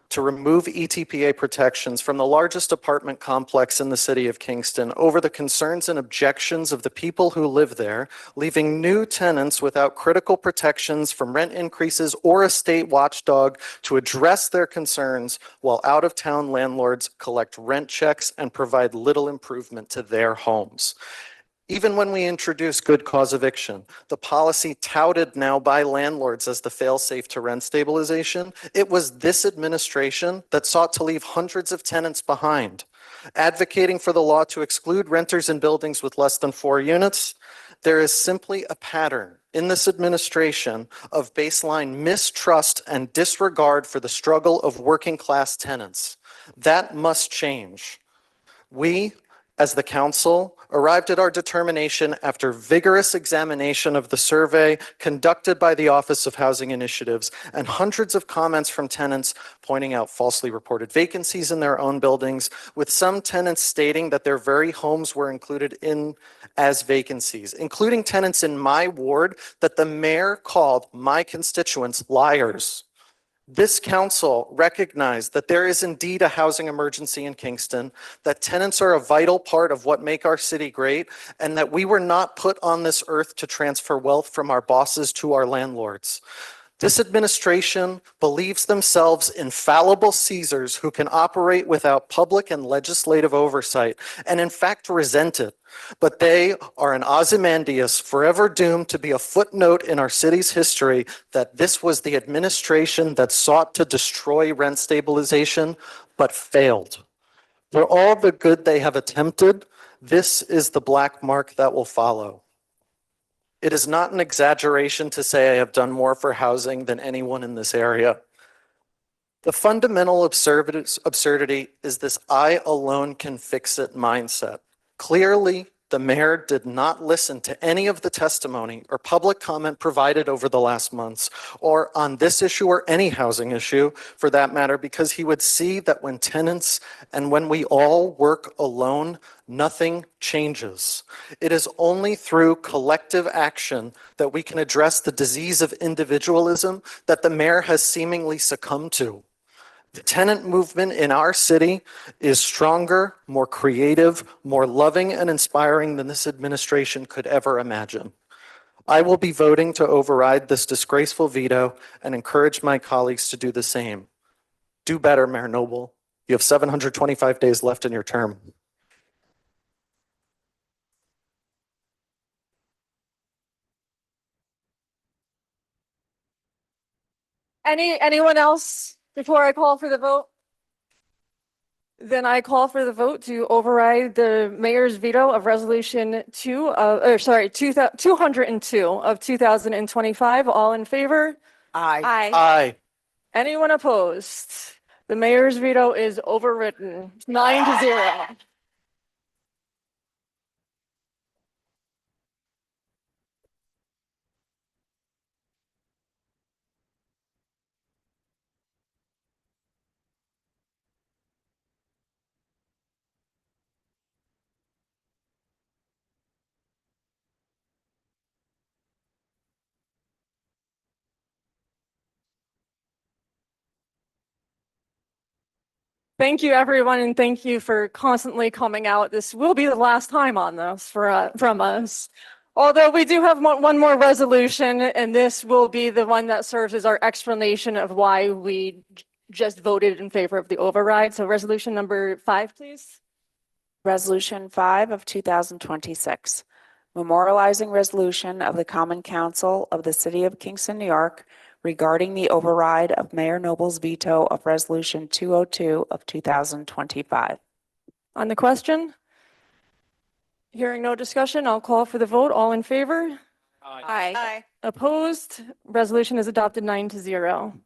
to remove ETPA protections from the largest apartment complex in the city of Kingston over the concerns and objections of the people who live there, leaving new tenants without critical protections from rent increases or a state watchdog to address their concerns, while out-of-town landlords collect rent checks and provide little improvement to their homes. Even when we introduced good cause eviction, the policy touted now by landlords as the fail-safe to rent stabilization, it was this administration that sought to leave hundreds of tenants behind. Advocating for the law to exclude renters in buildings with less than 4 units, there is simply a pattern in this administration of baseline mistrust and disregard for the struggle of working-class tenants. That must change. We, as the council, arrived at our determination after vigorous examination of the survey conducted by the Office of Housing Initiatives and hundreds of comments from tenants pointing out falsely reported vacancies in their own buildings, with some tenants stating that their very homes were included in as vacancies, including tenants in my ward that the mayor called my constituents liars. This council recognized that there is indeed a housing emergency in Kingston, that tenants are a vital part of what make our city great, and that we were not put on this earth to transfer wealth from our bosses to our landlords. This administration believes themselves infallible Caesars who can operate without public and legislative oversight, and in fact resent it. But they are an Ozymandias forever doomed to be a footnote in our city's history that this was the administration that sought to destroy rent stabilization, but failed. For all the good they have attempted, this is the black mark that will follow. It is not an exaggeration to say I have done more for housing than anyone in this area. The fundamental absurdity is this I alone can fix it mindset. Clearly, the mayor did not listen to any of the testimony or public comment provided over the last months, or on this issue or any housing issue for that matter, because he would see that when tenants and when we all work alone, nothing changes. It is only through collective action that we can address the disease of individualism that the mayor has seemingly succumbed to. The tenant movement in our city is stronger, more creative, more loving and inspiring than this administration could ever imagine. I will be voting to override this disgraceful veto and encourage my colleagues to do the same. Do better, Mayor Noble. You have 725 days left in your term. Anyone else before I call for the vote? Then I call for the vote to override the mayor's veto of resolution 202 of 2025. All in favor? Aye. Aye. Anyone opposed? The mayor's veto is overridden, 9-0. Thank you, everyone, and thank you for constantly coming out. This will be the last time on this from us. Although we do have one more resolution, and this will be the one that serves as our explanation of why we just voted in favor of the override. So resolution number 5, please. Resolution 5 of 2026, memorializing resolution of the Common Council of the City of Kingston, New York, regarding the override of Mayor Noble's veto of Resolution 202 of 2025. On the question? Hearing no discussion, I'll call for the vote. All in favor? Aye. Opposed? Resolution is adopted 9-0.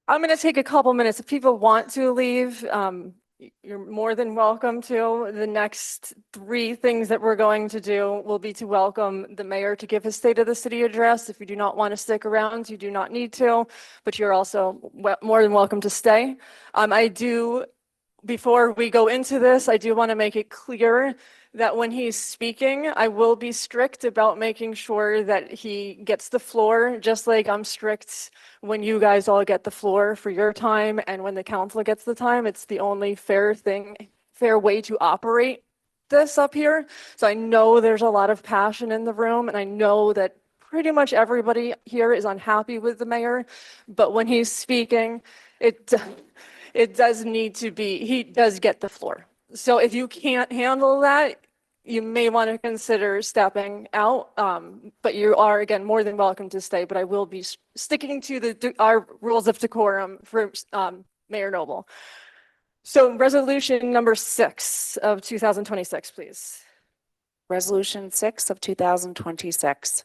I'm going to take a couple minutes. If people want to leave, you're more than welcome to. The next 3 things that we're going to do will be to welcome the mayor to give his State of the City address. If you do not want to stick around, you do not need to, but you're also more than welcome to stay. Before we go into this, I do want to make it clear that when he's speaking, I will be strict about making sure that he gets the floor, just like I'm strict when you guys all get the floor for your time and when the council gets the time. It's the only fair way to operate this up here. So I know there's a lot of passion in the room, and I know that pretty much everybody here is unhappy with the mayor, but when he's speaking, it does need to be, he does get the floor. So if you can't handle that, you may want to consider stepping out, but you are, again, more than welcome to stay, but I will be sticking to our rules of decorum for Mayor Noble. So resolution number 6 of 2026, please. Resolution 6 of 2026.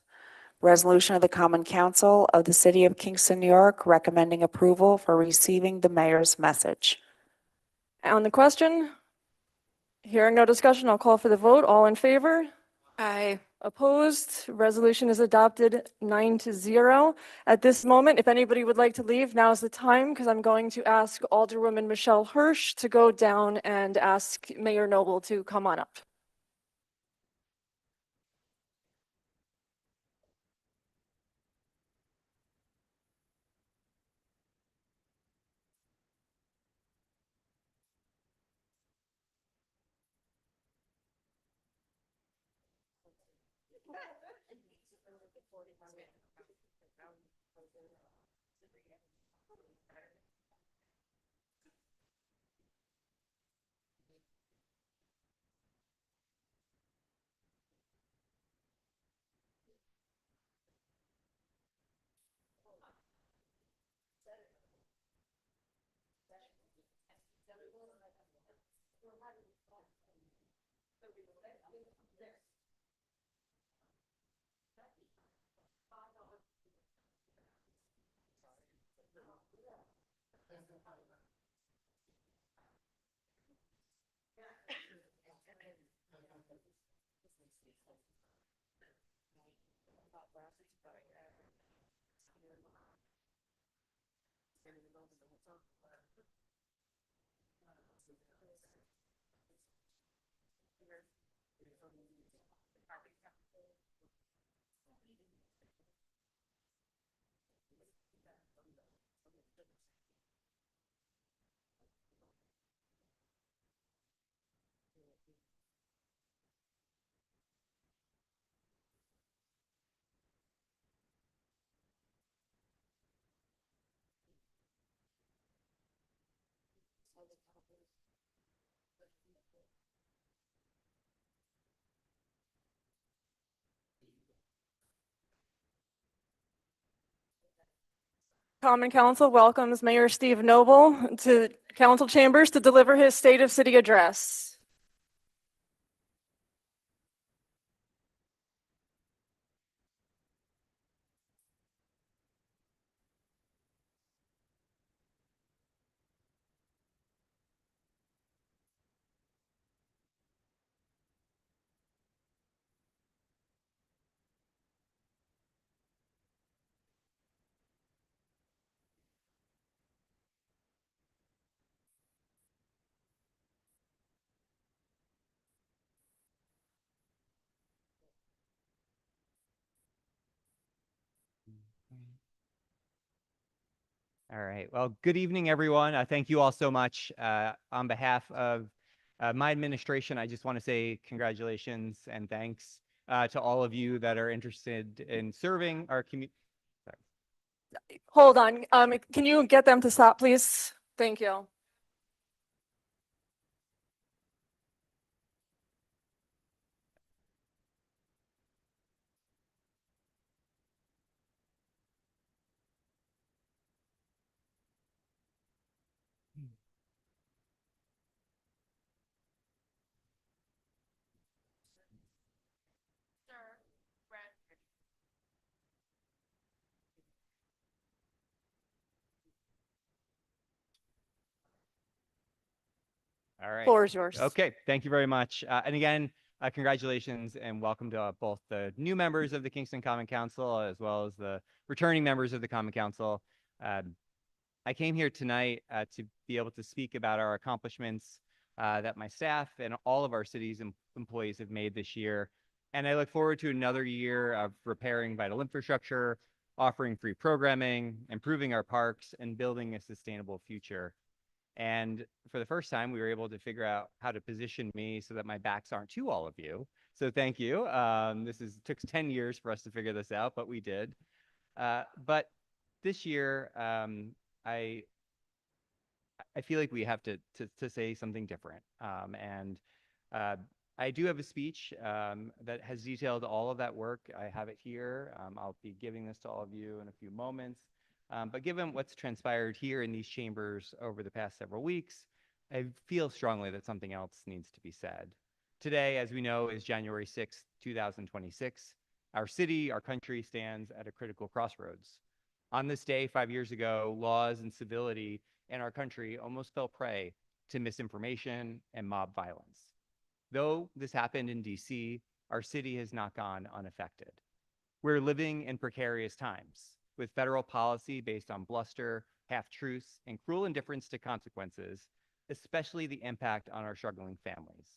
Resolution of the Common Council of the City of Kingston, New York, recommending approval for receiving the mayor's message. On the question? Hearing no discussion, I'll call for the vote. All in favor? Aye. Opposed? Resolution is adopted 9-0. At this moment, if anybody would like to leave, now's the time, because I'm going to ask Alderwoman Michelle Hirsch to go down and ask Mayor Noble to come on up. Common Council welcomes Mayor Steve Noble to council chambers to deliver his State of City address. All right. Well, good evening, everyone. Thank you all so much. On behalf of my administration, I just want to say congratulations and thanks to all of you that are interested in serving our community. Hold on. Can you get them to stop, please? Thank you. All right. Floor is yours. Okay, thank you very much. And again, congratulations and welcome to both the new members of the Kingston Common Council as well as the returning members of the Common Council. I came here tonight to be able to speak about our accomplishments that my staff and all of our city's employees have made this year. And I look forward to another year of repairing vital infrastructure, offering free programming, improving our parks, and building a sustainable future. And for the first time, we were able to figure out how to position me so that my backs aren't to all of you. So thank you. Took 10 years for us to figure this out, but we did. But this year, I feel like we have to say something different. I do have a speech that has detailed all of that work. I have it here. I'll be giving this to all of you in a few moments. But given what's transpired here in these chambers over the past several weeks, I feel strongly that something else needs to be said. Today, as we know, is January 6th, 2026. Our city, our country stands at a critical crossroads. On this day, 5 years ago, laws and civility in our country almost fell prey to misinformation and mob violence. Though this happened in DC, our city has not gone unaffected. We're living in precarious times, with federal policy based on bluster, half-truths, and cruel indifference to consequences, especially the impact on our struggling families.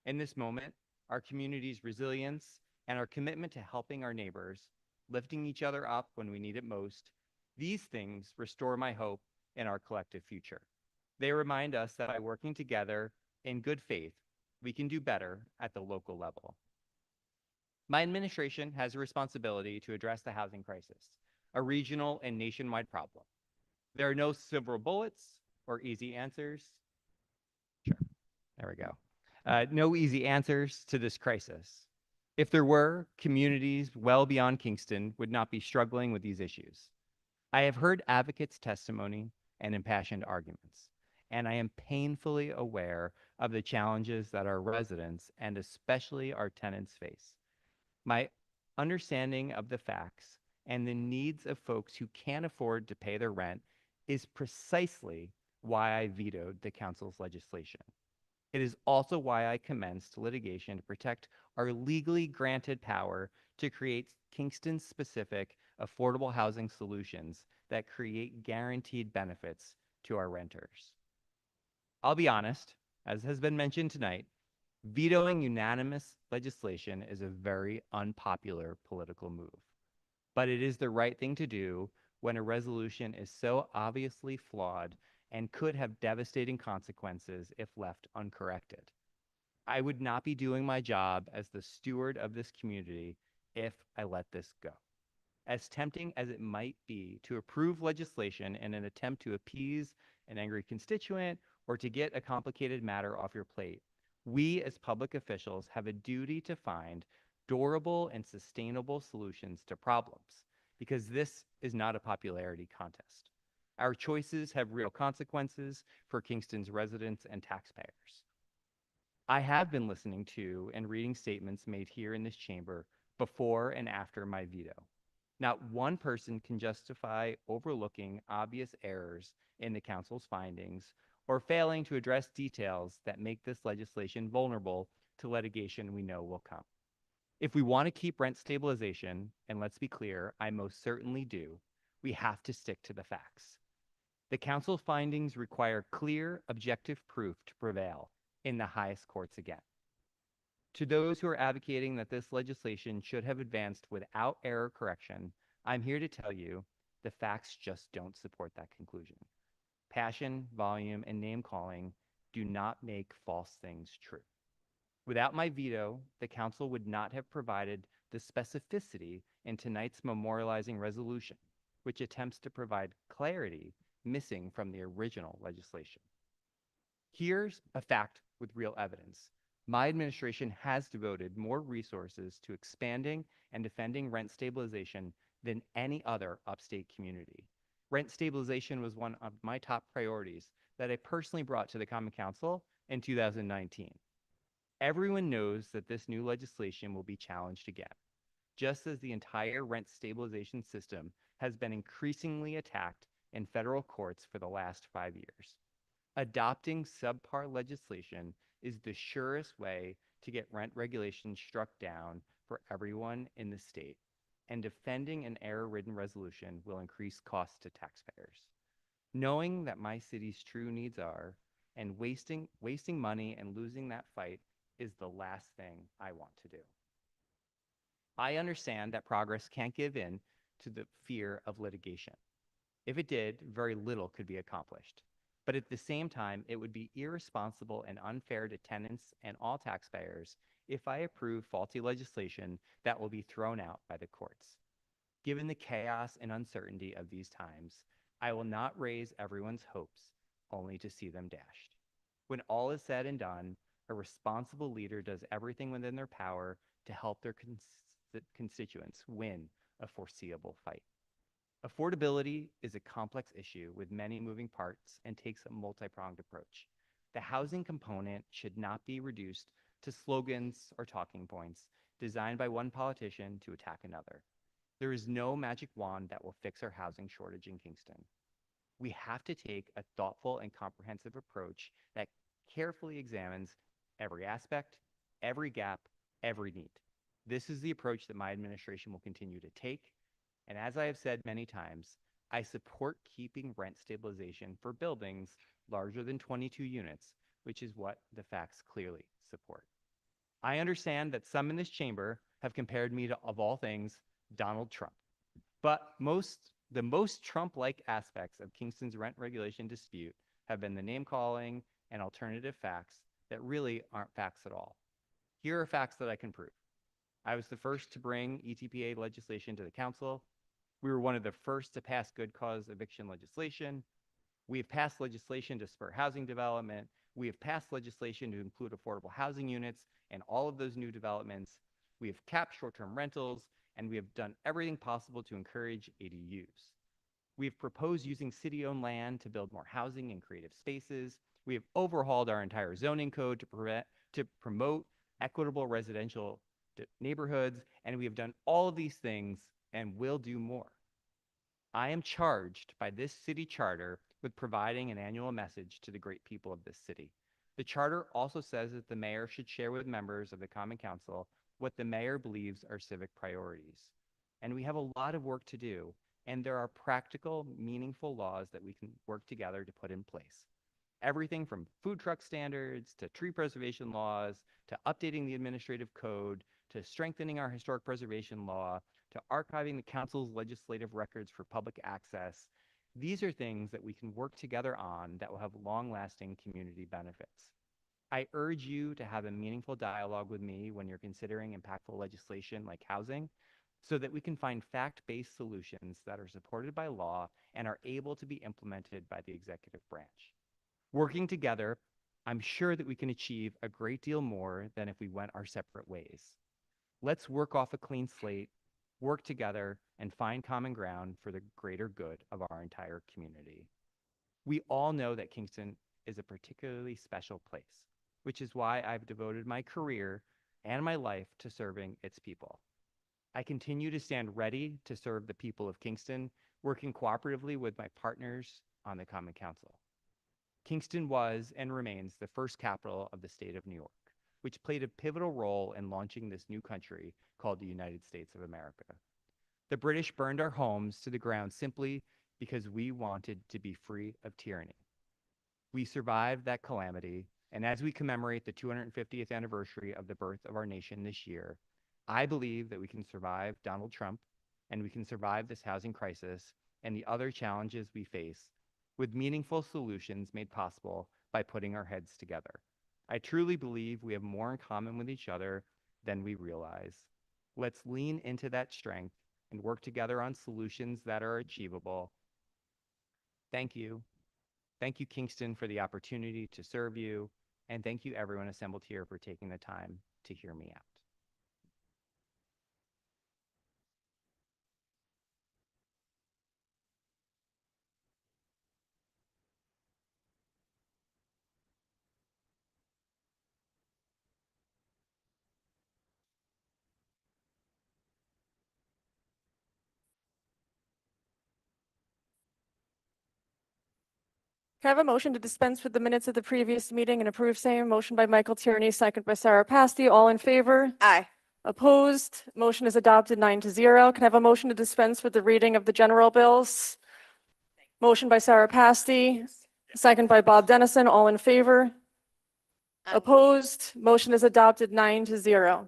In this moment, our community's resilience and our commitment to helping our neighbors, lifting each other up when we need it most, these things restore my hope in our collective future. They remind us that by working together in good faith, we can do better at the local level. My administration has a responsibility to address the housing crisis, a regional and nationwide problem. There are no silver bullets or easy answers. Sure, there we go. No easy answers to this crisis. If there were, communities well beyond Kingston would not be struggling with these issues. I have heard advocates' testimony and impassioned arguments, and I am painfully aware of the challenges that our residents and especially our tenants face. My understanding of the facts and the needs of folks who can't afford to pay their rent is precisely why I vetoed the council's legislation. It is also why I commenced litigation to protect our legally granted power to create Kingston-specific affordable housing solutions that create guaranteed benefits to our renters. I'll be honest, as has been mentioned tonight, vetoing unanimous legislation is a very unpopular political move. But it is the right thing to do when a resolution is so obviously flawed and could have devastating consequences if left uncorrected. I would not be doing my job as the steward of this community if I let this go. As tempting as it might be to approve legislation in an attempt to appease an angry constituent or to get a complicated matter off your plate, we as public officials have a duty to find durable and sustainable solutions to problems, because this is not a popularity contest. Our choices have real consequences for Kingston's residents and taxpayers. I have been listening to and reading statements made here in this chamber before and after my veto. Not one person can justify overlooking obvious errors in the council's findings or failing to address details that make this legislation vulnerable to litigation we know will come. If we want to keep rent stabilization, and let's be clear, I most certainly do, we have to stick to the facts. The council findings require clear, objective proof to prevail in the highest courts again. To those who are advocating that this legislation should have advanced without error correction, I'm here to tell you the facts just don't support that conclusion. Passion, volume, and name-calling do not make false things true. Without my veto, the council would not have provided the specificity in tonight's memorializing resolution, which attempts to provide clarity missing from the original legislation. Here's a fact with real evidence. My administration has devoted more resources to expanding and defending rent stabilization than any other upstate community. Rent stabilization was one of my top priorities that I personally brought to the Common Council in 2019. Everyone knows that this new legislation will be challenged again, just as the entire rent stabilization system has been increasingly attacked in federal courts for the last 5 years. Adopting subpar legislation is the surest way to get rent regulation struck down for everyone in the state, and defending an error-ridden resolution will increase costs to taxpayers. Knowing that my city's true needs are, and wasting money and losing that fight is the last thing I want to do. I understand that progress can't give in to the fear of litigation. If it did, very little could be accomplished. But at the same time, it would be irresponsible and unfair to tenants and all taxpayers if I approve faulty legislation that will be thrown out by the courts. Given the chaos and uncertainty of these times, I will not raise everyone's hopes only to see them dashed. When all is said and done, a responsible leader does everything within their power to help their constituents win a foreseeable fight. Affordability is a complex issue with many moving parts and takes a multi-pronged approach. The housing component should not be reduced to slogans or talking points designed by one politician to attack another. There is no magic wand that will fix our housing shortage in Kingston. We have to take a thoughtful and comprehensive approach that carefully examines every aspect, every gap, every need. This is the approach that my administration will continue to take. And as I have said many times, I support keeping rent stabilization for buildings larger than 22 units, which is what the facts clearly support. I understand that some in this chamber have compared me to, of all things, Donald Trump. But the most Trump-like aspects of Kingston's rent regulation dispute have been the name-calling and alternative facts that really aren't facts at all. Here are facts that I can prove. I was the first to bring ETPA legislation to the council. We were one of the first to pass good cause eviction legislation. We have passed legislation to spur housing development. We have passed legislation to include affordable housing units and all of those new developments. We have capped short-term rentals, and we have done everything possible to encourage ADUs. We have proposed using city-owned land to build more housing and creative spaces. We have overhauled our entire zoning code to promote equitable residential neighborhoods, and we have done all of these things and will do more. I am charged by this city charter with providing an annual message to the great people of this city. The charter also says that the mayor should share with members of the Common Council what the mayor believes are civic priorities. And we have a lot of work to do, and there are practical, meaningful laws that we can work together to put in place. Everything from food truck standards to tree preservation laws to updating the administrative code to strengthening our historic preservation law to archiving the council's legislative records for public access. These are things that we can work together on that will have long-lasting community benefits. I urge you to have a meaningful dialogue with me when you're considering impactful legislation like housing, so that we can find fact-based solutions that are supported by law and are able to be implemented by the executive branch. Working together, I'm sure that we can achieve a great deal more than if we went our separate ways. Let's work off a clean slate, work together, and find common ground for the greater good of our entire community. We all know that Kingston is a particularly special place, which is why I've devoted my career and my life to serving its people. I continue to stand ready to serve the people of Kingston, working cooperatively with my partners on the Common Council. Kingston was and remains the first capital of the state of New York, which played a pivotal role in launching this new country called the United States of America. The British burned our homes to the ground simply because we wanted to be free of tyranny. We survived that calamity, and as we commemorate the 250th anniversary of the birth of our nation this year, I believe that we can survive Donald Trump, and we can survive this housing crisis and the other challenges we face with meaningful solutions made possible by putting our heads together. I truly believe we have more in common with each other than we realize. Let's lean into that strength and work together on solutions that are achievable. Thank you. Thank you, Kingston, for the opportunity to serve you. And thank you, everyone assembled here, for taking the time to hear me out. Can I have a motion to dispense with the minutes of the previous meeting and approve same? Motion by Michael Tierney, second by Sarah Pasty. All in favor? Aye. Opposed? Motion is adopted 9-0. Can I have a motion to dispense with the reading of the general bills? Motion by Sarah Pasty, second by Bob Dennison. All in favor? Opposed? Motion is adopted 9-0.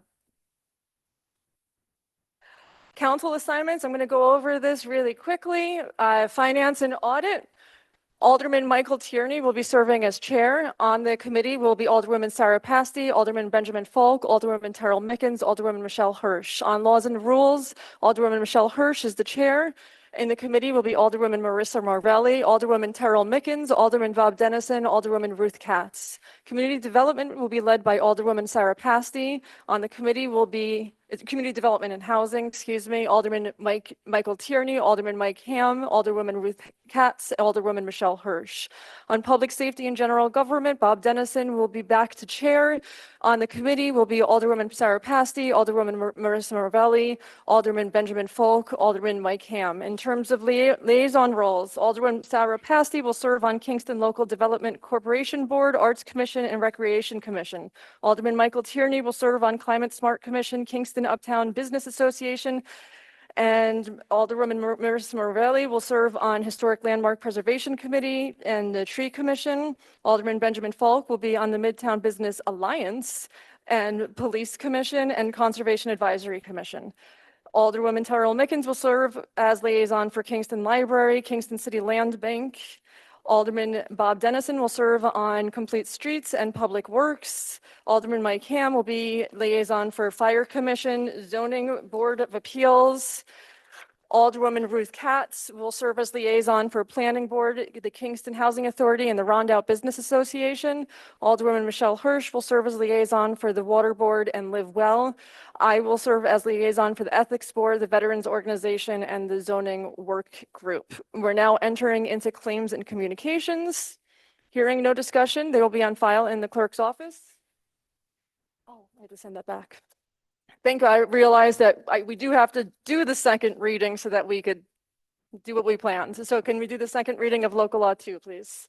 Council assignments, I'm going to go over this really quickly. Finance and audit. Alderman Michael Tierney will be serving as chair. On the committee will be Alderwoman Sarah Pasty, Alderman Benjamin Falk, Alderwoman Terrell Mickens, Alderwoman Michelle Hirsch. On laws and rules, Alderwoman Michelle Hirsch is the chair. In the committee will be Alderwoman Marissa Marvelli, Alderwoman Terrell Mickens, Alderman Bob Dennison, Alderwoman Ruth Katz. Community development will be led by Alderwoman Sarah Pasty. On the committee will be Community Development and Housing, Alderman Michael Tierney, Alderman Mike Ham, Alderwoman Ruth Katz, Alderwoman Michelle Hirsch. On Public Safety and General Government, Bob Dennison will be back to chair. On the committee will be Alderwoman Sarah Pasty, Alderwoman Marissa Marvelli, Alderman Benjamin Falk, Alderman Mike Ham. In terms of liaison roles, Alderwoman Sarah Pasty will serve on Kingston Local Development Corporation Board, Arts Commission, and Recreation Commission. Alderman Michael Tierney will serve on Climate Smart Commission, Kingston Uptown Business Association, and Alderwoman Marissa Marvelli will serve on Historic Landmark Preservation Committee and the Tree Commission. Alderman Benjamin Falk will be on the Midtown Business Alliance and Police Commission and Conservation Advisory Commission. Alderwoman Terrell Mickens will serve as liaison for Kingston Library, Kingston City Land Bank. Alderman Bob Dennison will serve on Complete Streets and Public Works. Alderman Mike Ham will be liaison for Fire Commission, Zoning Board of Appeals. Alderwoman Ruth Katz will serve as liaison for Planning Board, the Kingston Housing Authority, and the Rondout Business Association. Alderwoman Michelle Hirsch will serve as liaison for the Water Board and Live Well. I will serve as liaison for the Ethics Board, the Veterans Organization, and the Zoning Work Group. We're now entering into claims and communications. Hearing no discussion, they will be on file in the clerk's office. Oh, I had to send that back. I realized that we do have to do the second reading so that we could do what we planned. So can we do the second reading of local law 2, please?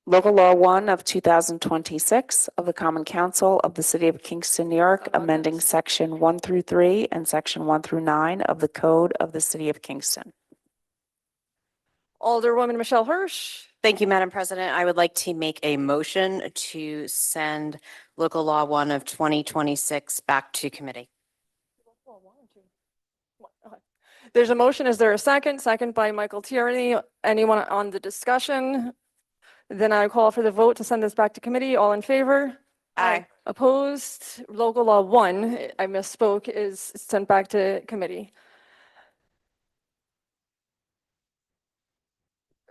Local Law 1 of 2026 of the Common Council of the City of Kingston, New York, amending Section 1 through 3 and Section 1 through 9 of the Code of the City of Kingston. Alderwoman Michelle Hirsch. Thank you, Madam President. I would like to make a motion to send Local Law 1 of 2026 back to committee. There's a motion. Is there a second? Second by Michael Tierney. Anyone on the discussion? Then I call for the vote to send this back to committee. All in favor? Aye. Opposed? Local Law 1, I misspoke, is sent back to committee.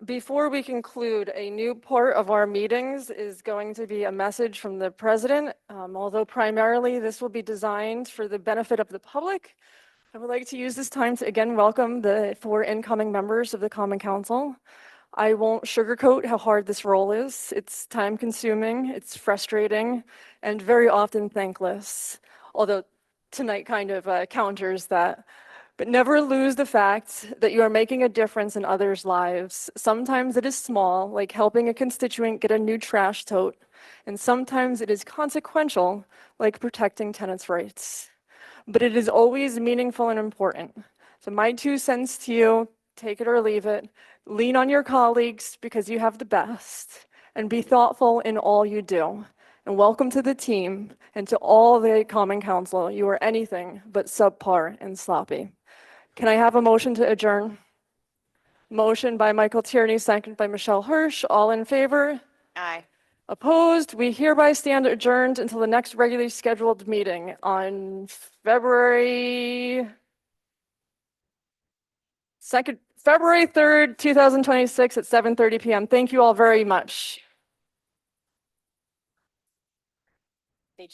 Before we conclude, a new part of our meetings is going to be a message from the president. Although primarily this will be designed for the benefit of the public, I would like to use this time to again welcome the 4 incoming members of the Common Council. I won't sugarcoat how hard this role is. It's time consuming, it's frustrating, and very often thankless. Although tonight kind of counters that. But never lose the fact that you are making a difference in others' lives. Sometimes it is small, like helping a constituent get a new trash tote, and sometimes it is consequential, like protecting tenants' rights. But it is always meaningful and important. So my 2 cents to you, take it or leave it. Lean on your colleagues because you have the best, and be thoughtful in all you do. And welcome to the team and to all the Common Council. You are anything but subpar and sloppy. Can I have a motion to adjourn? Motion by Michael Tierney, second by Michelle Hirsch. All in favor? Aye. Opposed? We hereby stand adjourned until the next regularly scheduled meeting on February 3rd, 2026 at 7:30 p.m. Thank you all very much.